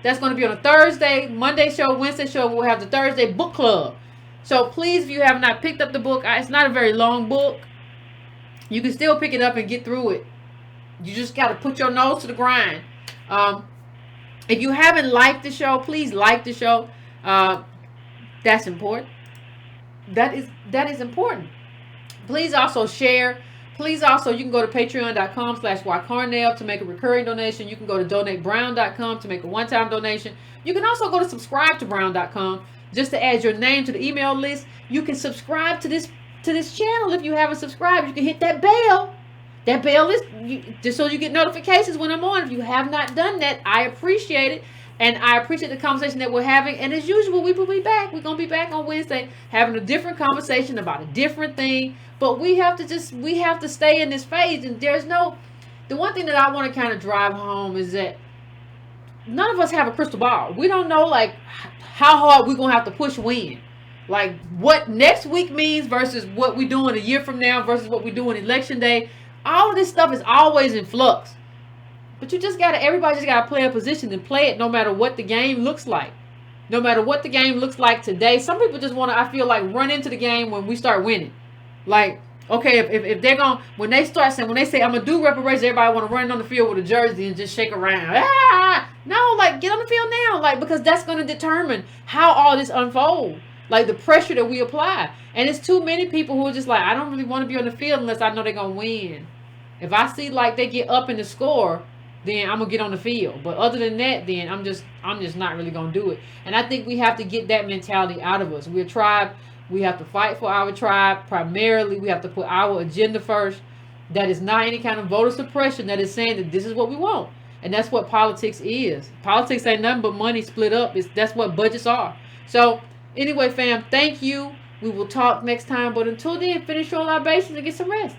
that's going to be on a Thursday, Monday show, Wednesday show. We'll have the Thursday book club. So please, if you have not picked up the book, it's not a very long book. You can still pick it up and get through it. You just got to put your nose to the grind. If you haven't liked the show, please like the show. That's important. That is important. Please also share. Please also, you can go to patreon.com/YCarnell to make a recurring donation. You can go to donatebrown.com to make a one-time donation. You can also go to subscribetobrown.com just to add your name to the email list. You can subscribe to this channel if you haven't subscribed. You can hit that bell. That bell is just so you get notifications when I'm on. If you have not done that, I appreciate it. And I appreciate the conversation that we're having. And as usual, we will be back. We're going to be back on Wednesday having a different conversation about a different thing. But we have to stay in this phase. And the one thing that I want to kind of drive home is that none of us have a crystal ball. We don't know like how hard we're going to have to push when. Like what next week means versus what we're doing a year from now versus what we're doing election day. All of this stuff is always in flux. But everybody just got to play a position and play it no matter what the game looks like. No matter what the game looks like today. Some people just want to, I feel like, run into the game when we start winning. Like, okay, if they're going, when they say, I'm going to do reparations, everybody want to run on the field with a jersey and just shake around. No, like, get on the field now. Like, because that's going to determine how all this unfolds. Like, the pressure that we apply. And it's too many people who are just like, I don't really want to be on the field unless I know they're going to win. If I see, like, they get up in the score, then I'm going to get on the field. But other than that, then I'm just not really going to do it. And I think we have to get that mentality out of us. We're a tribe. We have to fight for our tribe. Primarily, we have to put our agenda first. That is not any kind of voter suppression. That is saying that this is what we want. And that's what politics is. Politics ain't nothing but money split up. That's what budgets are. So, anyway, fam, thank you. We will talk next time. But until then, finish your libations and get some rest.